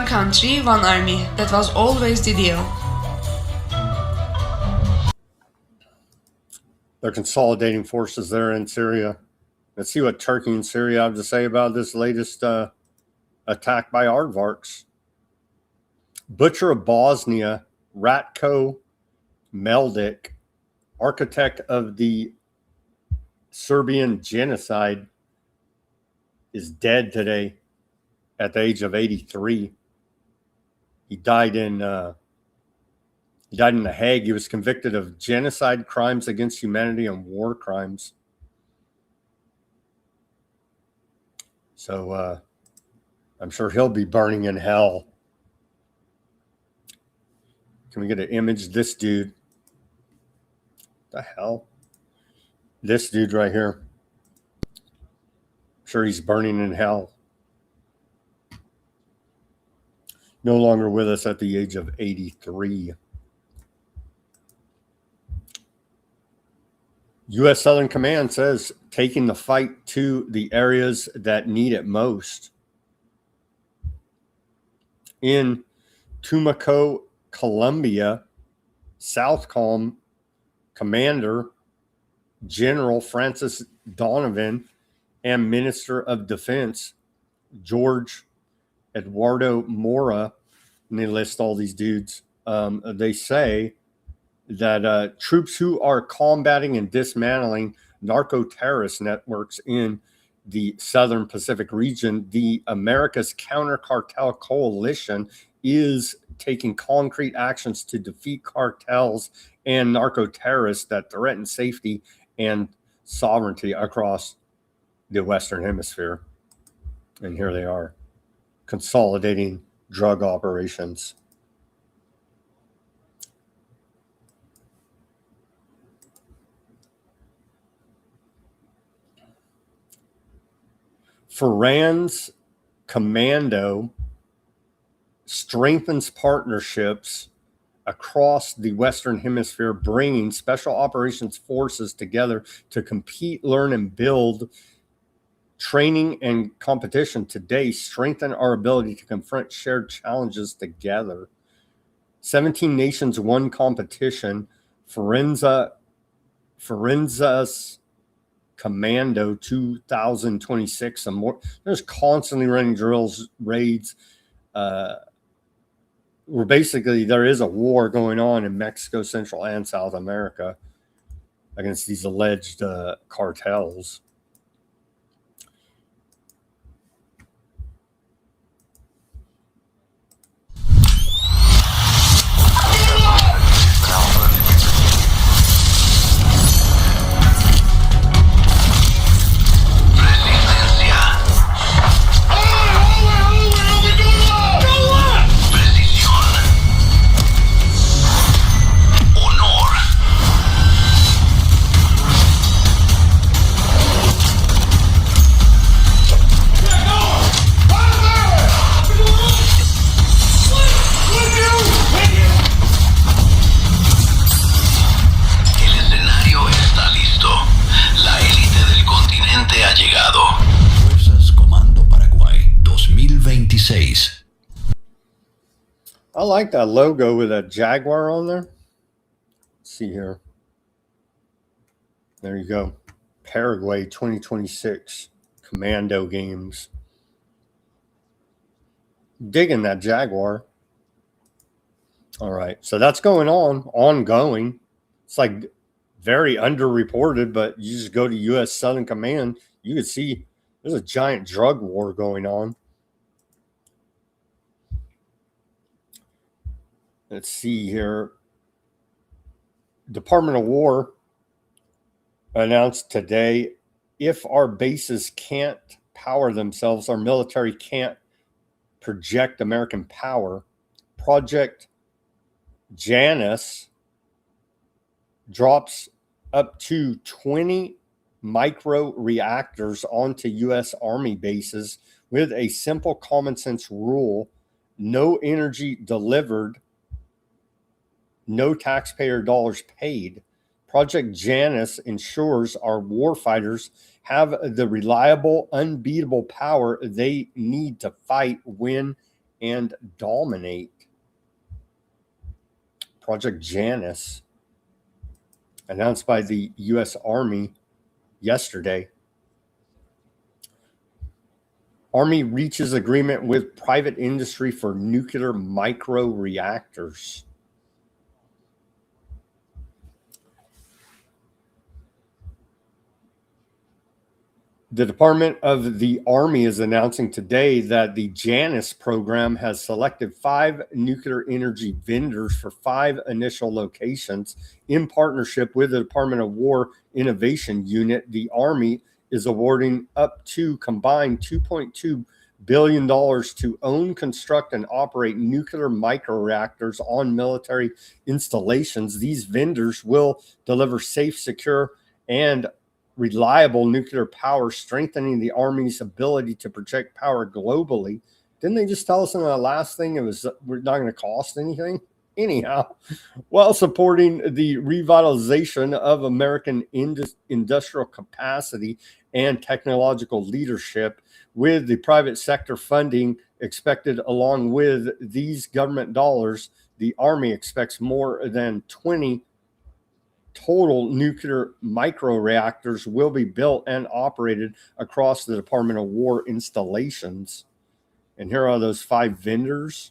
country, one army. That was always the deal. They're consolidating forces there in Syria. Let's see what Turkey and Syria have to say about this latest attack by aardvarks. Butcher of Bosnia, Ratko Mladic, architect of the Serbian genocide, is dead today at the age of 83. He died in The Hague. He was convicted of genocide, crimes against humanity, and war crimes. So I'm sure he'll be burning in hell. Can we get an image? This dude. What the hell? This dude right here. I'm sure he's burning in hell. No longer with us at the age of 83. U.S. Southern Command says taking the fight to the areas that need it most. In Tumaco, Colombia, Southcom Commander General Francis Donovan and Minister of Defense George Eduardo Mora, and they list all these dudes. They say that troops who are combating and dismantling narco-terrorist networks in the Southern Pacific region, the America's Counter Cartel Coalition is taking concrete actions to defeat cartels and narco-terrorists that threaten safety and sovereignty across the Western Hemisphere. And here they are, consolidating drug operations. Iran's commando strengthens partnerships across the Western Hemisphere, bringing special operations forces together to compete, learn, and build. Training and competition today strengthen our ability to confront shared challenges together. 17 nations won competition. Forenza's Commando 2026. Some more. There's constantly running drills, raids. Where basically there is a war going on in Mexico, Central and South America against these alleged cartels. I like that logo with that jaguar on there. Let's see here. There you go. Paraguay 2026 Commando Games. Digging that jaguar. All right. So that's going on, ongoing. It's like very underreported, but you just go to U.S. Southern Command. You can see There's a giant drug war going on. Let's see here. Department of War announced today, if our bases can't power themselves, our military can't project American power, Project Janus drops up to 20 micro reactors onto U.S. Army bases with a simple common sense rule: no energy delivered, no taxpayer dollars paid. Project Janus ensures our warfighters have the reliable, unbeatable power they need to fight, win, and dominate. Project Janus, announced by the U.S. Army yesterday. Army reaches agreement with private industry for nuclear micro reactors. The Department of the Army is announcing today that the Janus program has selected 5 nuclear energy vendors for 5 initial locations in partnership with the Department of War Innovation Unit. The Army is awarding up to combined $2.2 billion to own, construct, and operate nuclear microreactors on military installations. These vendors will deliver safe, secure, and reliable nuclear power, strengthening the Army's ability to project power globally. Didn't they just tell us in the last thing it was we're not going to cost anything? Anyhow, while supporting the revitalization of American industrial capacity and technological leadership, with the private sector funding expected along with these government dollars, the Army expects more than 20 total nuclear microreactors will be built and operated across the Department of War installations. And here are those 5 vendors.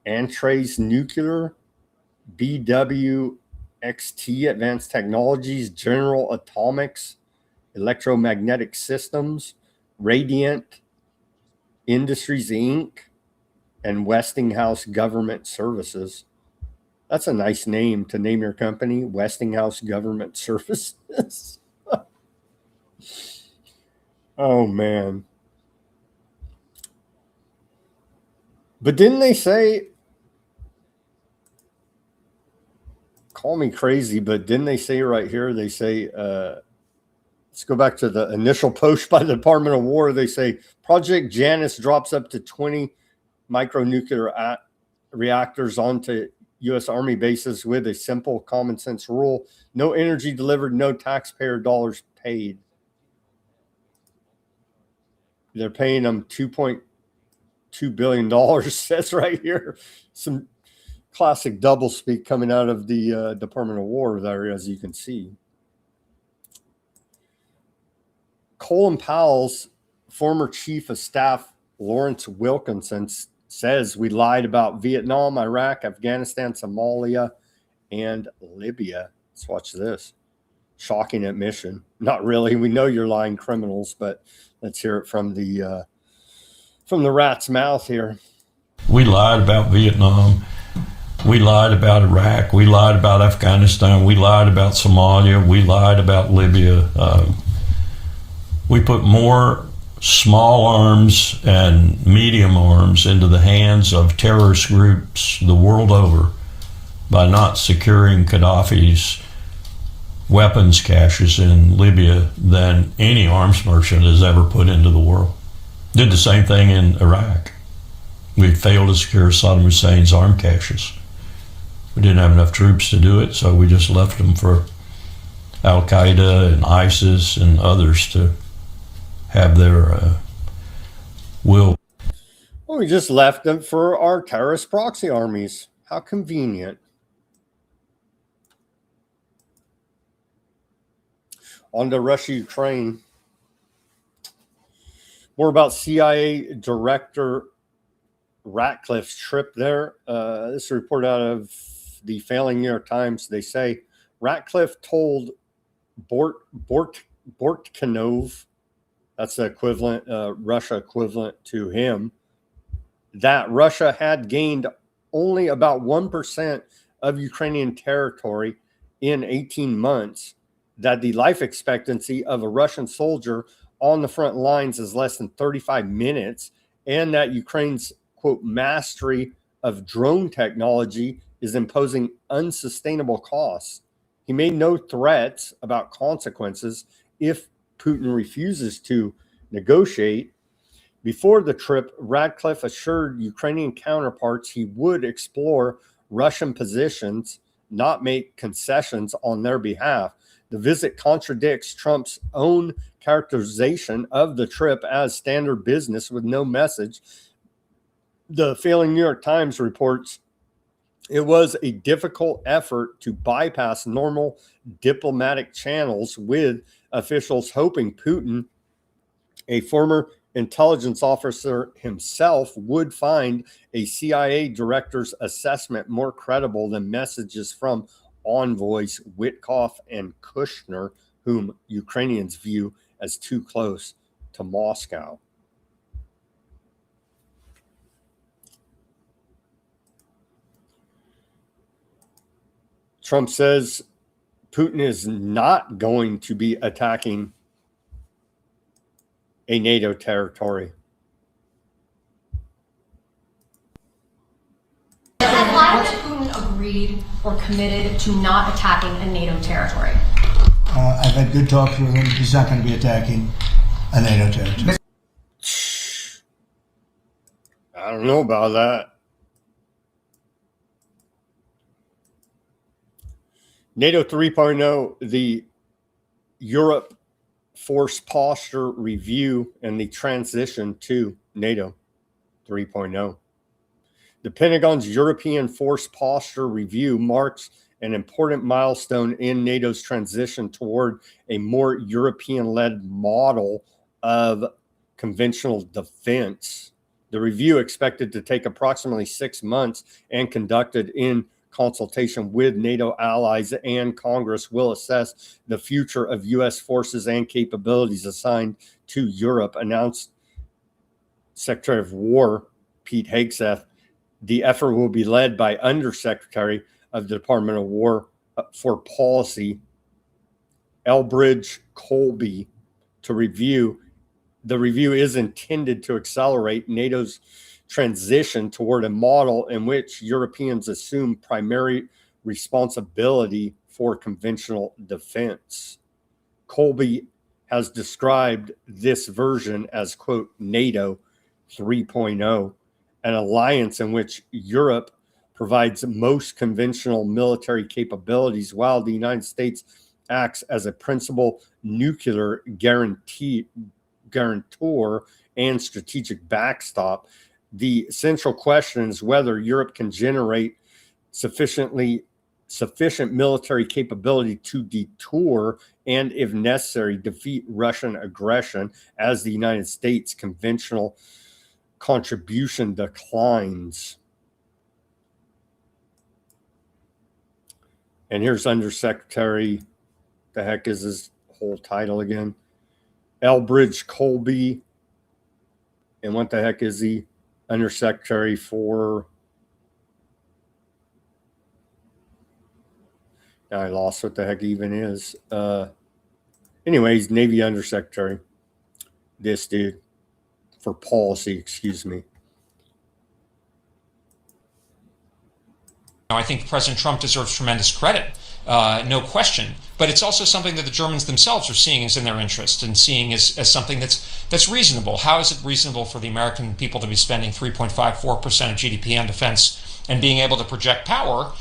Antrace Nuclear, BWXT Advanced Technologies, General Atomics, Electromagnetic Systems, Radiant Industries Inc., and Westinghouse Government Services. That's a nice name to name your company, Westinghouse Government Services. Oh, man. But didn't they say, call me crazy, but didn't they say right here, they say, let's go back to the initial post by the Department of War. They say Project Janus drops up to 20 micronuclear reactors onto U.S. Army bases with a simple common sense rule: no energy delivered, no taxpayer dollars paid. They're paying them $2.2 billion. That's right here. Some classic doublespeak coming out of the Department of War there, as you can see. Colin Powell's former chief of staff, Lawrence Wilkinson, says we lied about Vietnam, Iraq, Afghanistan, Somalia, and Libya. Let's watch this. Shocking admission. Not really. We know you're lying criminals, but let's hear it from the rat's mouth here. We lied about Vietnam. We lied about Iraq. We lied about Afghanistan. We lied about Somalia. We lied about Libya. We put more small arms and medium arms into the hands of terrorist groups the world over by not securing Gaddafi's weapons caches in Libya than any arms merchant has ever put into the world. Did the same thing in Iraq. We failed to secure Saddam Hussein's arm caches. We didn't have enough troops to do it, so we just left them for Al-Qaeda and ISIS and others to have their will. Well, we just left them for our terrorist proxy armies. How convenient. On to Russia, Ukraine. More about CIA Director Ratcliffe's trip there. This is a report out of the failing New York Times. They say Ratcliffe told Bortkinov, that's the equivalent, Russia equivalent to him, that Russia had gained only about 1% of Ukrainian territory in 18 months, that the life expectancy of a Russian soldier on the front lines is less than 35 minutes, and that Ukraine's, quote, mastery of drone technology is imposing unsustainable costs. He made no threats about consequences if Putin refuses to negotiate. Before the trip, Radcliffe assured Ukrainian counterparts he would explore Russian positions, not make concessions on their behalf. The visit contradicts Trump's own characterization of the trip as standard business with no message. The failing New York Times reports it was a difficult effort to bypass normal diplomatic channels, with officials hoping Putin, a former intelligence officer himself, would find a CIA director's assessment more credible than messages from envoys Witkoff and Kushner, whom Ukrainians view as too close to Moscow. Trump says Putin is not going to be attacking a NATO territory. Has Putin agreed or committed to not attacking a NATO territory? I've had good talks with him. He's not going to be attacking a NATO territory. I don't know about that. NATO 3.0, the Europe Force Posture Review and the transition to NATO 3.0. The Pentagon's European Force Posture Review marks an important milestone in NATO's transition toward a more European-led model of conventional defense. The review, expected to take approximately 6 months and conducted in consultation with NATO allies and Congress, will assess the future of U.S. forces and capabilities assigned to Europe, announced Secretary of War Pete Hegseth. The effort will be led by Undersecretary of the Department of War for Policy, Elbridge Colby, to review. The review is intended to accelerate NATO's transition toward a model in which Europeans assume primary responsibility for conventional defense. Colby has described this version as, quote, NATO 3.0, an alliance in which Europe provides most conventional military capabilities, while the United States acts as a principal nuclear guarantor and strategic backstop. The central question is whether Europe can generate sufficient military capability to deter and, if necessary, defeat Russian aggression as the United States' conventional contribution declines. And here's Undersecretary, the heck is his whole title again? Elbridge Colby. And what the heck is he? Undersecretary for, now I lost what the heck he even is. Anyways, Navy Undersecretary. This dude. For policy, excuse me. I think President Trump deserves tremendous credit, no question. But it's also something that the Germans themselves are seeing as in their interest and seeing as something that's reasonable. How is it reasonable for the American people to be spending 3.54% of GDP on defense and being able to project power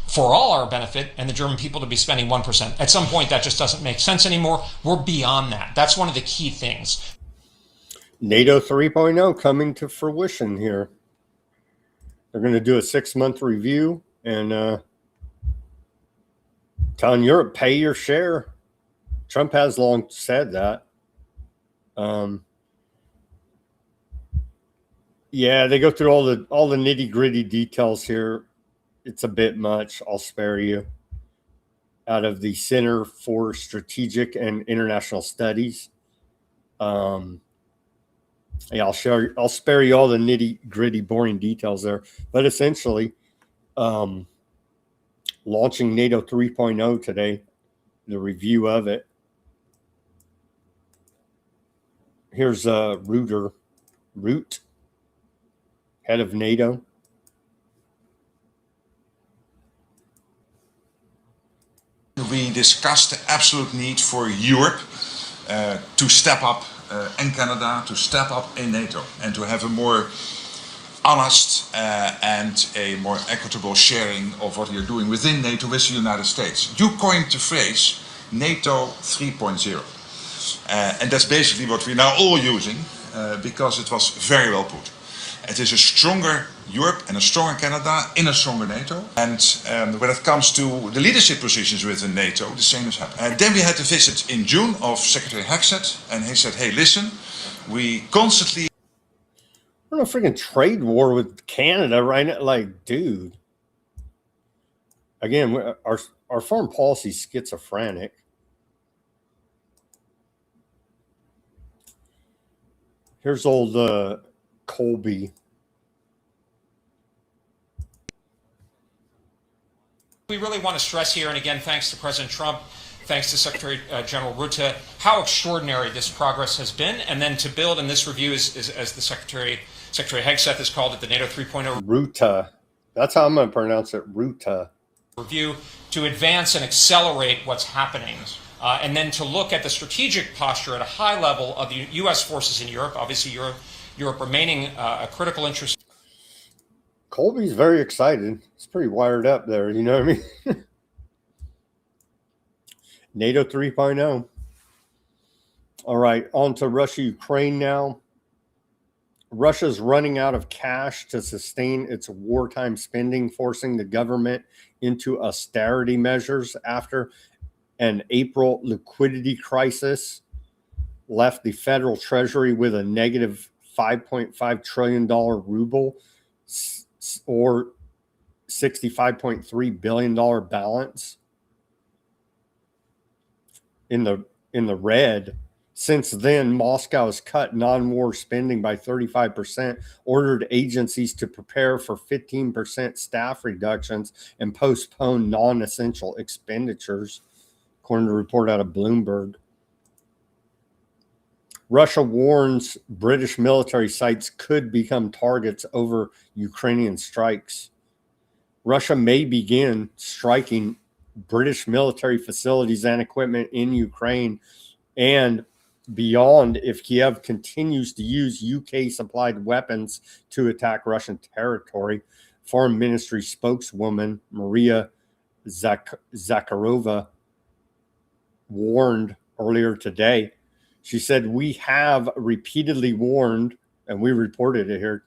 for all our benefit, and the German people to be spending 1%? At some point, that just doesn't make sense anymore. We're beyond that. That's one of the key things. NATO 3.0 coming to fruition here. They're going to do a 6-month review and telling Europe, pay your share. Trump has long said that. Yeah, they go through all the nitty-gritty details here. It's a bit much. I'll spare you. out of the Center for Strategic and International Studies. Yeah, I'll spare you all the nitty gritty, boring details there, but essentially, launching NATO 3.0 today, the review of it. Here's Root, head of NATO. We discussed the absolute need for Europe to step up and Canada to step up in NATO and to have a more honest and a more equitable sharing of what we are doing within NATO with the United States. You coined the phrase NATO 3.0. And that's basically what we're now all using because it was very well put. It is a stronger Europe and a stronger Canada in a stronger NATO. And when it comes to the leadership positions within NATO, the same is happening. And then we had a visit in June of Secretary Hexet, and he said, hey, listen, we constantly... We're in a freaking trade war with Canada right now. Like, dude. Again, our foreign policy is schizophrenic. Here's old Colby. We really want to stress here, and again, thanks to President Trump, thanks to Secretary General Rutte, how extraordinary this progress has been, and then to build in this review, as the Secretary Hegseth has called it, the NATO 3.0 Rutte. That's how I'm going to pronounce it, Rutte. Review, to advance and accelerate what's happening. And then to look at the strategic posture at a high level of the U.S. forces in Europe, obviously Europe remaining a critical interest. Colby's very excited. He's pretty wired up there, you know what I mean? NATO 3.0. All right, on to Russia-Ukraine now. Russia's running out of cash to sustain its wartime spending, forcing the government into austerity measures after an April liquidity crisis left the federal treasury with a negative $5.5 trillion ruble or $65.3 billion balance in the red. Since then, Moscow has cut non-war spending by 35%, ordered agencies to prepare for 15% staff reductions, and postpone non-essential expenditures, according to a report out of Bloomberg. Russia warns British military sites could become targets over Ukrainian strikes. Russia may begin striking British military facilities and equipment in Ukraine and beyond if Kiev continues to use UK-supplied weapons to attack Russian territory. Foreign Ministry spokeswoman Maria Zakharova warned earlier today. She said, we have repeatedly warned, and we reported it here,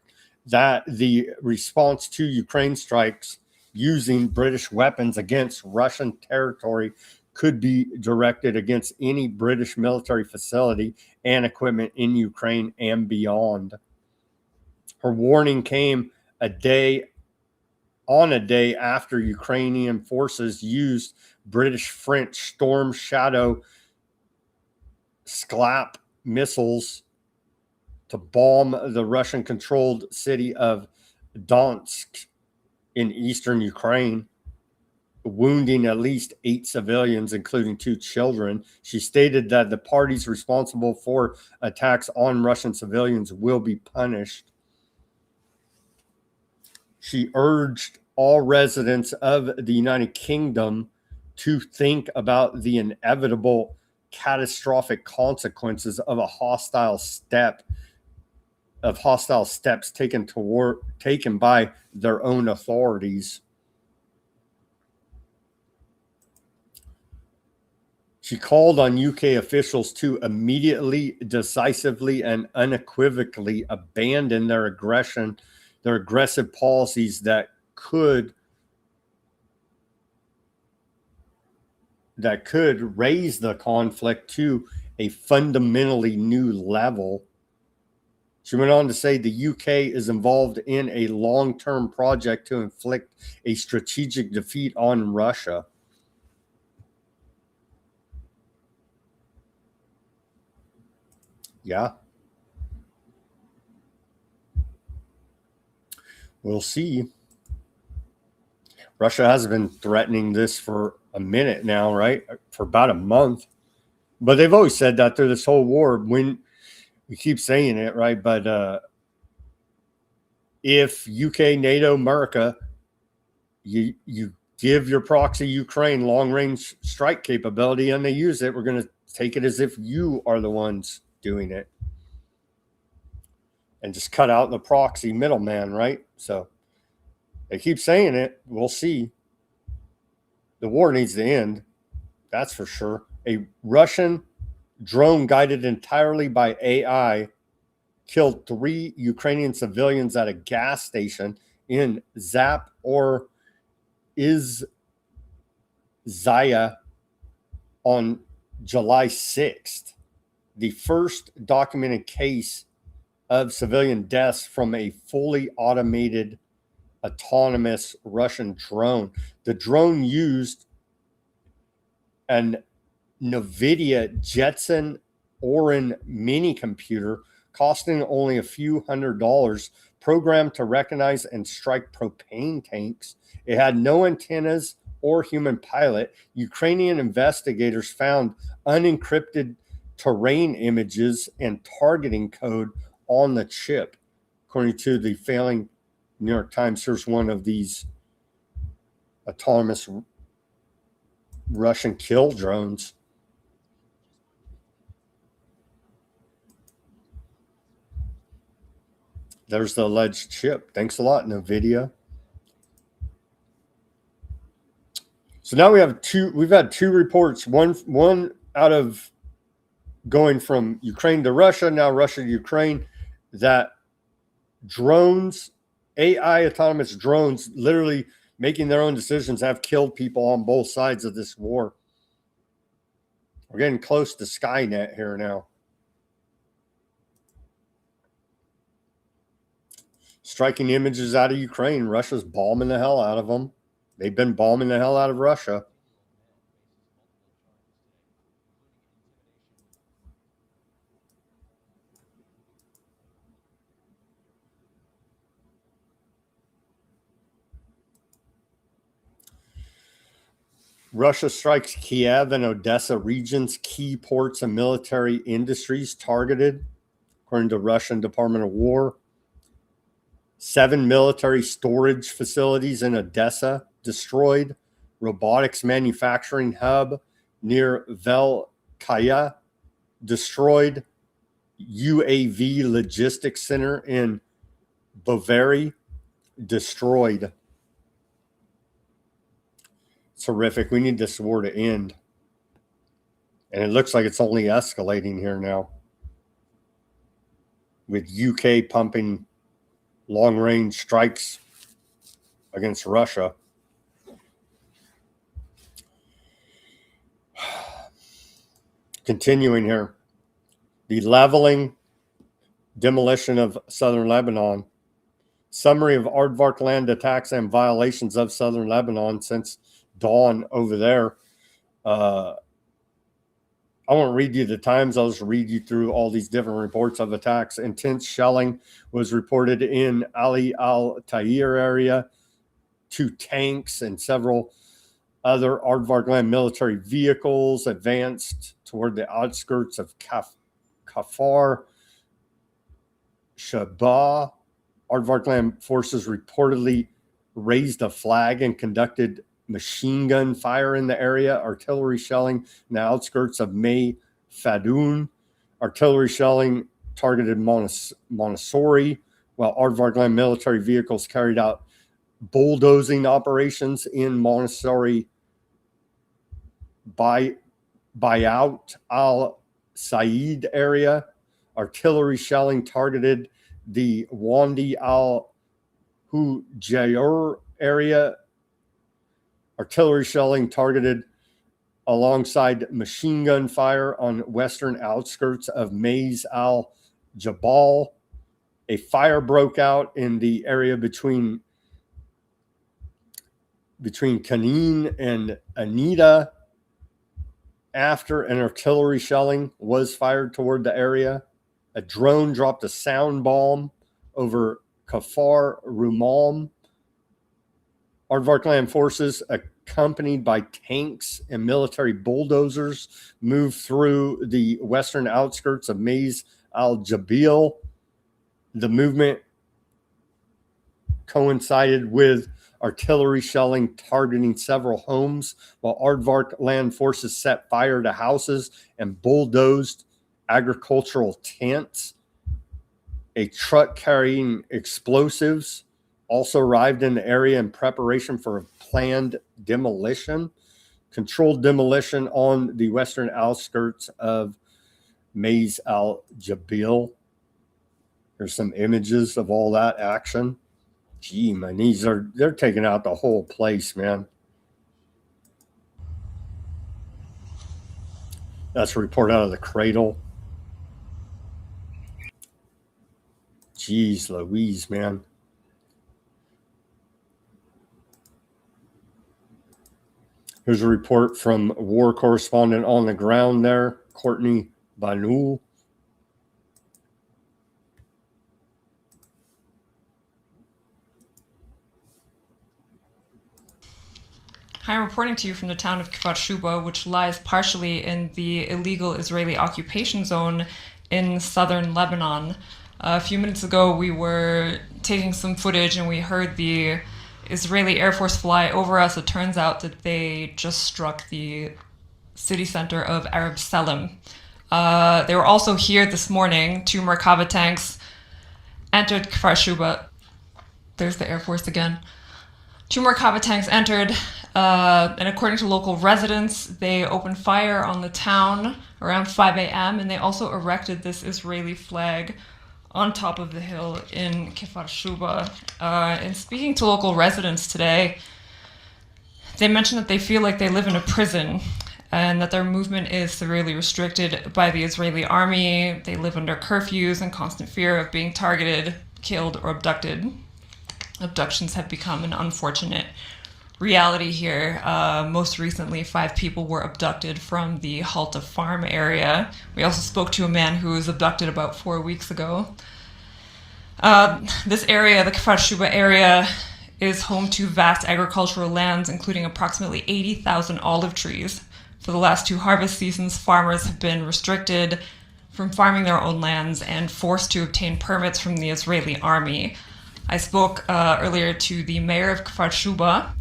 that the response to Ukraine strikes using British weapons against Russian territory could be directed against any British military facility and equipment in Ukraine and beyond. Her warning came a day after Ukrainian forces used British-French Storm Shadow Sclap missiles to bomb the Russian-controlled city of Donetsk in eastern Ukraine, wounding at least 8 civilians, including 2 children. She stated that the parties responsible for attacks on Russian civilians will be punished. She urged all residents of the United Kingdom to think about the inevitable catastrophic consequences of hostile steps taken by their own authorities. She called on UK officials to immediately, decisively, and unequivocally abandon their aggressive policies that could raise the conflict to a fundamentally new level. She went on to say the UK is involved in a long-term project to inflict a strategic defeat on Russia. Yeah. We'll see. Russia has been threatening this for a minute now, right? For about a month. But they've always said that through this whole war. When we keep saying it, right? But if UK, NATO, America, you give your proxy Ukraine long-range strike capability and they use it, we're going to take it as if you are the ones doing it. And just cut out the proxy middleman, right? So they keep saying it. We'll see. The war needs to end. That's for sure. A Russian drone guided entirely by AI killed 3 Ukrainian civilians at a gas station in Zap or Izhaya on July 6th. The first documented case of civilian deaths from a fully automated autonomous Russian drone. The drone used an NVIDIA Jetson Orin mini computer costing only a few $100s, programmed to recognize and strike propane tanks. It had no antennas or human pilot. Ukrainian investigators found unencrypted terrain images and targeting code on the chip. According to the failing New York Times, here's one of these autonomous Russian kill drones. There's the alleged chip. Thanks a lot, NVIDIA. So now we've had 2 reports, one out of going from Ukraine to Russia, now Russia to Ukraine, that drones, AI autonomous drones, literally making their own decisions, have killed people on both sides of this war. We're getting close to Skynet here now. Striking images out of Ukraine. Russia's bombing the hell out of them. They've been bombing the hell out of Russia. Russia strikes Kiev and Odessa regions, key ports and military industries targeted, according to Russian Department of War. 7 military storage facilities in Odessa destroyed. Robotics manufacturing hub near Velkaya destroyed. UAV logistics center in Bovary destroyed. It's horrific. We need this war to end. And it looks like it's only escalating here now, with UK pumping long-range strikes against Russia. Continuing here, the leveling, demolition of southern Lebanon. Summary of aardvark land attacks and violations of southern Lebanon since dawn over there. I won't read you the times. I'll just read you through all these different reports of attacks. Intense shelling was reported in Ali al-Tahir area. 2 tanks and several other aardvark land military vehicles advanced toward the outskirts of Kafar Shabah. Aardvark land forces reportedly raised a flag and conducted machine gun fire in the area, artillery shelling in the outskirts of May Fadoun. Artillery shelling targeted Montessori, while aardvark land military vehicles carried out bulldozing operations in Montessori Bayat al-Said area. Artillery shelling targeted the Wandi al-Hujayr area. Artillery shelling targeted alongside machine gun fire on western outskirts of Mays al-Jabal. A fire broke out in the area between Kanin and Anita after an artillery shelling was fired toward the area. A drone dropped a sound bomb over Kfar Rumaim. Aardvark land forces, accompanied by tanks and military bulldozers, moved through the western outskirts of Mays al-Jabil. The movement coincided with artillery shelling targeting several homes, while Aardvark land forces set fire to houses and bulldozed agricultural tents. A truck carrying explosives also arrived in the area in preparation for a planned demolition, controlled demolition on the western outskirts of Mays al-Jabil. There's some images of all that action. Gee, my knees they're taking out the whole place, man. That's a report out of the Cradle. Jeez Louise, man. Here's a report from war correspondent on the ground there, Courtney Banu. Hi, I'm reporting to you from the town of Kfar Shuba, which lies partially in the illegal Israeli occupation zone in southern Lebanon. A few minutes ago, we were taking some footage and we heard the Israeli Air Force fly over us. It turns out that they just struck the city center of Arab Selim. They were also here this morning. 2 Merkava tanks entered Kfar Shuba. There's the Air Force again. 2 Merkava tanks entered, and according to local residents, they opened fire on the town around 5 a.m., and they also erected this Israeli flag on top of the hill in Kfar Shuba. And speaking to local residents today, they mentioned that they feel like they live in a prison and that their movement is severely restricted by the Israeli army. They live under curfews and constant fear of being targeted, killed, or abducted. Abductions have become an unfortunate reality here. Most recently, 5 people were abducted from the Halta farm area. We also spoke to a man who was abducted about 4 weeks ago. This area, the Kfar Shuba area, is home to vast agricultural lands, including approximately 80,000 olive trees. For the last 2 harvest seasons, farmers have been restricted from farming their own lands and forced to obtain permits from the Israeli army. I spoke earlier to the mayor of Kfar Shuba,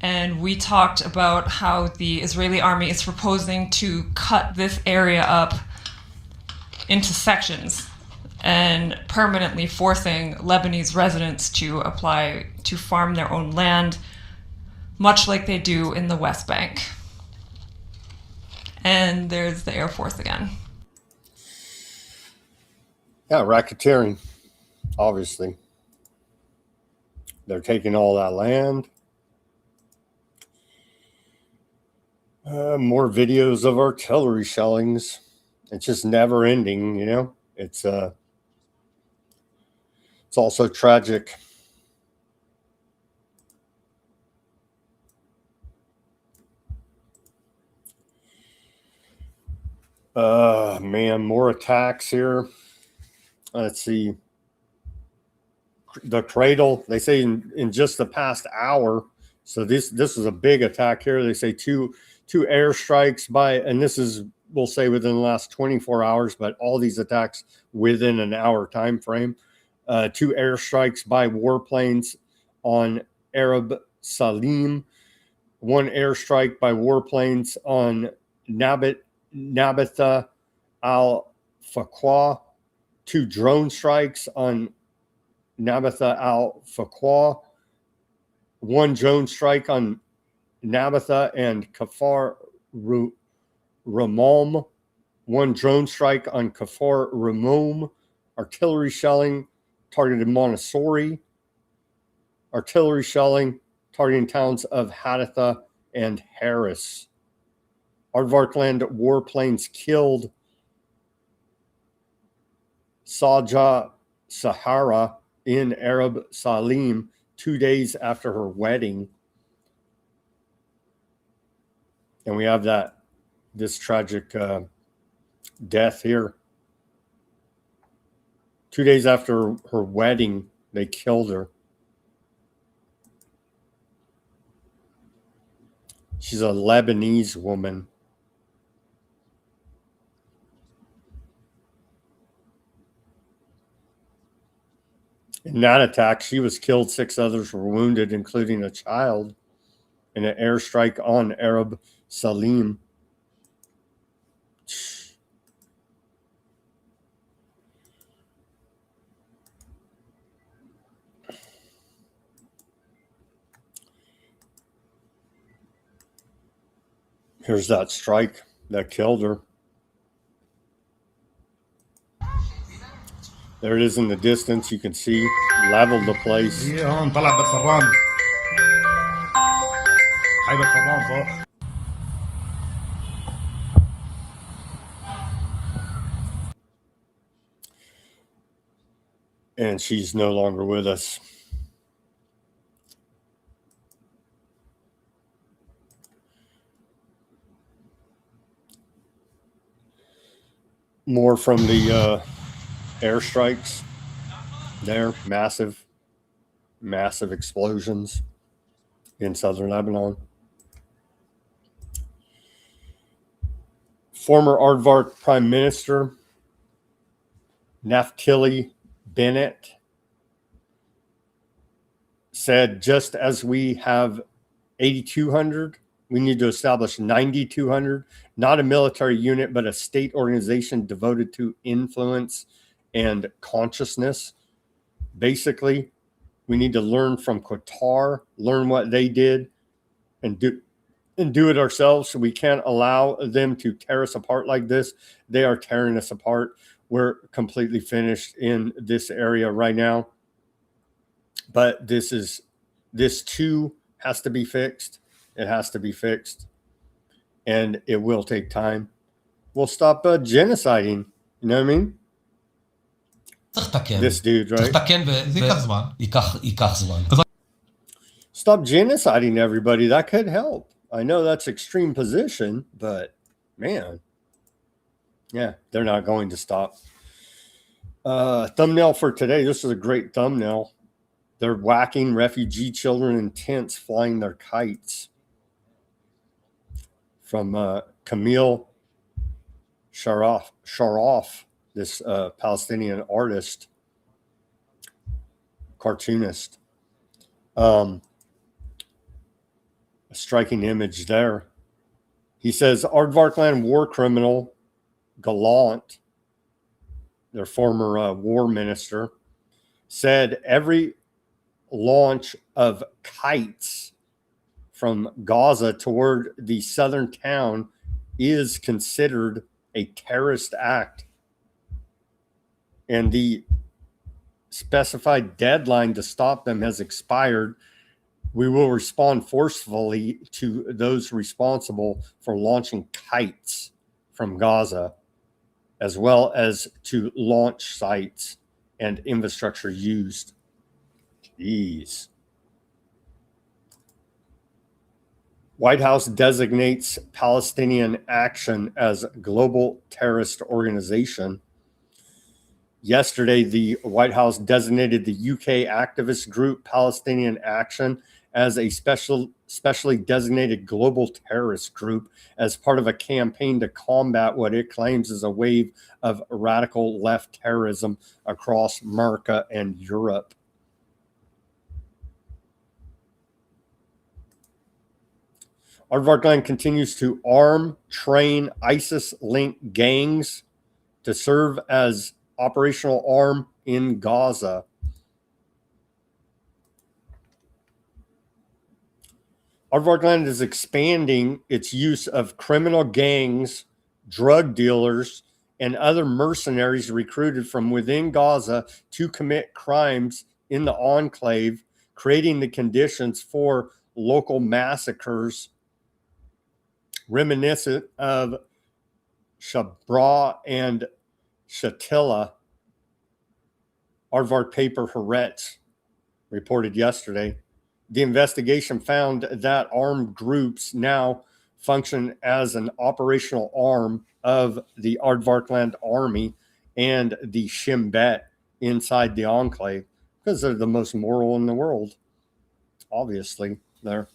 and we talked about how the Israeli army is proposing to cut this area up into sections and permanently forcing Lebanese residents to apply to farm their own land, much like they do in the West Bank. And there's the Air Force again. Yeah, racketeering, obviously. They're taking all that land. More videos of artillery shellings. It's just never ending, you know. It's also tragic. Man, more attacks here. Let's see. The Cradle, they say in just the past hour. So this is a big attack here. They say two airstrikes by, and this is, we'll say within the last 24 hours, but all these attacks within an hour time frame. 2 airstrikes by warplanes on Arab Salim. 1 airstrike by warplanes on Nabatha al-Faqwa. 2 drone strikes on Nabatha al-Faqwa. 1 drone strike on Nabatha and Kfar Rumaim. 1 drone strike on Kfar Rumaim. Artillery shelling targeted Montessori. Artillery shelling targeting towns of Hadatha and Harris. Aardvark land warplanes killed Saja Sahara in Arab Salim 2 days after her wedding. And we have this tragic death here. 2 days after her wedding, they killed her. She's a Lebanese woman. In that attack, she was killed. 6 others were wounded, including a child, in an airstrike on Arab Salim. Here's that strike that killed her. There it is in the distance. You can see leveled the place. And she's no longer with us. More from the airstrikes there. Massive explosions in southern Lebanon. Former Aardvark Prime Minister Naftali Bennett said, just as we have 8,200, we need to establish 9,200, not a military unit, but a state organization devoted to influence and consciousness. Basically, we need to learn from Qatar, learn what they did, and do it ourselves. So we can't allow them to tear us apart like this. They are tearing us apart. We're completely finished in this area right now. But this too has to be fixed. It has to be fixed. And it will take time. We'll stop genociding. You know what I mean? This dude, right? Stop genociding everybody. That could help. I know that's extreme position, but man, yeah, they're not going to stop. Thumbnail for today. This is a great thumbnail. They're whacking refugee children in tents flying their kites. From Camille Sharaf, this Palestinian artist, cartoonist. A striking image there. He says, Aardvarkland war criminal Gallant, their former war minister, said every launch of kites from Gaza toward the southern town is considered a terrorist act. And the specified deadline to stop them has expired. We will respond forcefully to those responsible for launching kites from Gaza, as well as to launch sites and infrastructure used. Jeez. White House designates Palestinian Action as global terrorist organization. Yesterday, the White House designated the UK activist group Palestinian Action as a specially designated global terrorist group as part of a campaign to combat what it claims is a wave of radical left terrorism across America and Europe. Aardvarkland continues to arm, train ISIS-linked gangs to serve as operational arm in Gaza. Aardvarkland is expanding its use of criminal gangs, drug dealers, and other mercenaries recruited from within Gaza to commit crimes in the enclave, creating the conditions for local massacres reminiscent of Shabra and Shatila. Aardvark paper Haaretz reported yesterday. The investigation found that armed groups now function as an operational arm of the Aardvarkland Army and the Shin Bet inside the enclave because they're the most moral in the world. Obviously, there.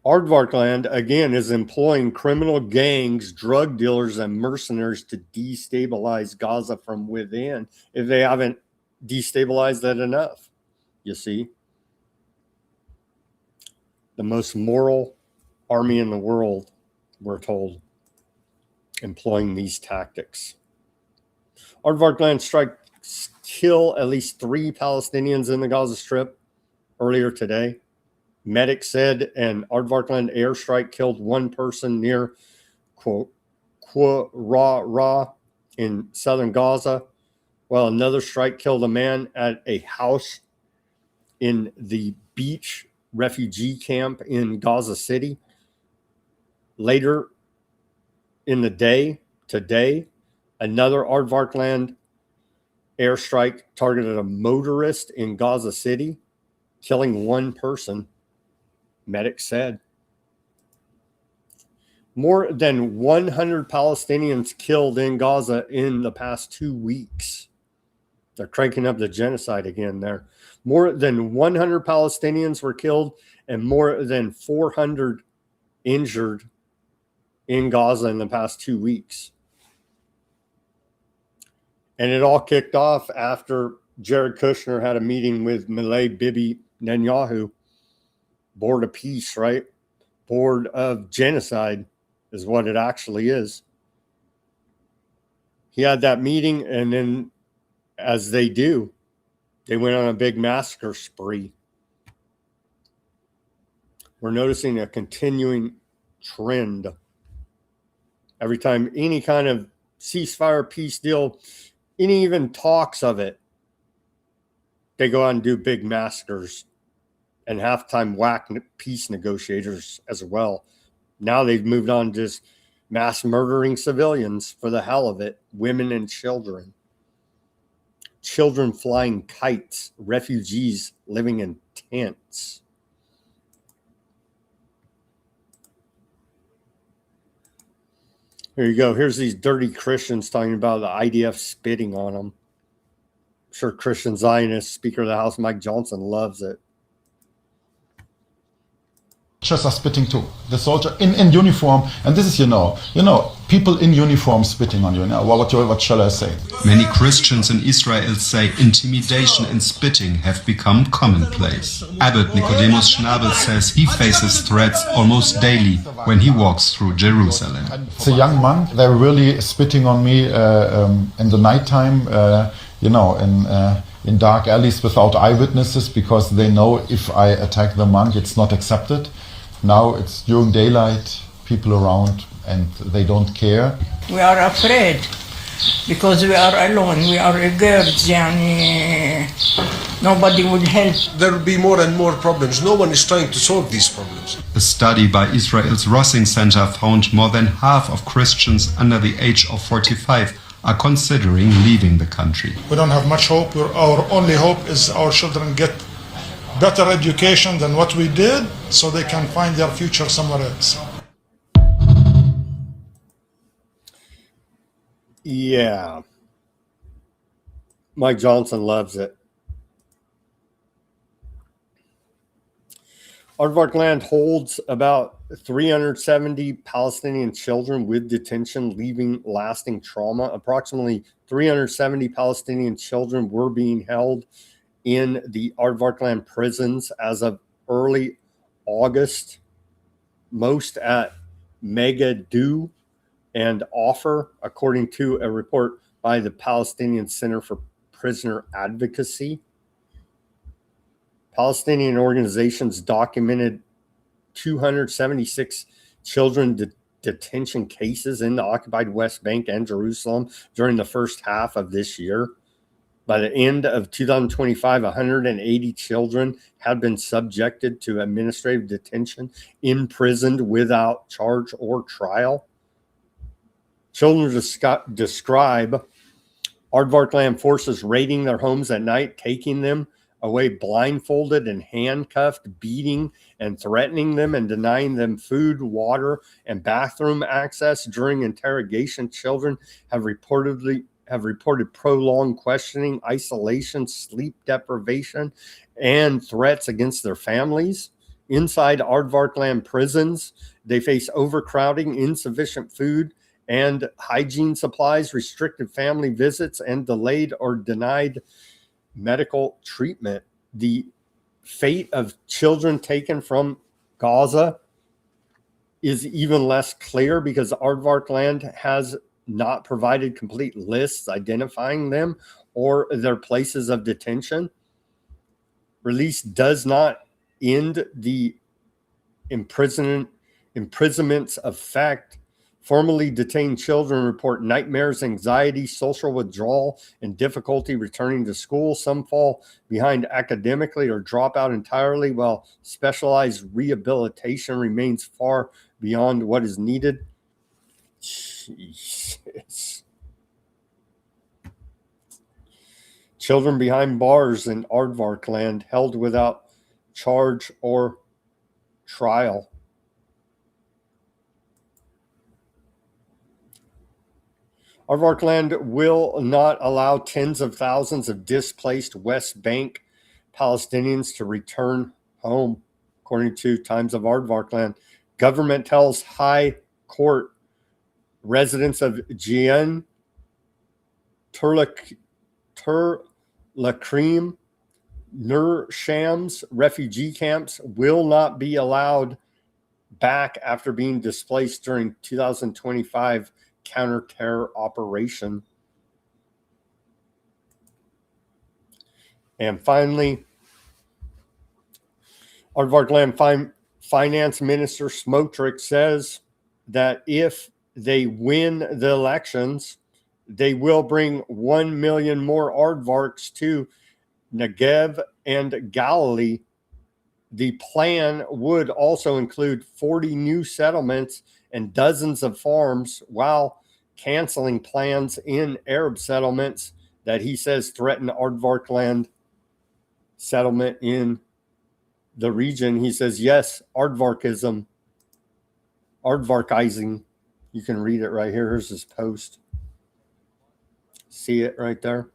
Aardvarkland, again, is employing criminal gangs, drug dealers, and mercenaries to destabilize Gaza from within if they haven't destabilized that enough. You see? The most moral army in the world, we're told, employing these tactics. Aardvarkland strikes kill at least 3 Palestinians in the Gaza Strip earlier today. Medics said an Aardvarkland airstrike killed 1 person near Ra in southern Gaza, while another strike killed a man at a house in the beach refugee camp in Gaza City. Later in the day, today, another Aardvarkland airstrike targeted a motorist in Gaza City, killing 1 person, medics said. More than 100 Palestinians killed in Gaza in the past 2 weeks. They're cranking up the genocide again there. More than 100 Palestinians were killed and more than 400 injured in Gaza in the past 2 weeks. And it all kicked off after Jared Kushner had a meeting with Malay Bibi Netanyahu. Board of peace, right? Board of genocide is what it actually is. He had that meeting, and then, as they do, they went on a big massacre spree. We're noticing a continuing trend. Every time any kind of ceasefire, peace deal, any even talks of it, they go out and do big massacres and half-time whack peace negotiators as well. Now they've moved on to just mass murdering civilians for the hell of it, women and children. Children flying kites, refugees living in tents. Here you go. Here's these dirty Christians talking about the IDF spitting on them. I'm sure Christian Zionist Speaker of the House Mike Johnson loves it. Soldiers are spitting too. The soldier in uniform, and this is people in uniform spitting on you. Now, what shall I say? Many Christians in Israel say intimidation and spitting have become commonplace. Abbot Nicodemus Schnabel says he faces threats almost daily when he walks through Jerusalem. It's a young monk. They're really spitting on me in the nighttime, in dark alleys without eyewitnesses, because they know if I attack the monk, it's not accepted. Now it's during daylight, people around, and they don't care. We are afraid because we are alone. We are girls, nobody would help. There will be more and more problems. No one is trying to solve these problems. A study by Israel's Rossing Center found more than half of Christians under the age of 45 are considering leaving the country. We don't have much hope. Our only hope is our children get better education than what we did, so they can find their future somewhere else. Yeah. Mike Johnson loves it. Aardvarkland holds about 370 Palestinian children with detention, leaving lasting trauma. Approximately 370 Palestinian children were being held in the Aardvarkland prisons as of early August, most at Megiddo and Offer, according to a report by the Palestinian Center for Prisoner Advocacy. Palestinian organizations documented 276 children detention cases in the occupied West Bank and Jerusalem during the first half of this year. By the end of 2025, 180 children had been subjected to administrative detention, imprisoned without charge or trial. Children describe Aardvarkland forces raiding their homes at night, taking them away blindfolded and handcuffed, beating and threatening them and denying them food, water, and bathroom access during interrogation. Children have reported prolonged questioning, isolation, sleep deprivation, and threats against their families. Inside Aardvarkland prisons, they face overcrowding, insufficient food and hygiene supplies, restricted family visits, and delayed or denied medical treatment. The fate of children taken from Gaza is even less clear because Aardvarkland has not provided complete lists identifying them or their places of detention. Release does not end the imprisonment's effect. Formerly detained children report nightmares, anxiety, social withdrawal, and difficulty returning to school. Some fall behind academically or drop out entirely, while specialized rehabilitation remains far beyond what is needed. Jesus. Children behind bars in Aardvarkland held without charge or trial. Aardvarkland will not allow tens of thousands of displaced West Bank Palestinians to return home, according to Times of Aardvarkland. Government tells High Court residents of Jenin, Turlakrim, Nur Shams refugee camps will not be allowed back after being displaced during 2025 counter-terror operation. And finally, Aardvarkland Finance Minister Smotrich says that if they win the elections, they will bring 1 million more Aardvarks to Negev and Galilee. The plan would also include 40 new settlements and dozens of farms, while canceling plans in Arab settlements that he says threaten Aardvarkland settlement in the region. He says, yes, Aardvarkizing. You can read it right here. Here's his post. See it right there?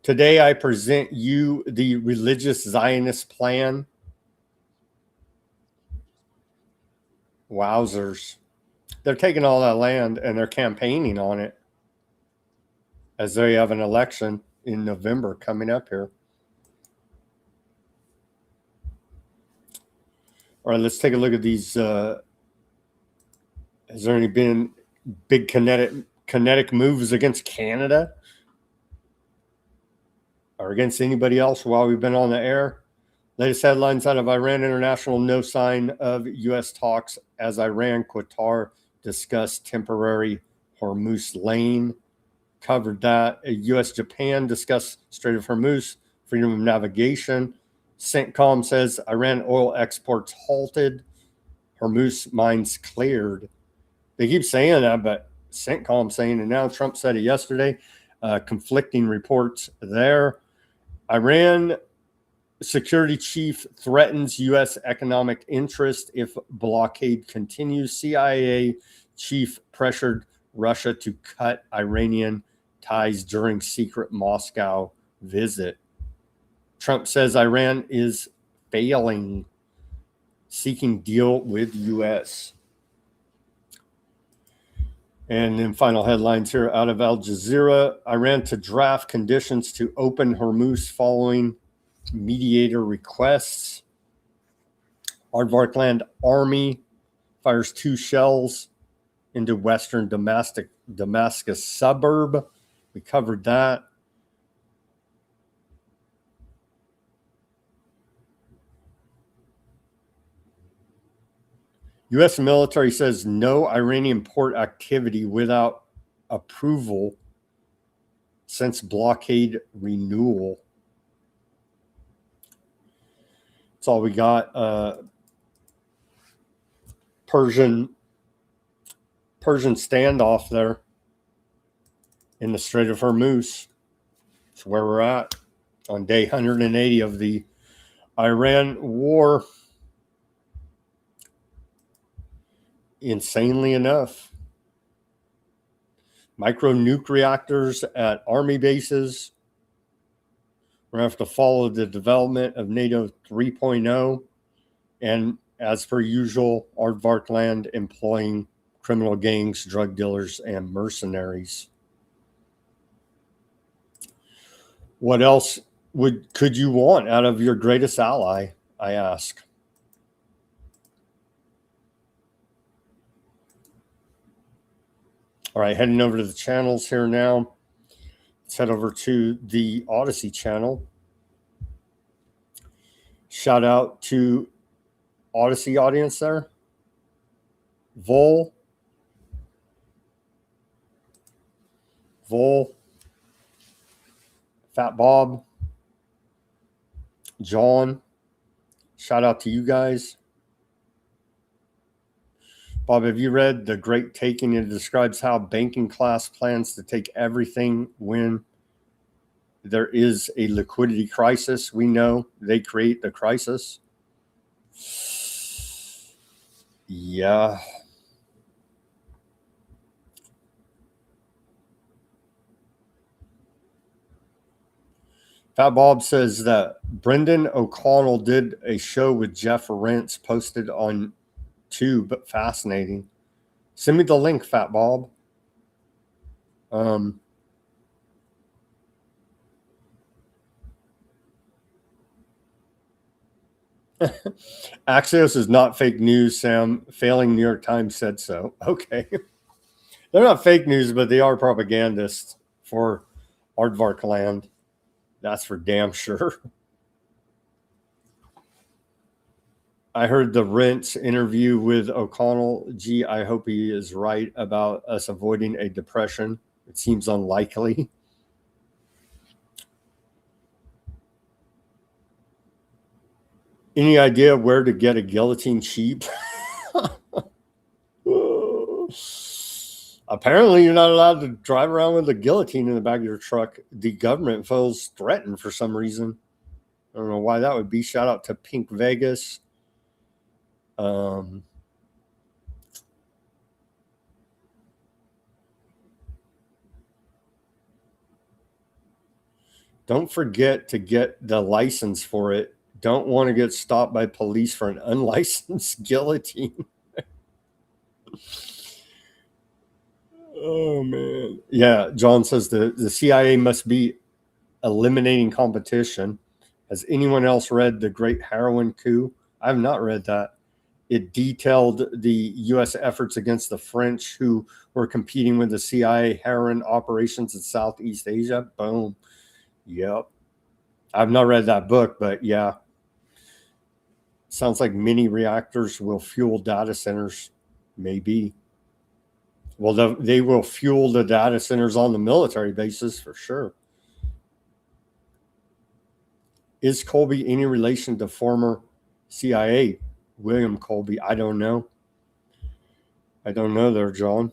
Today, I present you the religious Zionist plan. Wowzers. They're taking all that land and they're campaigning on it as they have an election in November coming up here. All right, let's take a look at these. Has there any been big kinetic moves against Canada or against anybody else while we've been on the air? Latest headlines out of Iran International, no sign of U.S. talks as Iran, Qatar discussed temporary Hormuz lane. Covered that. U.S. Japan discussed Strait of Hormuz, freedom of navigation. CENTCOM says Iran oil exports halted. Hormuz mines cleared. They keep saying that, but CENTCOM saying it now. Trump said it yesterday. Conflicting reports there. Iran security chief threatens U.S. economic interest if blockade continues. CIA chief pressured Russia to cut Iranian ties during secret Moscow visit. Trump says Iran is failing, seeking deal with U.S. And then final headlines here out of Al Jazeera. Iran to draft conditions to open Hormuz following mediator requests. Aardvarkland Army fires 2 shells into western Damascus suburb. We covered that. U.S. military says no Iranian port activity without approval since blockade renewal. That's all we got. Persian standoff there in the Strait of Hormuz. That's where we're at. on day 180 of the Iran war. Insanely enough, micro nuke reactors at army bases. We're going to have to follow the development of NATO 3.0. And as per usual, Aardvark land employing criminal gangs, drug dealers, and mercenaries. What else could you want out of your greatest ally, I ask? All right, heading over to the channels here now. Let's head over to the Odysee channel. Shout out to Odysee audience there. Vol, Fat Bob, John. Shout out to you guys. Bob, have you read The Great Taking? It describes how banking class plans to take everything when there is a liquidity crisis. We know they create the crisis. Yeah. Fat Bob says that Brendan O'Connell did a show with Jeff Rentz posted on Tube. Fascinating. Send me the link, Fat Bob. Axios is not fake news, Sam. Failing New York Times said so. Okay. They're not fake news, but they are propagandists for Aardvark land. That's for damn sure. I heard the Rentz interview with O'Connell. Gee, I hope he is right about us avoiding a depression. It seems unlikely. Any idea where to get a guillotine cheap? Apparently, you're not allowed to drive around with a guillotine in the back of your truck. The government feels threatened for some reason. I don't know why that would be. Shout out to Pink Vegas. Don't forget to get the license for it. Don't want to get stopped by police for an unlicensed guillotine. Oh, man. Yeah, John says the CIA must be eliminating competition. Has anyone else read The Great Heroin Coup? I have not read that. It detailed the U.S. efforts against the French who were competing with the CIA heroin operations in Southeast Asia. Boom. Yep. I've not read that book, but yeah. Sounds like mini reactors will fuel data centers. Maybe. Well, they will fuel the data centers on the military bases for sure. Is Colby any relation to former CIA William Colby? I don't know. I don't know there, John.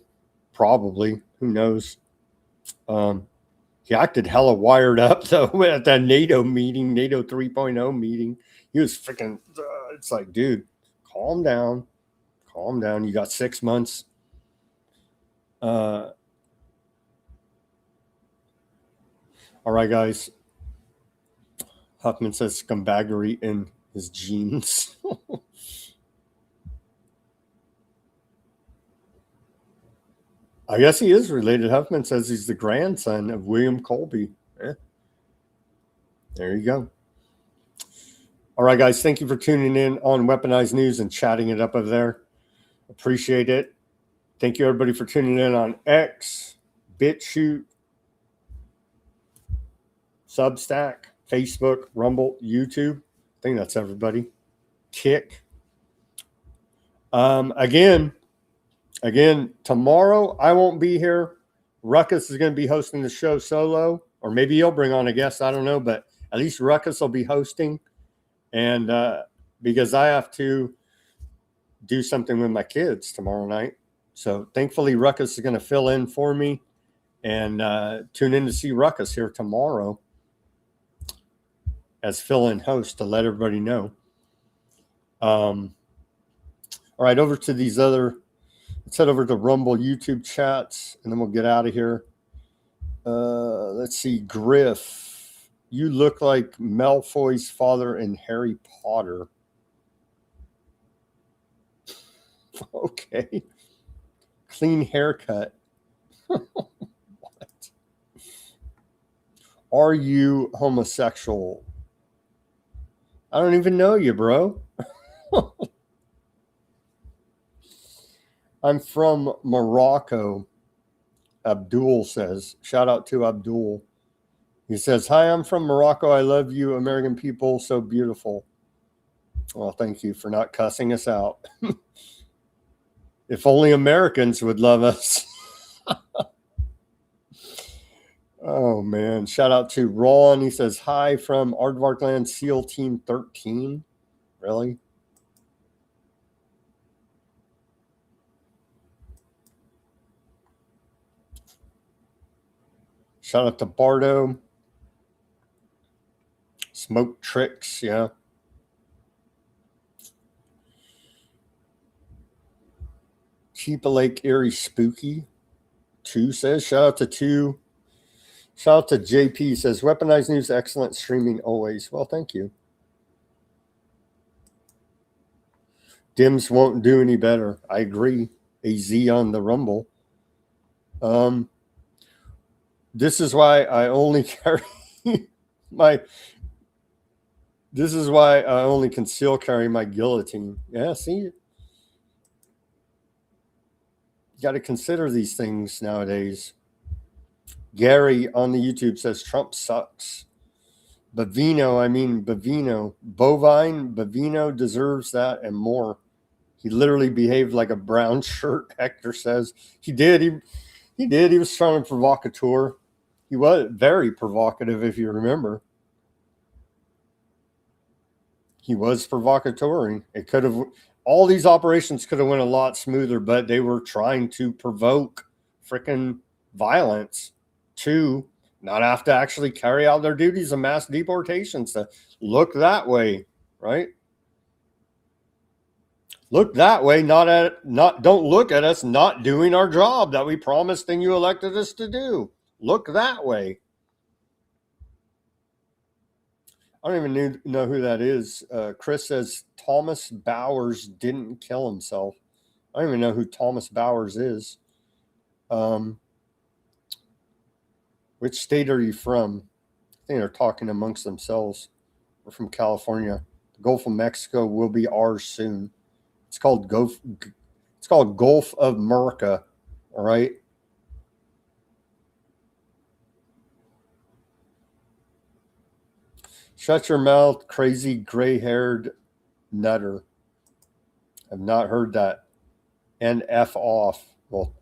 Probably. Who knows? He acted hella wired up, though, at that NATO meeting, NATO 3.0 meeting. He was freaking, it's like, dude, calm down. Calm down. You got 6 months. All right, guys. Huffman says scumbaggery in his genes. I guess he is related. Huffman says he's the grandson of William Colby. Yeah. There you go. All right, guys. Thank you for tuning in on Weaponized News and chatting it up over there. Appreciate it. Thank you, everybody, for tuning in on X, Bitchute, Substack, Facebook, Rumble, YouTube. I think that's everybody. Kick. Again, tomorrow I won't be here. Ruckus is going to be hosting the show solo, or maybe he'll bring on a guest. I don't know, but at least Ruckus will be hosting. And because I have to do something with my kids tomorrow night. So thankfully, Ruckus is going to fill in for me, and tune in to see Ruckus here tomorrow. as fill-in host to let everybody know. All right, over to these other. Let's head over to Rumble YouTube chats, and then we'll get out of here. Let's see, Griff. You look like Malfoy's father in Harry Potter. Okay. Clean haircut. What? Are you homosexual? I don't even know you, bro. I'm from Morocco, Abdul says. Shout out to Abdul. He says, hi, I'm from Morocco. I love you, American people. So beautiful. Well, thank you for not cussing us out. If only Americans would love us. Oh, man. Shout out to Ron. He says, hi from Aardvarkland SEAL Team 13. Really? Shout out to Bardo. Smoke Tricks, yeah. Cheap Lake Erie Spooky 2 says, shout out to 2. Shout out to JP says, Weaponized News, excellent streaming always. Well, thank you. Dims won't do any better. I agree. AZ on the Rumble. This is why I only carry this is why I only conceal carry my guillotine. Yeah, see? You got to consider these things nowadays. Gary on the YouTube says Trump sucks. Bovino deserves that and more. He literally behaved like a brown shirt, Hector says. He did. He did. He was trying to provocateur. He was very provocative, if you remember. He was provocateuring. It could have, all these operations could have went a lot smoother, but they were trying to provoke freaking violence to not have to actually carry out their duties of mass deportations. To look that way, right? Look that way, don't look at us not doing our job that we promised and you elected us to do. Look that way. I don't even know who that is. Chris says Thomas Bowers didn't kill himself. I don't even know who Thomas Bowers is. Which state are you from? I think they're talking amongst themselves. We're from California. The Gulf of Mexico will be ours soon. It's called Gulf of America. All right. Shut your mouth, crazy gray-haired nutter. I've not heard that. And F off. Well,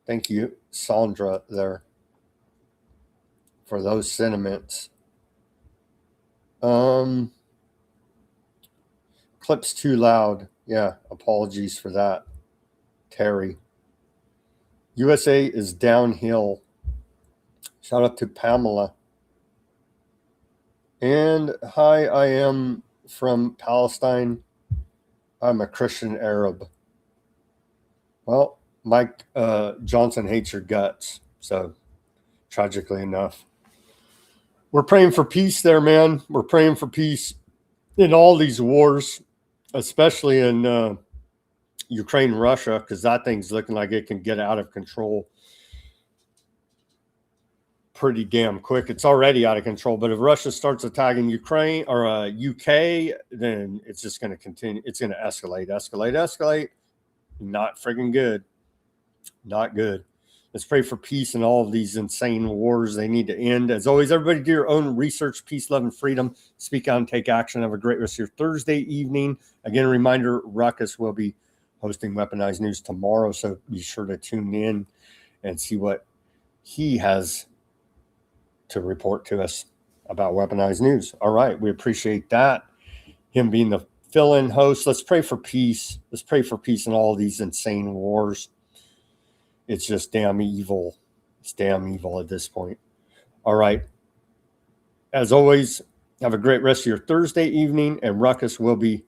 thank you, Sandra, there, for those sentiments. Clip's too loud. Yeah, apologies for that, Terry. USA is downhill. Shout out to Pamela. And hi, I am from Palestine. I'm a Christian Arab. Well, Mike Johnson hates your guts. So, tragically enough. We're praying for peace there, man. We're praying for peace in all these wars, especially in Ukraine, Russia, because that thing's looking like it can get out of control pretty damn quick. It's already out of control, but if Russia starts attacking Ukraine or UK, then it's just going to continue. It's going to escalate. Not friggin' good. Not good. Let's pray for peace in all of these insane wars. They need to end. As always, everybody do your own research, peace, love, and freedom. Speak out and take action. Have a great rest of your Thursday evening. Again, a reminder, Ruckus will be hosting Weaponized News tomorrow, so be sure to tune in and see what he has to report to us about Weaponized News. All right, we appreciate that. Him being the fill-in host. Let's pray for peace. Let's pray for peace in all these insane wars. It's just damn evil. It's damn evil at this point. All right. As always, Have a great rest of your Thursday evening, and Ruckus will be